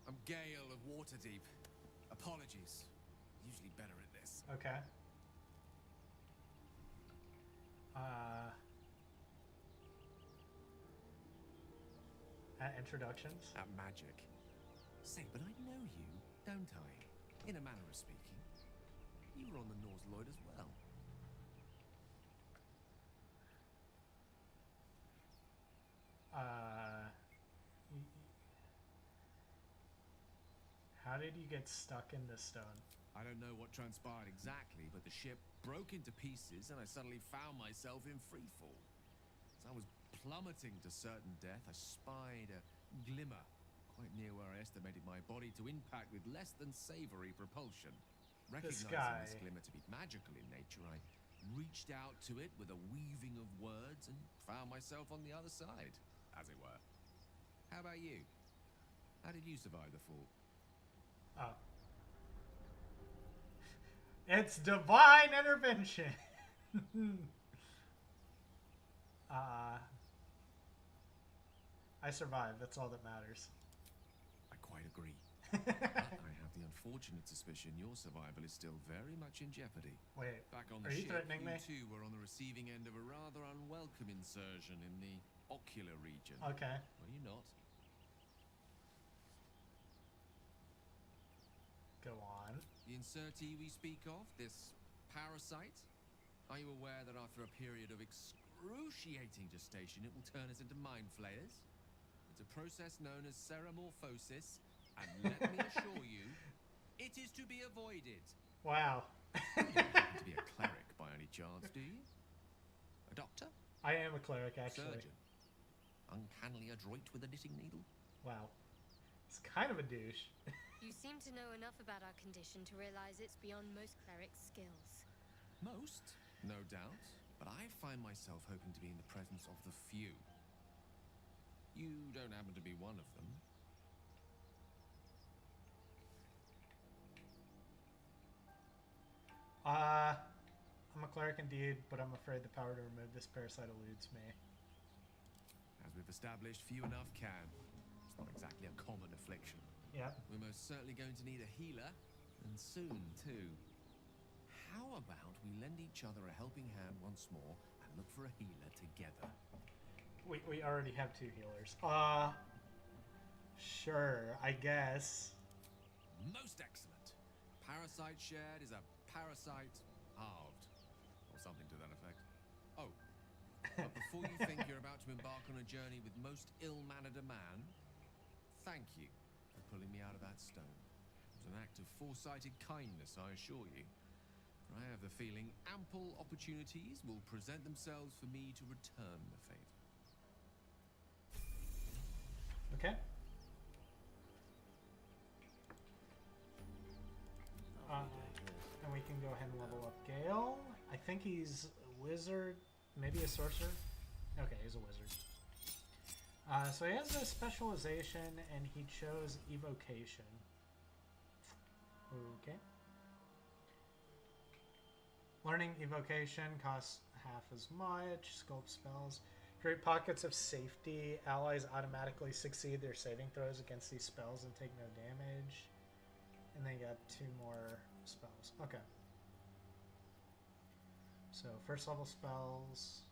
I'm Gale of Waterdeep. Apologies. Usually better at this. Okay. At introductions? At magic. Say, but I know you, don't I? In a manner of speaking. You were on the Norse Lloyd as well. How did you get stuck in this stone? I don't know what transpired exactly, but the ship broke into pieces and I suddenly found myself in freefall. As I was plummeting to certain death, I spied a glimmer quite near where I estimated my body to impact with less than savory propulsion. Recognizing this glimmer to be magical in nature, I reached out to it with a weaving of words and found myself on the other side, as it were. How about you? How did you survive the fall? Oh. It's divine intervention! I survived, that's all that matters. I quite agree. I have the unfortunate suspicion your survival is still very much in jeopardy. Wait, back on are the you ship, threatening me? You two were on the receiving end of a rather unwelcome insertion in the ocular region. Okay. Were you not? Go on. The insertee we speak of, this parasite, are you aware that after a period of excruciating excruciating gestation, it will turn us into mind flayers. It's a process known as ceramorphosis, and let me assure you, it is to be avoided. Wow. You don't happen to be a cleric by any chance, do you? A doctor? I am a cleric, actually. Surgeon? Uncannily adroit with a knitting needle? Wow. It's kind of a douche. You seem to know enough about our condition to realize it's beyond most clerics' skills. Most? No doubt. But I find myself hoping to be in the presence of the few. You don't happen to be one of them. I'm a cleric indeed, but I'm afraid the power to remove this parasite eludes me. As we've established, few enough can. It's not exactly a common affliction. Yeah. We're most certainly going to need a healer, and soon, too. How about we lend each other a helping hand once more and look for a healer together? We already have 2 healers. Sure, I guess. Most excellent. Parasite shared is a parasite halved, or something to that effect. Oh, but before you think you're about to embark on a journey with most ill-mannered a man, thank you for pulling me out of that stone. It was an act of foresighted kindness, I assure you. For I have the feeling ample opportunities will present themselves for me to return the favor. Okay. And we can go ahead and level up Gale. I think he's a wizard, maybe a sorcerer. Okay, he's a wizard. So he has a specialization, and he chose evocation. Okay. Learning evocation costs half as much. Sculpt spells. Create pockets of safety. Allies automatically succeed their saving throws against these spells and take no damage. And then you got 2 more spells. Okay. So first level spells.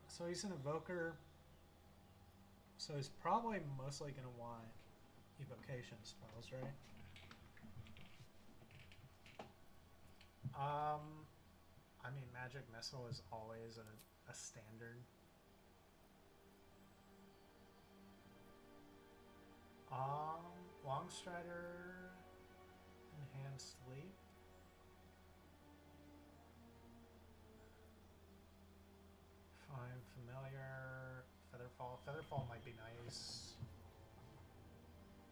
So he's an evoker. So he's probably mostly going to want evocation spells, right? I mean, magic missile is always a standard. Longstrider, enhanced leap. Fine, familiar. Featherfall. Featherfall might be nice.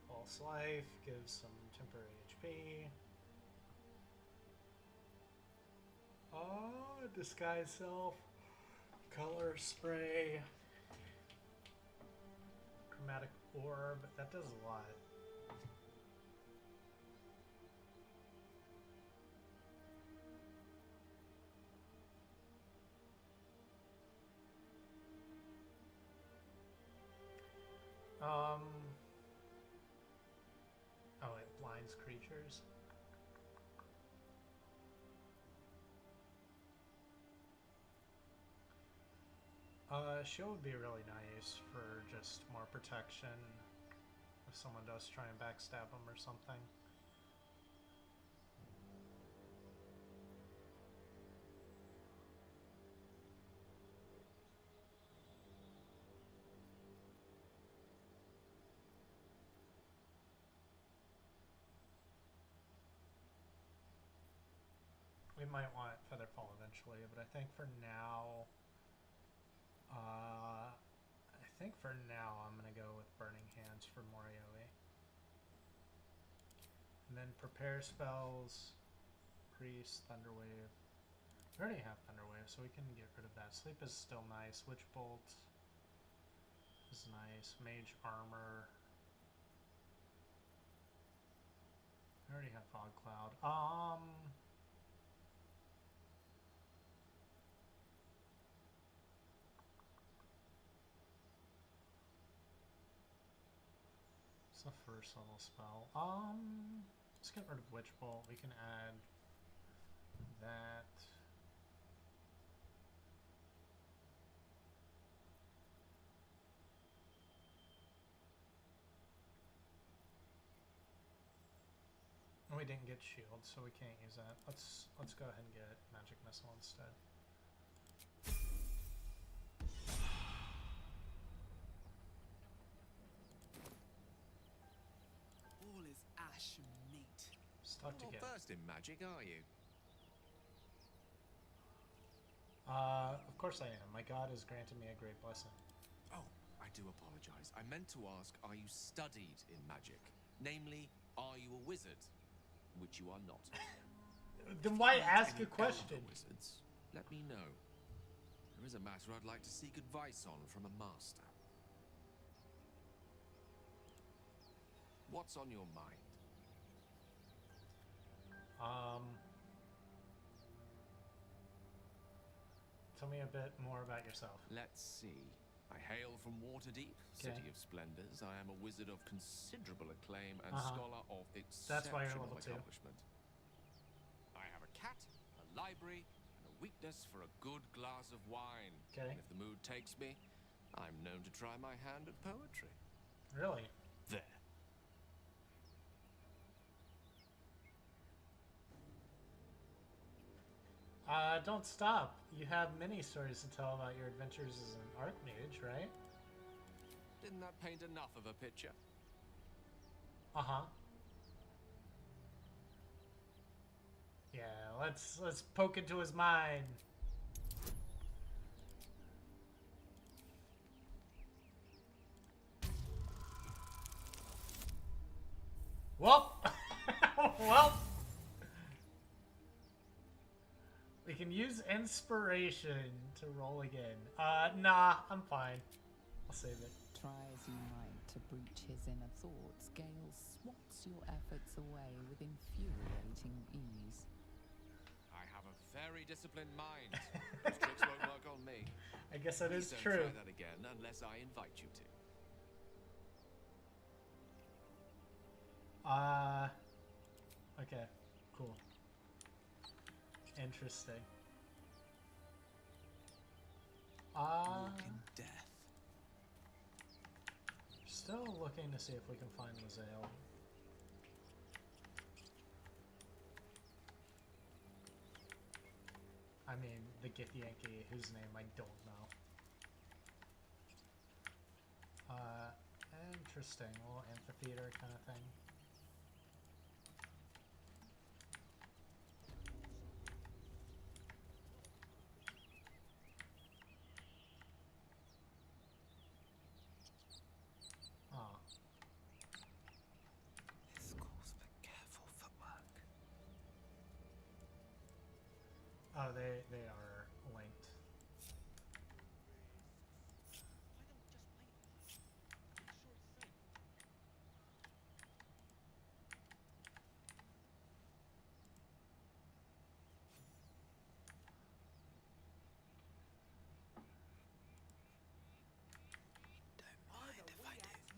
False life gives some temporary HP. Oh, disguise self. Color spray. Chromatic orb. That does a lot. Oh, it blinds creatures. Shield would be really nice for just more protection if someone does try and backstab them or something. We might want Featherfall eventually, but I think for now, I'm gonna go with Burning Hands for more AoE. And then prepare spells, Priest, Thunderwave. We already have Thunderwave, so we can get rid of that. Sleep is still nice. Witch Bolt is nice. Mage Armor. I already have Fog Cloud. It's a first level spell. Let's get rid of Witch Bolt. We can add that. we didn't get shield, so we can't use that. Let's go ahead and get magic missile instead. All is ash and meat. Stuck You're together. not first in magic, are you? Of course I am. My god has granted me a great blessing. Oh, I do apologize. I meant to ask, are you studied in magic? Namely, are you a wizard? Which you are not. Then why ask a Any question? elder wizards, let me know. There is a matter I'd like to seek advice on from a master. What's on your mind? Tell me a bit more about yourself. Let's see. I hail from Waterdeep, city of splendors. I am a wizard of considerable acclaim and scholar of That's why you're exceptional level 2. accomplishment. I have a cat, a library, and a weakness for a good glass of wine. Okay. And if the mood takes me, I'm known to try my hand at poetry. Really? There. Don't stop. You have many stories to tell about your adventures as an archmage, right? Didn't that paint enough of a picture? Uh-huh. Yeah, let's poke into his mind. Well, well, we can use inspiration to roll again. Nah, I'm fine. I'll save it. Try as you might to breach his inner thoughts, Gale swats your efforts away with infuriating ease. I have a very disciplined mind. Those tricks won't work on me. I guess that Please is don't true. try that again unless I invite you to. Okay, cool. Interesting. Walk in death. Still looking to see if we can find Lazel. I mean, the Githyanki, whose name I don't know. Interesting. A little amphitheater kind of thing. Oh. This calls for careful footwork. Oh, they are linked.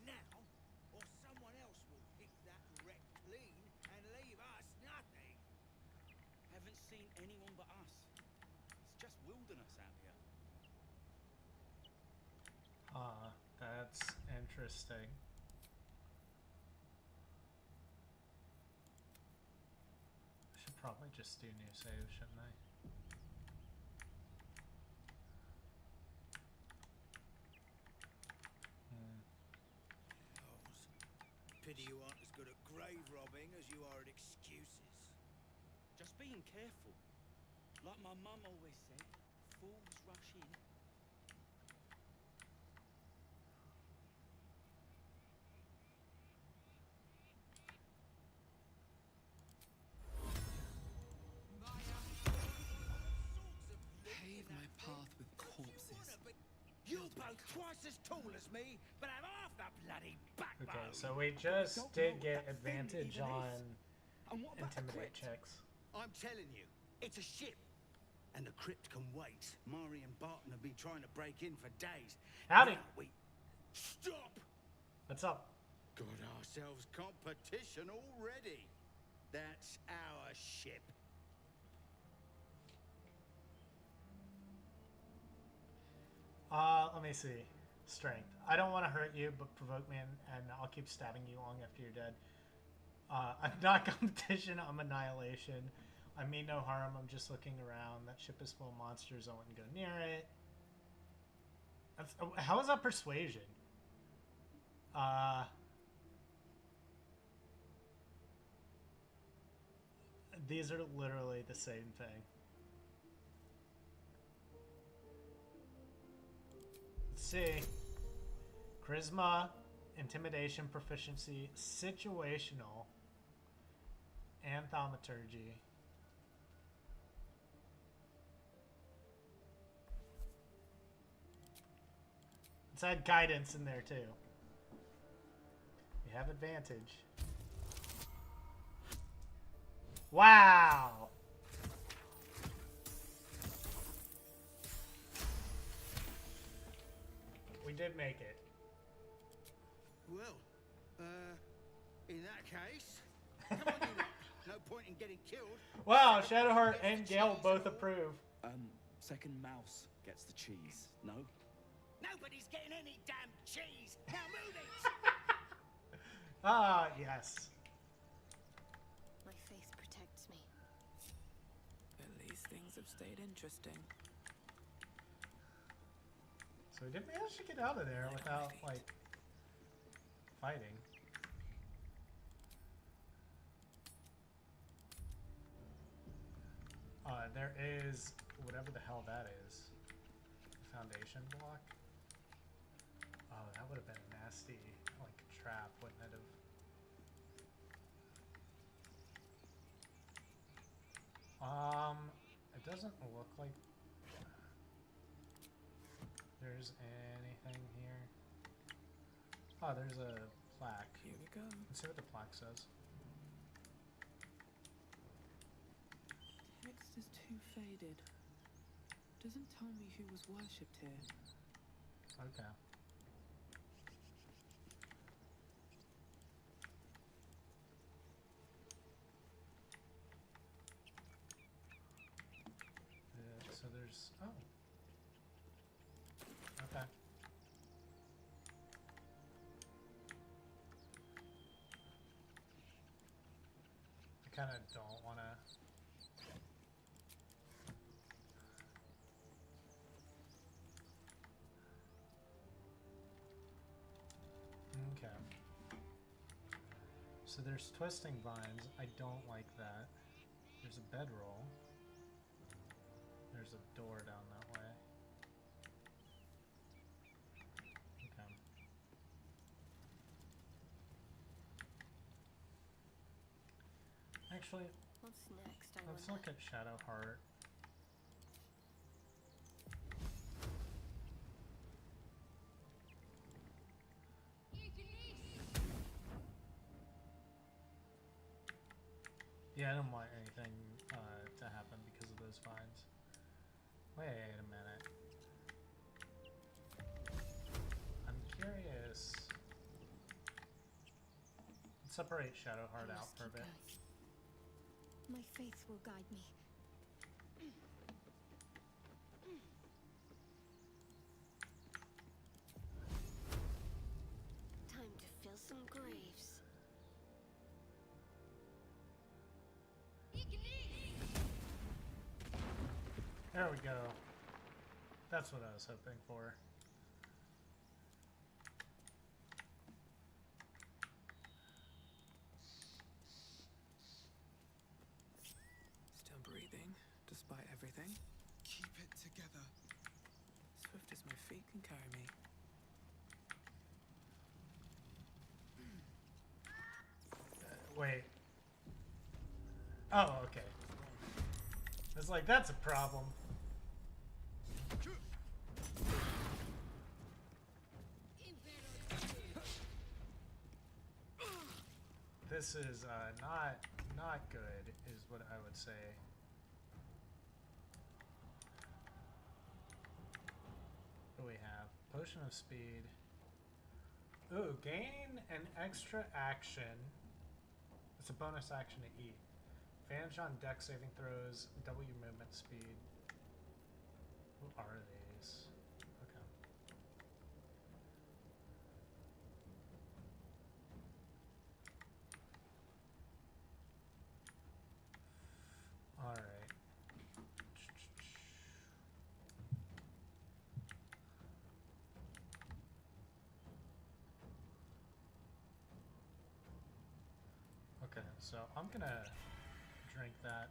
Now, or someone else will pick that wreck clean and leave us nothing. Haven't seen anyone but us. It's just wilderness out here. That's interesting. I should probably just do new save, shouldn't I? Pity you aren't as good at grave robbing as you are at excuses. Just being careful. Like my mum always said, fools rush in. Pave my path with corpses. You're both twice as tall as me, but have half the bloody backbone. Okay, so we just did get advantage on intimidate checks. I'm telling you, it's a ship. And the crypt can wait. Mari and Barton have been trying to break in for days. Howdy. Now Stop! What's up? Got ourselves competition already. That's our ship. Let me see. Strength. I don't want to hurt you, but provoke me, and I'll keep stabbing you long after you're dead. I'm not competition, I'm annihilation. I mean no harm, I'm just looking around. That ship is full of monsters, I wouldn't go near it. How is that persuasion? These are literally the same thing. Let's see. Charisma, intimidation, proficiency, situational, and thaumaturgy. Let's add guidance in there too. We have advantage. Wow! We did make it. Well, in that case, come on, you lot. No point in getting killed. Wow, Shadowheart and Gale both approve. Second mouse gets the cheese, no? Nobody's getting any damn cheese. Now move it. Ah, yes. My faith protects me. At least things have stayed interesting. So we did manage to get out of there without, like, fighting. There is whatever the hell that is. Foundation block. Oh, that would have been a nasty, like, trap, wouldn't it have? It doesn't look like there's anything here. Oh, there's a plaque. Here we go. Let's see what the plaque says. Text is too faded. Doesn't tell me who was worshipped here. Okay. So there's... Oh. Okay. I kind of don't want to... Okay. So there's twisting vines. I don't like that. There's a bedroll. There's a door down that way. Okay. Actually, what's next? Let's look at Shadowheart. Yeah, I don't want anything to happen because of those vines. Wait a minute. I'm curious. Let's separate Shadowheart out for a bit. My faith will guide me. Time to fill some graves. There we go. That's what I was hoping for. Still breathing, despite everything. Keep it together. Swift as my feet can carry me. Wait. Oh, okay. It's like, that's a problem. This is not good, is what I would say. What do we have? Potion of speed. Ooh, gain an extra action. It's a bonus action to eat. Advantage on deck saving throws, double your movement speed. Who are these? Okay. Okay, so I'm gonna drink that.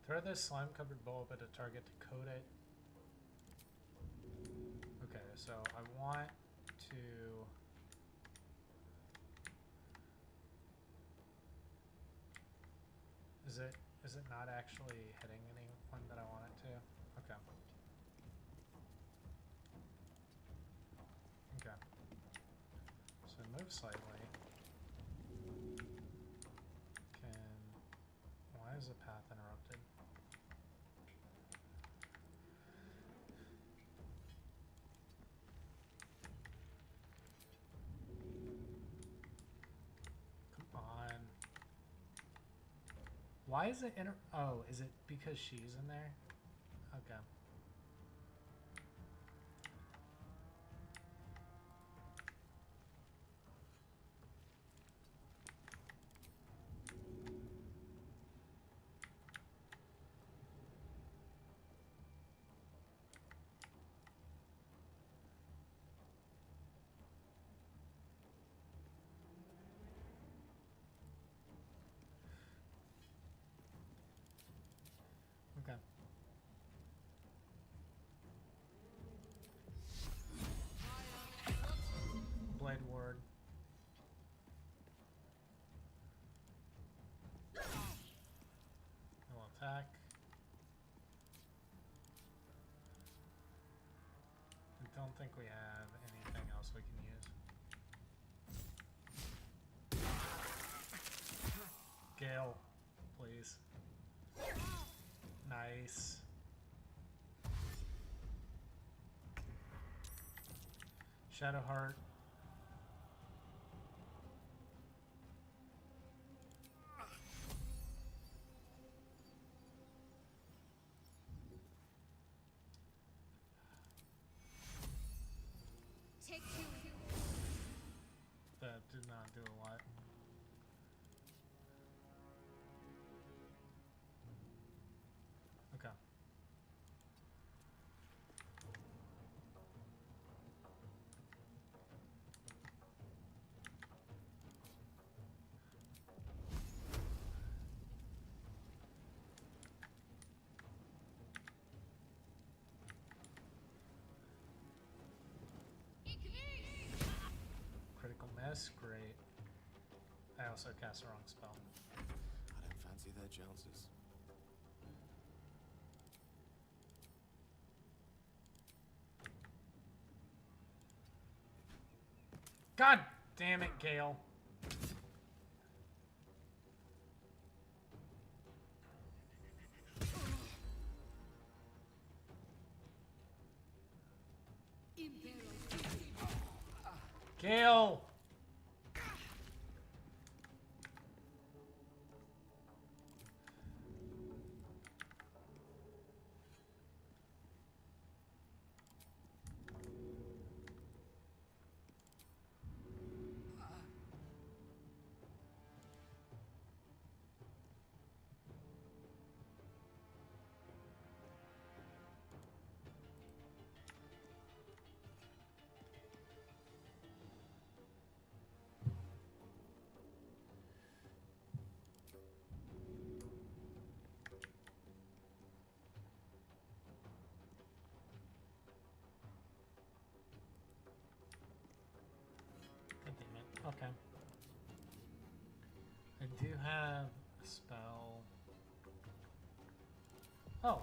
Throw this slime-covered bulb at a target to coat it. Okay, so I want to... Is it not actually hitting anyone that I want it to? Okay. Okay. So move slightly. Why is the path interrupted? Come on. Why is it oh, is it because she's in there? Okay. Okay. Blade ward. He'll attack. I don't think we have anything else we can use. Gale, please. Nice. Shadowheart. Take two. That did not do a lot. Okay. Critical miss, great. I also cast the wrong spell. I don't fancy their chances. God damn it, Gale. Gale! God damn it. Okay. I do have a spell. Oh.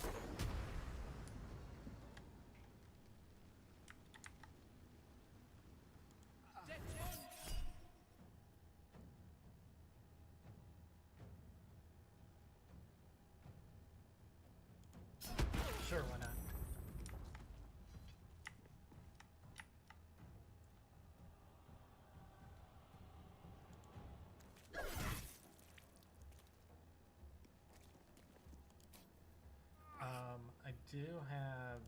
Sure, why not? I do have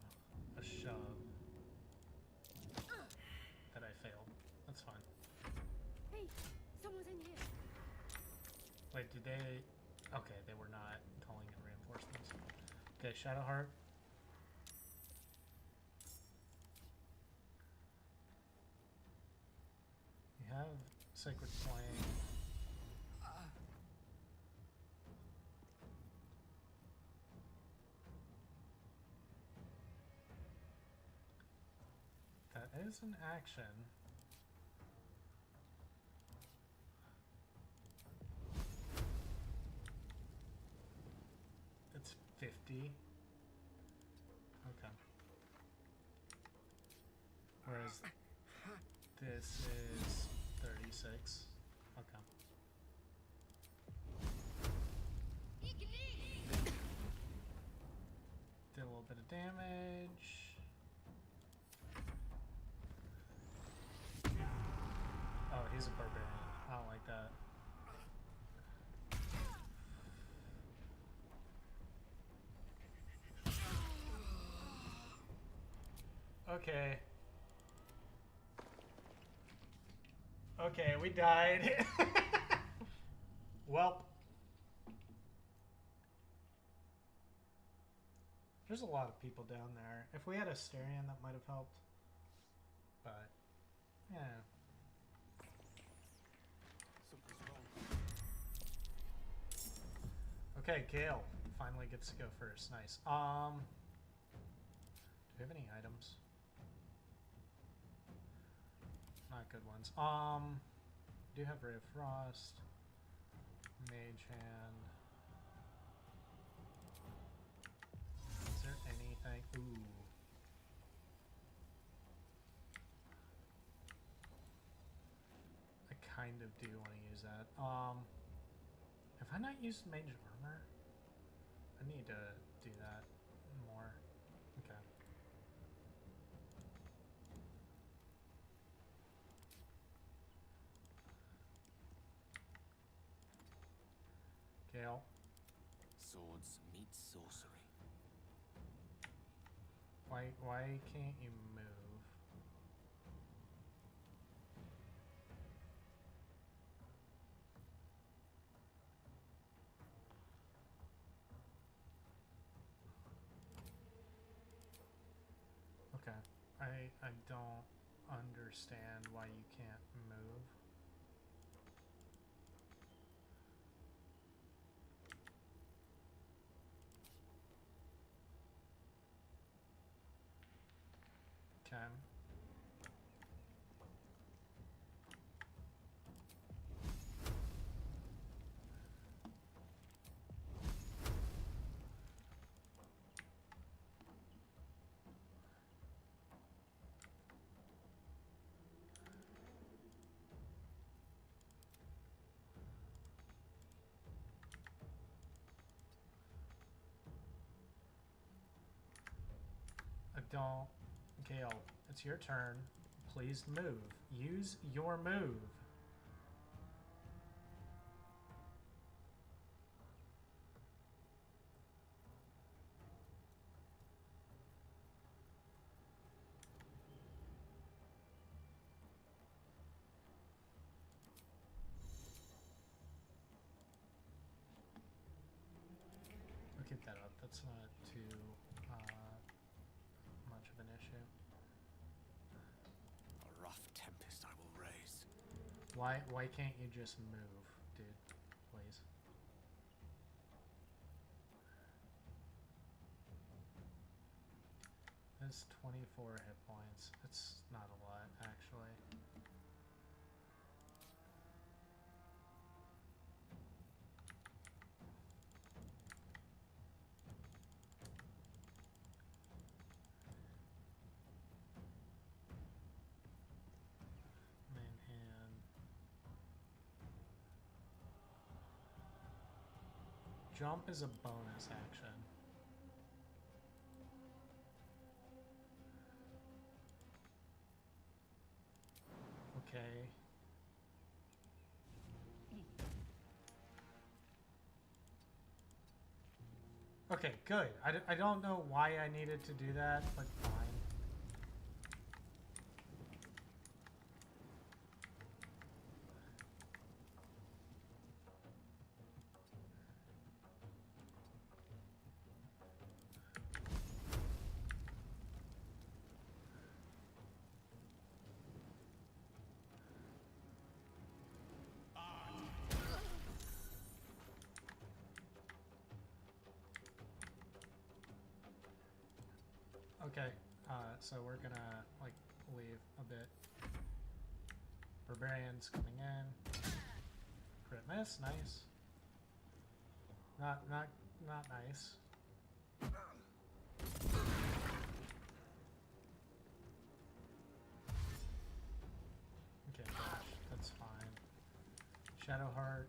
a shove that I failed. That's fine. Hey, someone's in here. Wait, did they... Okay, they were not calling in reinforcements. Okay, Shadowheart. have Sacred Flame. That is an action. It's 50. Okay. Whereas this is 36. Okay. Did a little bit of damage. Oh, he's a barbarian. I don't like that. Okay. Okay, we died. Welp. There's a lot of people down there. If we had a Asterion, that might have helped. But, yeah. Okay, Gale finally gets to go first. Nice. Do we have any items? Not good ones. Do have Ray of Frost, Mage Hand. Is there anything? Ooh. I kind of do want to use that. Have I not used Mage Armor? I need to do that more. Okay. Gale. Swords meet sorcery. Why can't you move? Okay. I don't understand why you can't move. Okay. I don't. Gale, it's your turn. Please move. Use your move. I'll keep that up. That's not too much of an issue. A rough tempest I will raise. Why can't you just move, dude? Please. That's 24 hit points. It's not a lot, actually. Manhand. Jump is a bonus action. Okay. Okay, good. I don't know why I needed to do that, but fine. Okay, so we're gonna like leave a bit. Barbarians coming in. Crit miss, nice. Not nice. Okay, dash, that's fine. Shadowheart.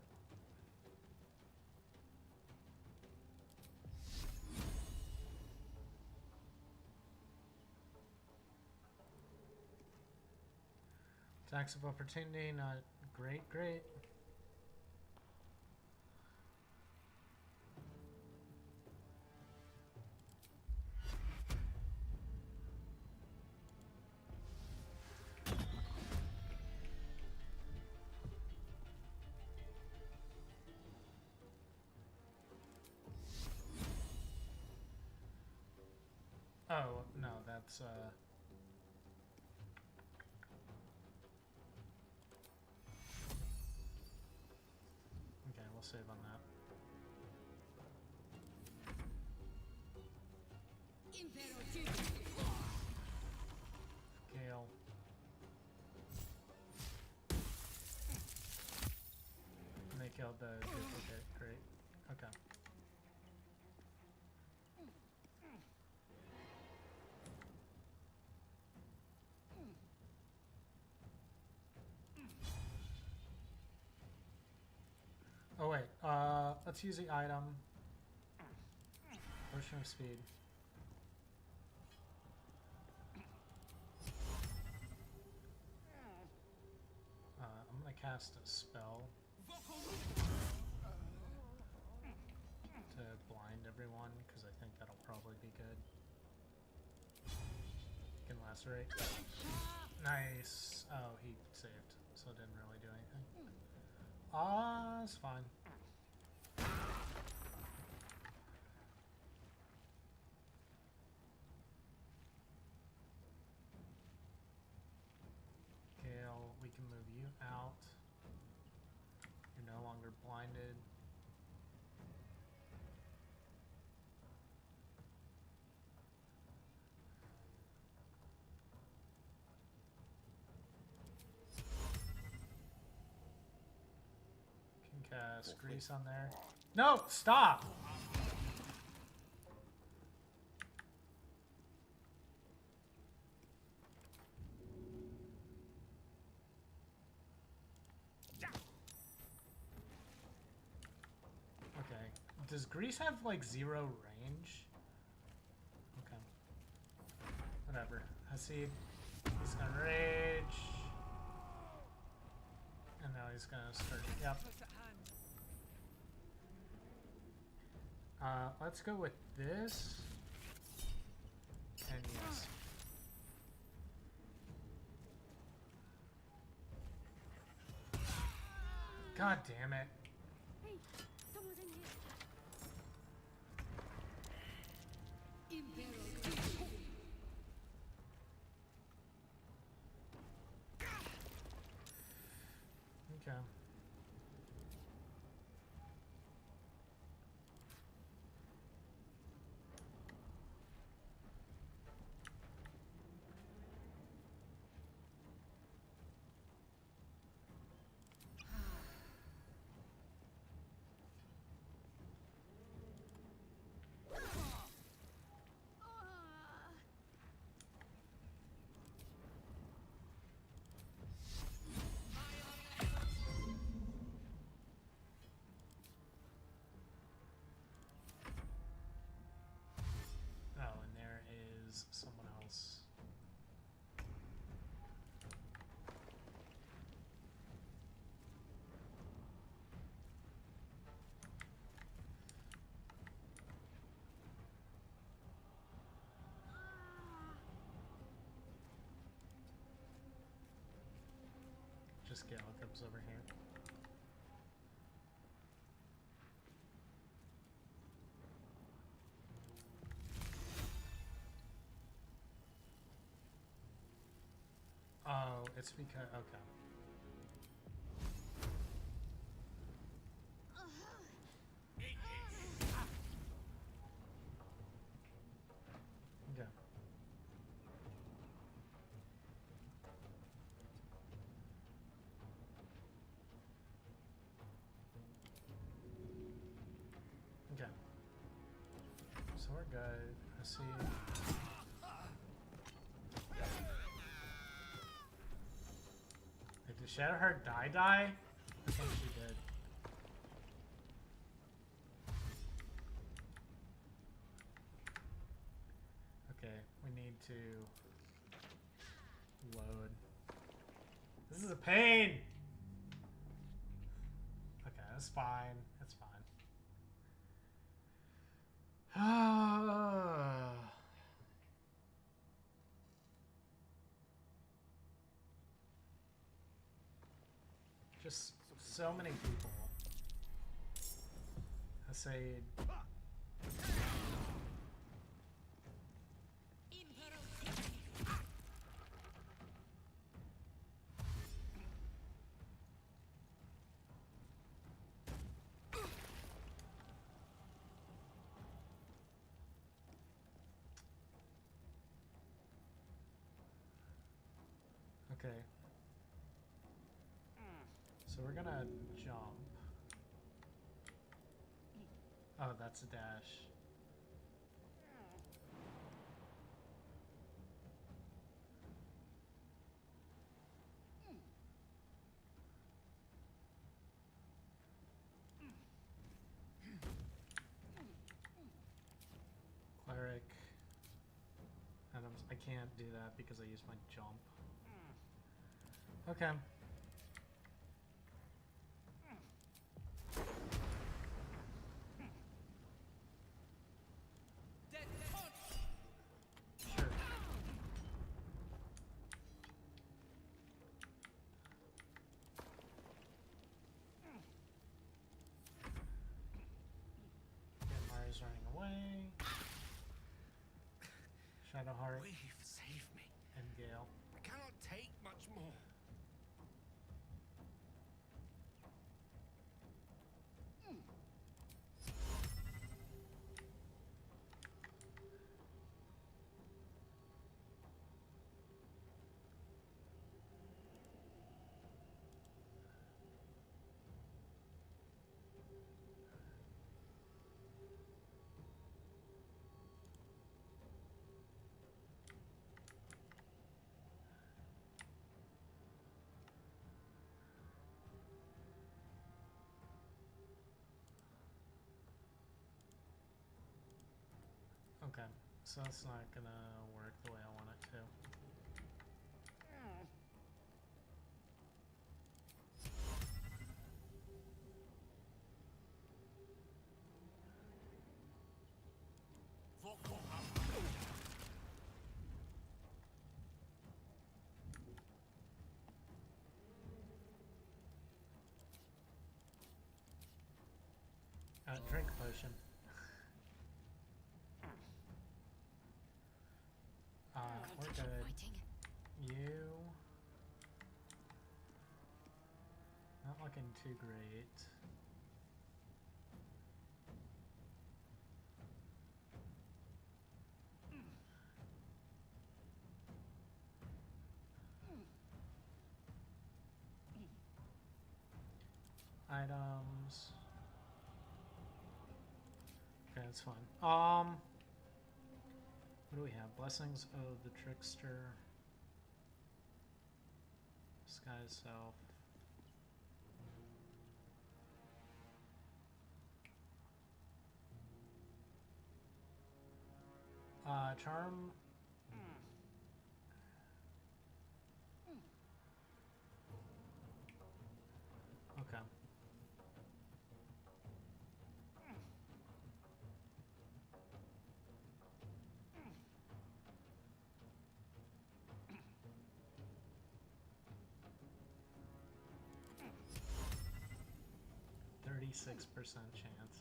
Attacks of opportunity, not great. Oh, no, that's okay, we'll save on that. Gale. And they killed the duplicate, great. Okay. Oh wait, let's use the item. Potion of speed. I'm gonna cast a spell to blind everyone, because I think that'll probably be good. You can lacerate. Nice! Oh, he saved, so it didn't really do anything. It's fine. Gale, we can move you out. You're no longer blinded. Can cast grease on there. No! Stop! Okay. Does grease have like 0 range? Okay. Whatever. Hasid, he's gonna rage. And now he's gonna start. Yep. Let's go with this. And yes. God damn it. Hey, someone's in here. Okay. Someone else. Just Gale comes over here. Oh, it's because, okay. Okay. good. I see. Did Shadowheart die? I think she did. Okay, we need to load. This is a pain! Okay, that's fine. That's fine. Just so many people. I say. Okay. So we're gonna jump. Oh, that's a dash. Cleric. Adams. I can't do that because I used my jump. Okay. Sure. Okay, Mari's running away. Shadowheart. We've saved me. And Gale. I cannot take much more. Okay, so that's not gonna work the way I want it to. Drink potion. We're good. You not looking too great. Items. Okay, that's fine. What do we have? Blessings of the Trickster. Sky's Self. Charm. Okay. %36 chance.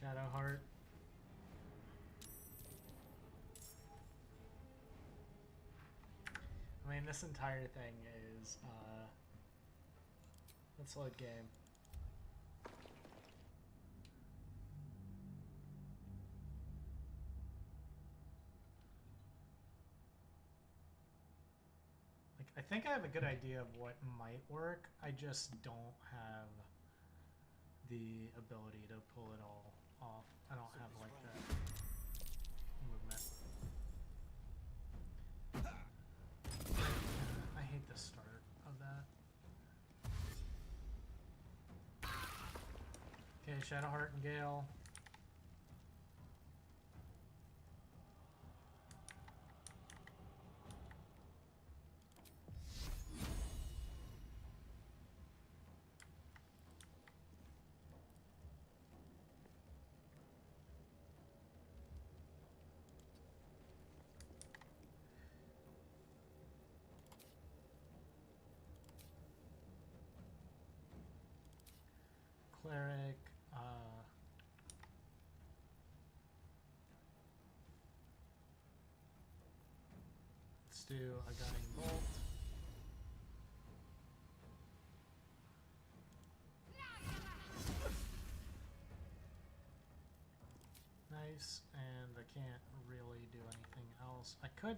Shadowheart. I mean, this entire thing is, let's load game. Like, I think I have a good idea of what might work. I just don't have the ability to pull it all off. I don't have, like, that movement. I hate the start of that. Okay, Shadowheart and Gale. Cleric, let's do a Guiding Bolt. Nice, and I can't really do anything else. I could,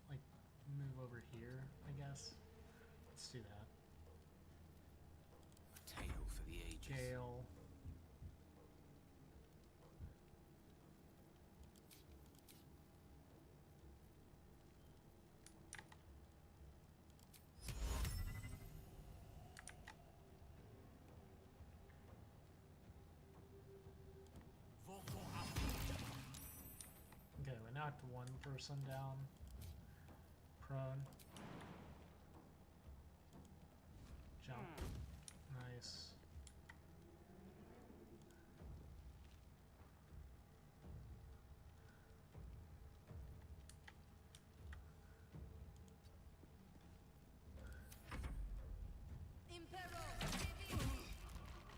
like, move over here, I guess. Let's do that. A tale for the ages. Gale. Okay, we knocked one person down. Prone. Jump. Nice.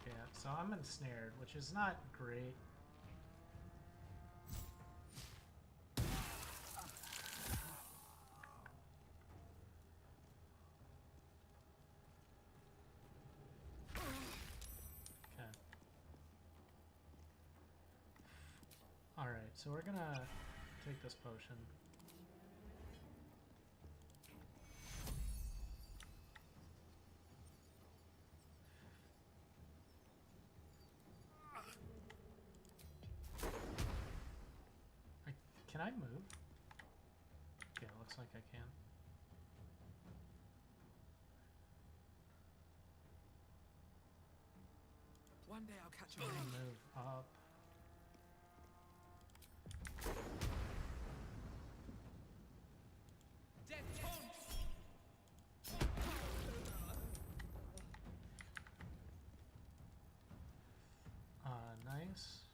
Yeah, so I'm ensnared, which is not great. Alright, so we're gonna take this potion. Can I move? Yeah, looks like I can. One day I'll catch So I'm gonna move up. Nice.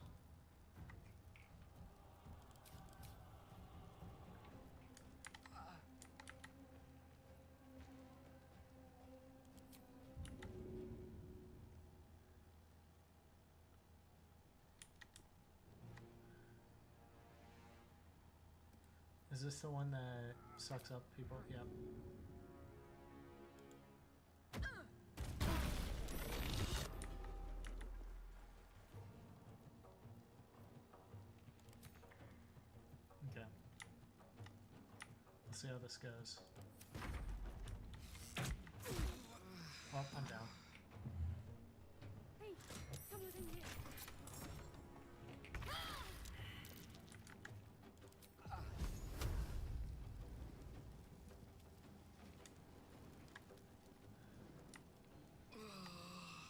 Is this the one that sucks up people? Yep. Okay. Let's see how this goes. Oh, I'm down. Hey, someone's in here.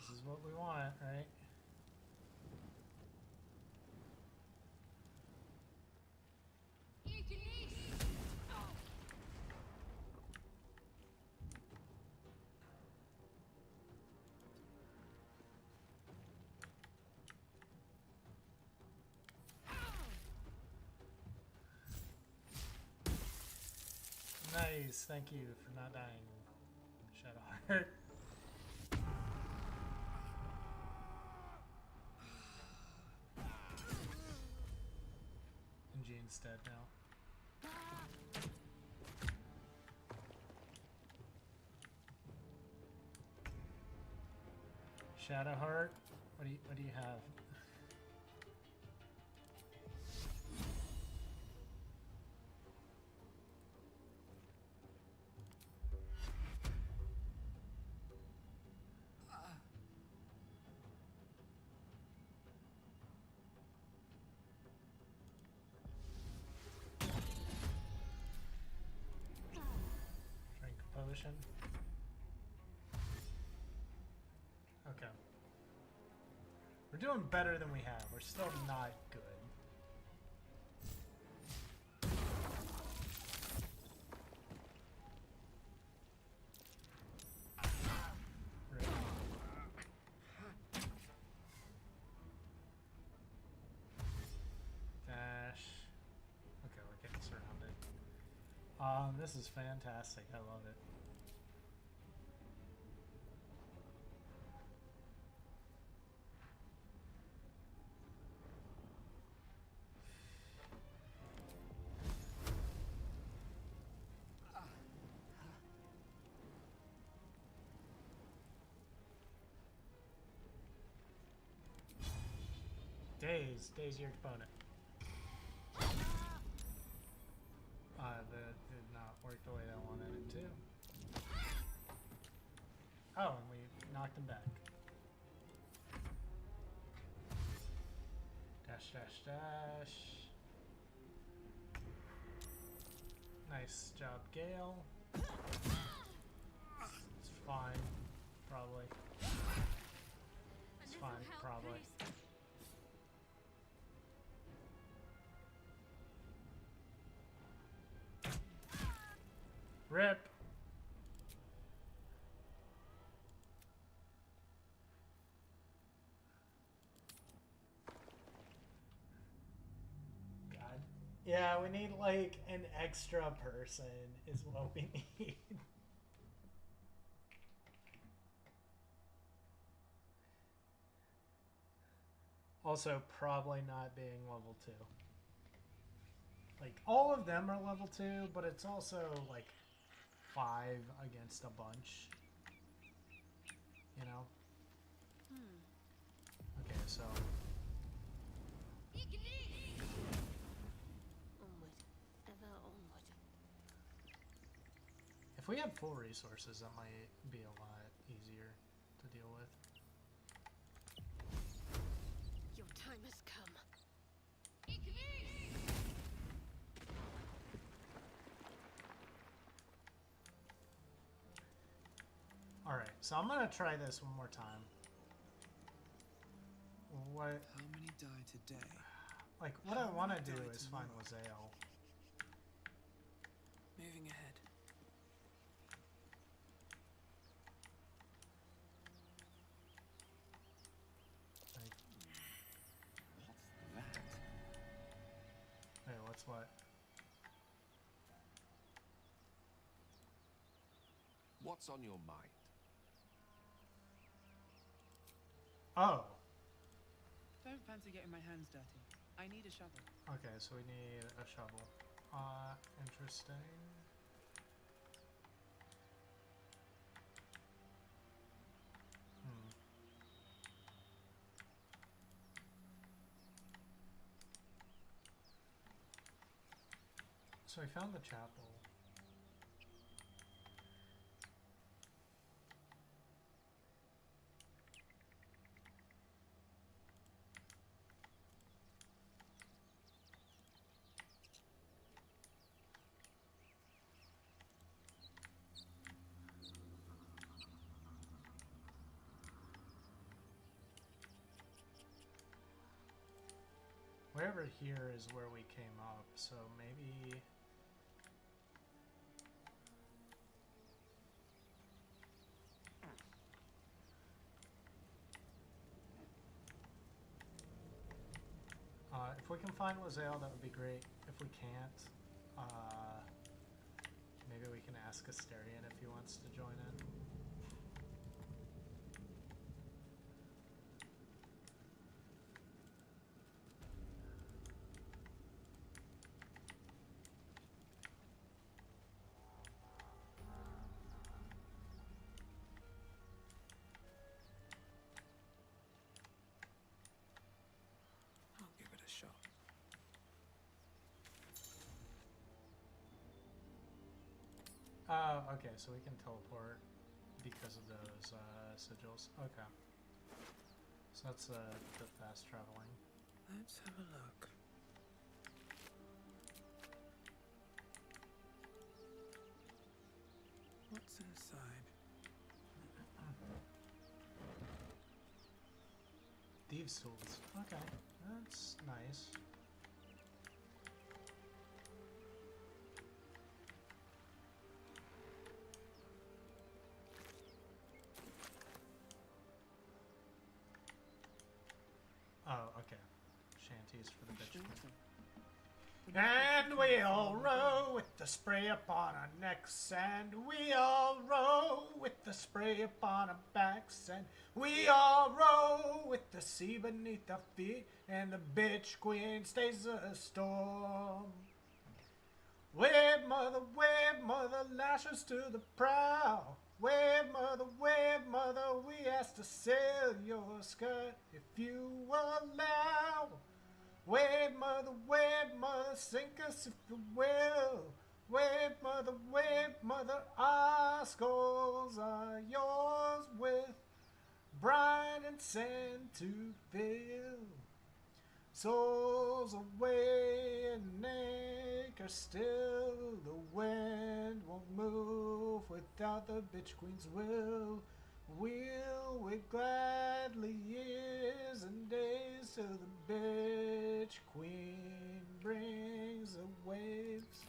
This is what we want, right? Nice, thank you for not dying, Shadowheart. It's dead now. Shadowheart, what do you have? Drink a potion. Okay. We're doing better than we have. We're still not good. Dash. Okay, we're getting surrounded. This is fantastic. I love it. Daze your opponent. That did not work the way I wanted it to. Oh, and we knocked him back. Dash, dash, dash. Nice job, Gale. It's fine, probably. It's fine, probably. Rip. God. Yeah, we need like an extra person is what we need. Also, probably not being level 2. Like, all of them are level 2, but it's also like 5 against a bunch. You know? Okay, so. Onward. Ever onward. If we had full resources, that might be a lot easier to deal with. Your time has come. Alright, so I'm gonna try this one more time. What? How many die today? Like, what I want to do is find Lae'zel. Moving ahead. Like, What's that? hey, what's what? What's on your mind? Oh. Don't fancy getting my hands dirty. I need a shovel. Okay, so we need a shovel. Interesting. So I found the chapel. Wherever here is where we came up, so maybe... if we can find Lae'zel, that would be great. If we can't, maybe we can ask Asterion if he wants to join in. Okay, so we can teleport because of those sigils. Okay. So that's the fast traveling. Let's have a look. What's inside? Thieves' tools. Okay, that's nice. Oh, okay. Shanties for the bitch queen. And we all row with the spray upon our necks, and we all row with the spray upon our backs, and we all row with the sea beneath our feet, and the bitch queen stays a storm. Wave, mother, lash us to the prow. Wave, mother, we ask to sail your skirt if you allow. Wave, mother, sink us if you will. Wave, mother, our skulls are yours with brine and sand to fill. Souls away and anchor still. The wind won't move without the bitch queen's will. We'll wait gladly years and days till the bitch queen brings the waves.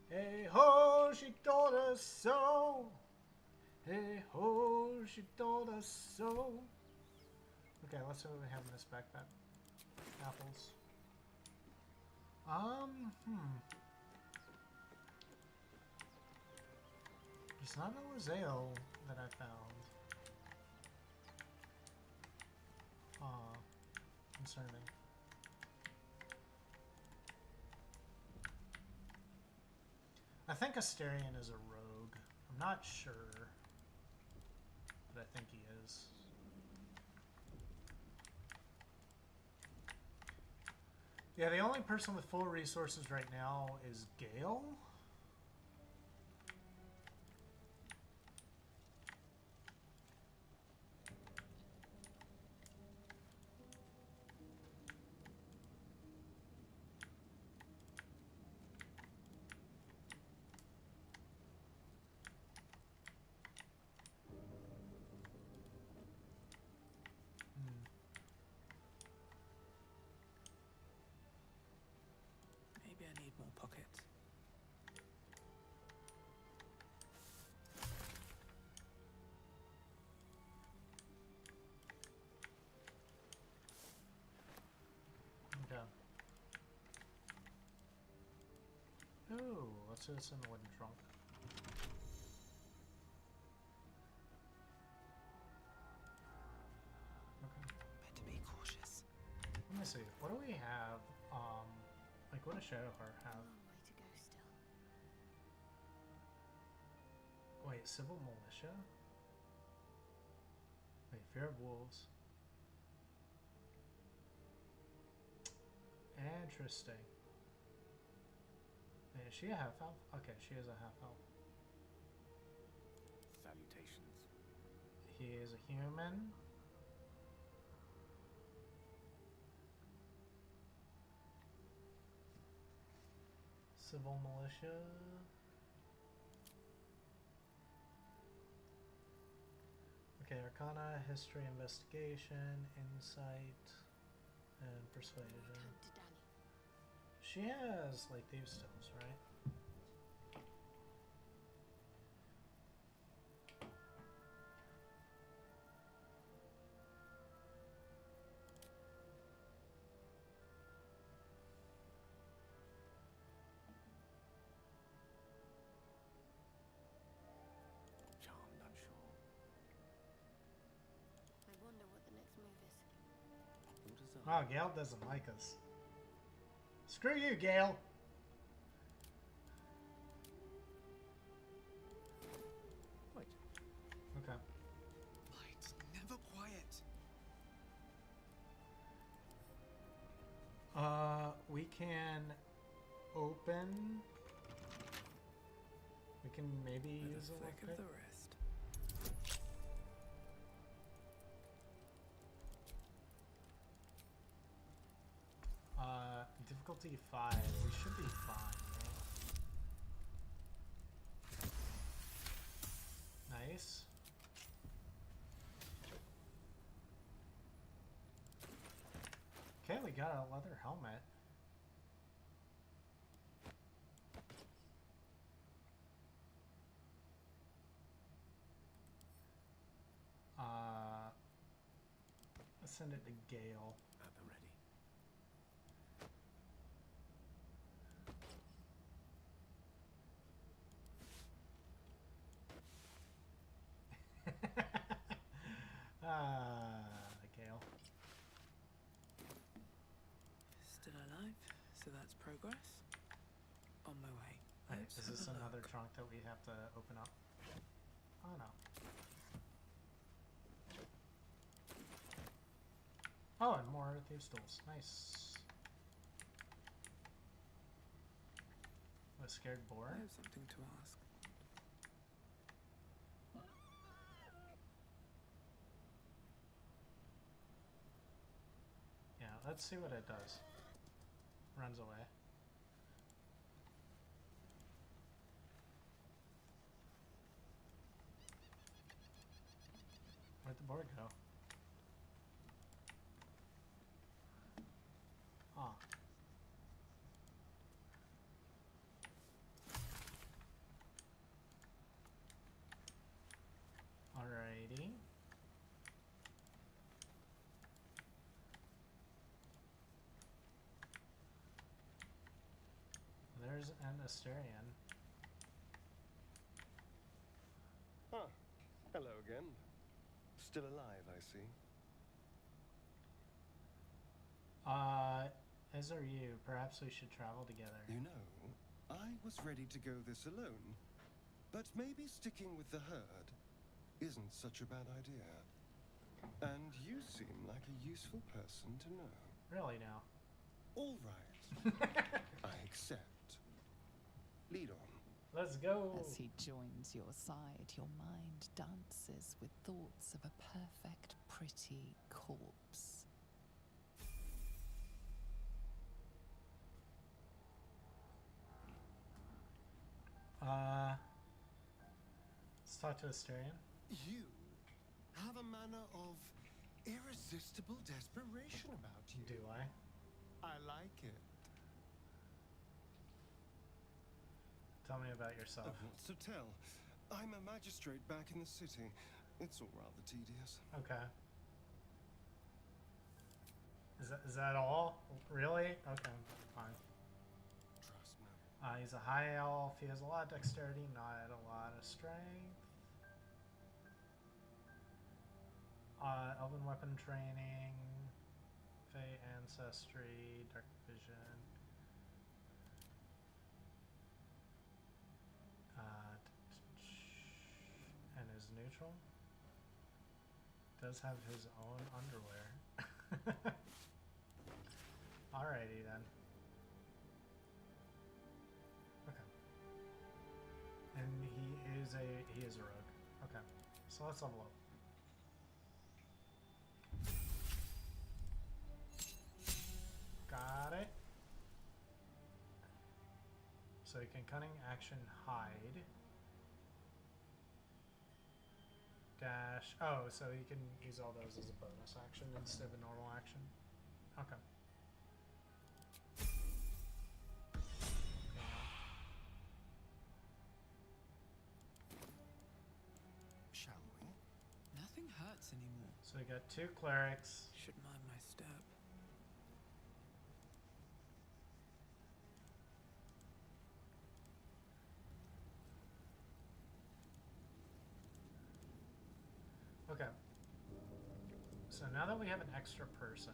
Hey ho, she told us so. Hey ho, she told us so. Okay, let's see what we have in this backpack. Apples. There's not a ale that I found. Concerning. I think Asterion is a rogue. I'm not sure, but I think he is. Yeah, the only person with full resources right now is Gale. Maybe I need more pockets. Okay. Ooh, let's see what's in the wooden trunk. Okay. Better be cautious. Let me see. What do we have? Like, what does Shadowheart have? Way to go still. Wait, Civil Militia? Wait, Fear of Wolves. Interesting. Wait, is she a half-elf? Okay, she is a half-elf. Salutations. He is a human. Civil Militia. Okay, Arcana, History, Investigation, Insight, and Persuasion. She has, like, Thieves' Tools, right? Charmed, I'm sure. I wonder what the next move is. Oh, Gale doesn't like us. Screw you, Gale! Wait. Okay. Light, never quiet. We can open We can maybe For use the a thick lockpick. of the wrist. Difficulty 5. We should be fine, right? Nice. Okay, we got a leather helmet. Let's send it to Gale. At the ready. Gale. Still alive, so that's progress. On my way. Wait, Let's is have this a another look. trunk that we have to open up? Oh no. Oh, and more thieves' tools. Nice. A scared boar? I have something to ask. Yeah, let's see what it does. Runs away. Where'd the board go? Ah. Alrighty. There's an Asterion. Ah, hello again. Still alive, I see. As are you. Perhaps we should travel together. You know, I was ready to go this alone, but maybe sticking with the herd isn't such a bad idea. And you seem like a useful person to know. Really now? All right. I accept. Lead on. Let's go. As he joins your side, your mind dances with thoughts of a perfect, pretty corpse. Let's talk to Asterion. You have a manner of irresistible desperation about you. Do I? I like it. Tell me about yourself. So tell. I'm a magistrate back in the city. It's all rather tedious. Okay. Is that all? Really? Okay, fine. Trust me. He's a high elf. He has a lot of dexterity, not a lot of strength. Elven weapon training, Fey ancestry, dark vision. And is neutral. Does have his own underwear. Alrighty then. Okay. And he is a rogue. Okay. So let's level up. Got it. So you can cunning action hide. Dash. Oh, so you can use all those as a bonus action instead of a normal action. Okay. Shall we? Nothing hurts anymore. So we got 2 clerics. Should mind my step. Okay. So now that we have an extra person,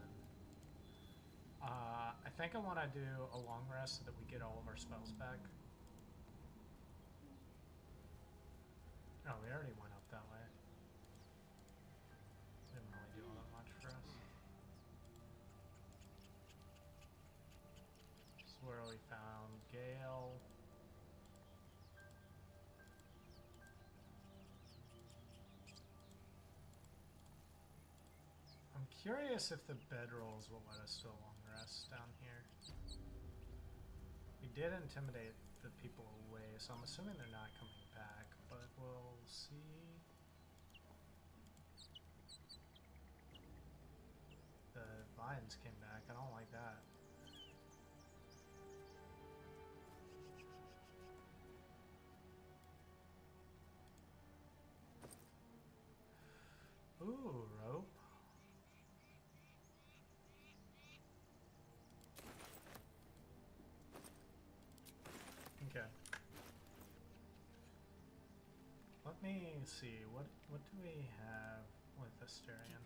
I think I want to do a long rest so that we get all of our spells back. Oh, we already went up that way. Didn't really do all that much for us. This is where we found Gale. Curious if the bedrolls will let us do a long rest down here. We did intimidate the people away, so I'm assuming they're not coming back, but we'll see. The vines came back. I don't like that. Ooh, rope. Okay. Let me see. What do we have with Asterion?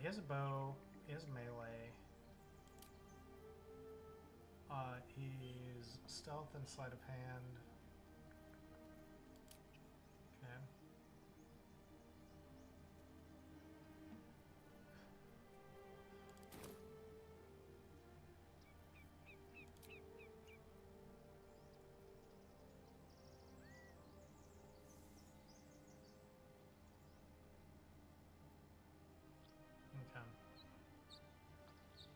He has a bow. He has melee. He's stealth and sleight of hand. Okay. Okay.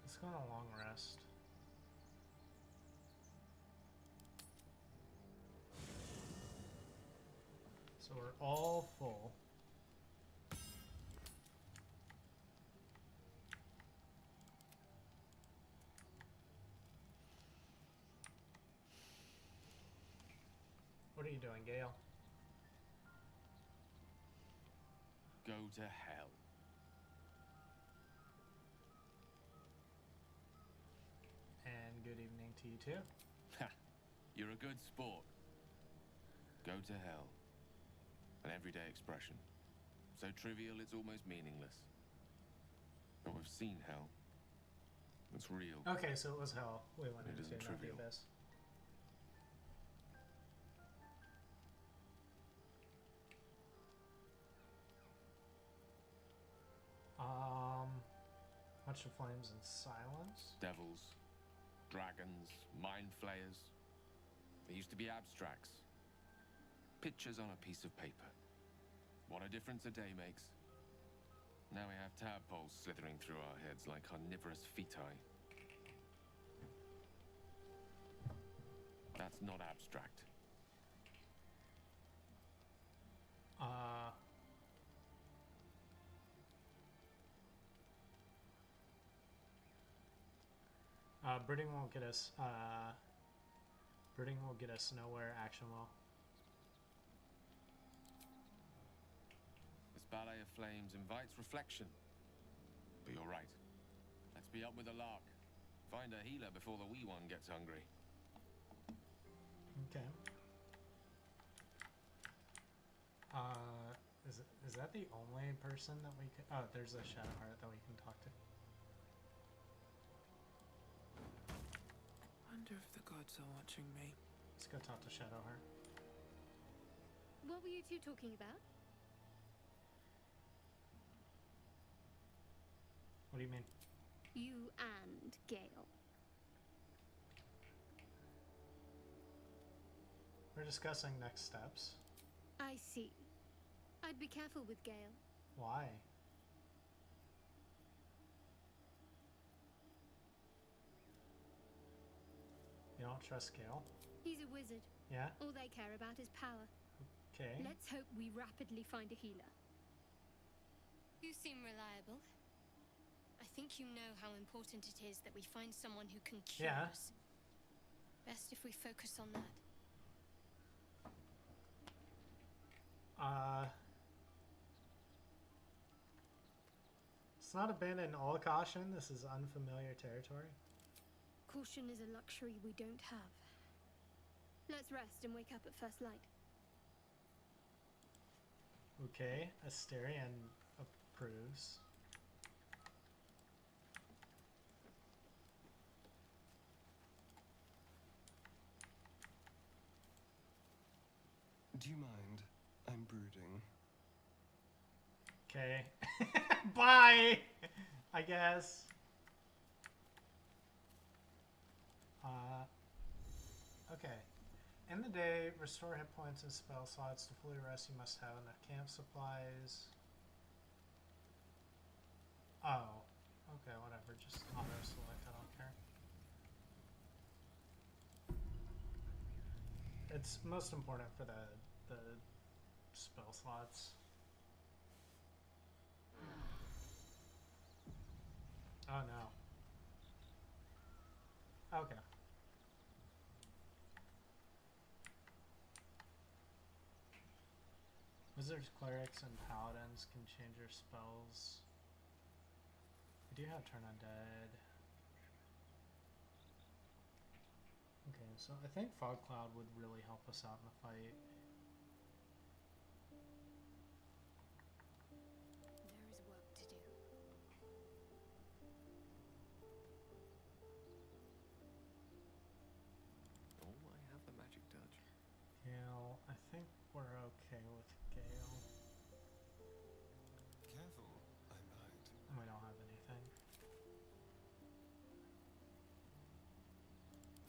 Let's go on a long rest. So we're all full. What are you doing, Gale? Go to hell. And good evening to you too. Ha! You're a good sport. Go to hell. An everyday expression. So trivial it's almost meaningless. But we've seen hell. It's real. Okay, so it was hell. We went It into isn't not the trivial. abyss. Much of flames and silence. Devils, dragons, mind flayers. They used to be abstracts. Pictures on a piece of paper. What a difference a day makes. Now we have tadpoles slithering through our heads like carnivorous feti. That's not abstract. Brooding won't get us. Brooding will get us nowhere. Action will. This ballet of flames invites reflection. But you're right. Let's be up with the lark. Find a healer before the wee one gets hungry. Okay. Is that the only person that we can? Oh, there's a Shadow Heart that we can talk to. I wonder if the gods are watching me. Let's go talk to Shadow Heart. What were you two talking about? What do you mean? You and Gale. We're discussing next steps. I see. I'd be careful with Gale. Why? You don't trust Gale? He's a wizard. Yeah? All they care about is power. Okay. Let's hope we rapidly find a healer. You seem reliable. I think you know how important it is that we find someone who can cure us. Best if we focus on that. Let's not abandon all caution. This is unfamiliar territory. Caution is a luxury we don't have. Let's rest and wake up at first light. Okay, Asterion approves. Do you mind? I'm brooding. Okay. Bye! I guess. Okay. In the day, restore hit points and spell slots. To fully rest, you must have enough camp supplies. Oh. Okay, whatever. Just auto-select, I don't care. It's most important for the spell slots. Oh no. Okay. Wizards, clerics, and paladins can change their spells. We do have turn undead. Okay, so I think Fog Cloud would really help us out in the fight. There is work to do. Oh, I have the magic touch. Gale, I think we're okay with Gale. Careful, I might. We don't have anything.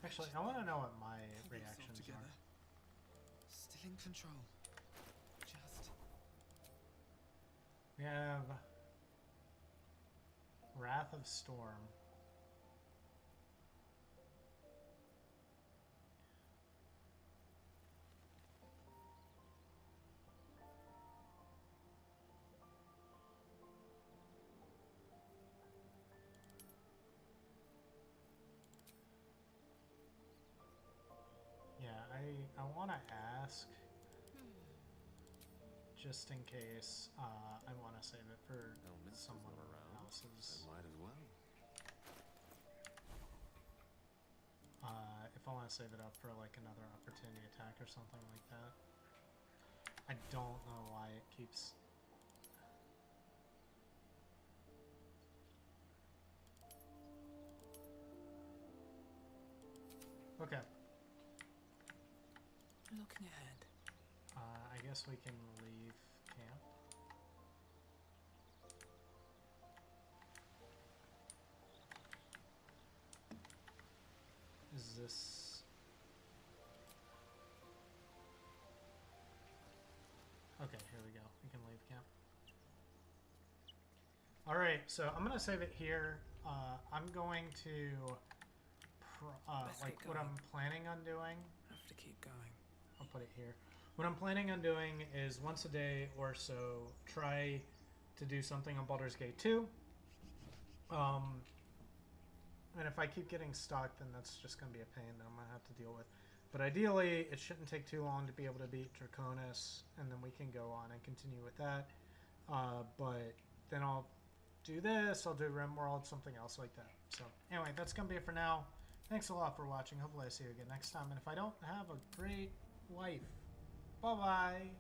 Actually, I want to know what my reactions are. Still in control. Just. We have Wrath of Storm. I want to ask, just in case, I want to save it for someone else's. Might as well. If I want to save it up for like another opportunity attack or something like that. I don't know why it keeps... Okay. Looking ahead. I guess we can leave camp. Is this... Okay, here we go. We can leave camp. Alright, so I'm going to save it here. I'm going to... like what I'm planning on doing... Have to keep going. I'll put it here. What I'm planning on doing is once a day or so try to do something on Baldur's Gate 2. And if I keep getting stuck, then that's just going to be a pain that I'm going to have to deal with. But ideally, it shouldn't take too long to be able to beat Draconis, and then we can go on and continue with that. But then I'll do this, I'll do RimWorld, something else like that. So anyway, that's going to be it for now. Thanks a lot for watching. Hopefully I see you again next time. And if I don't have a great life, bye-bye.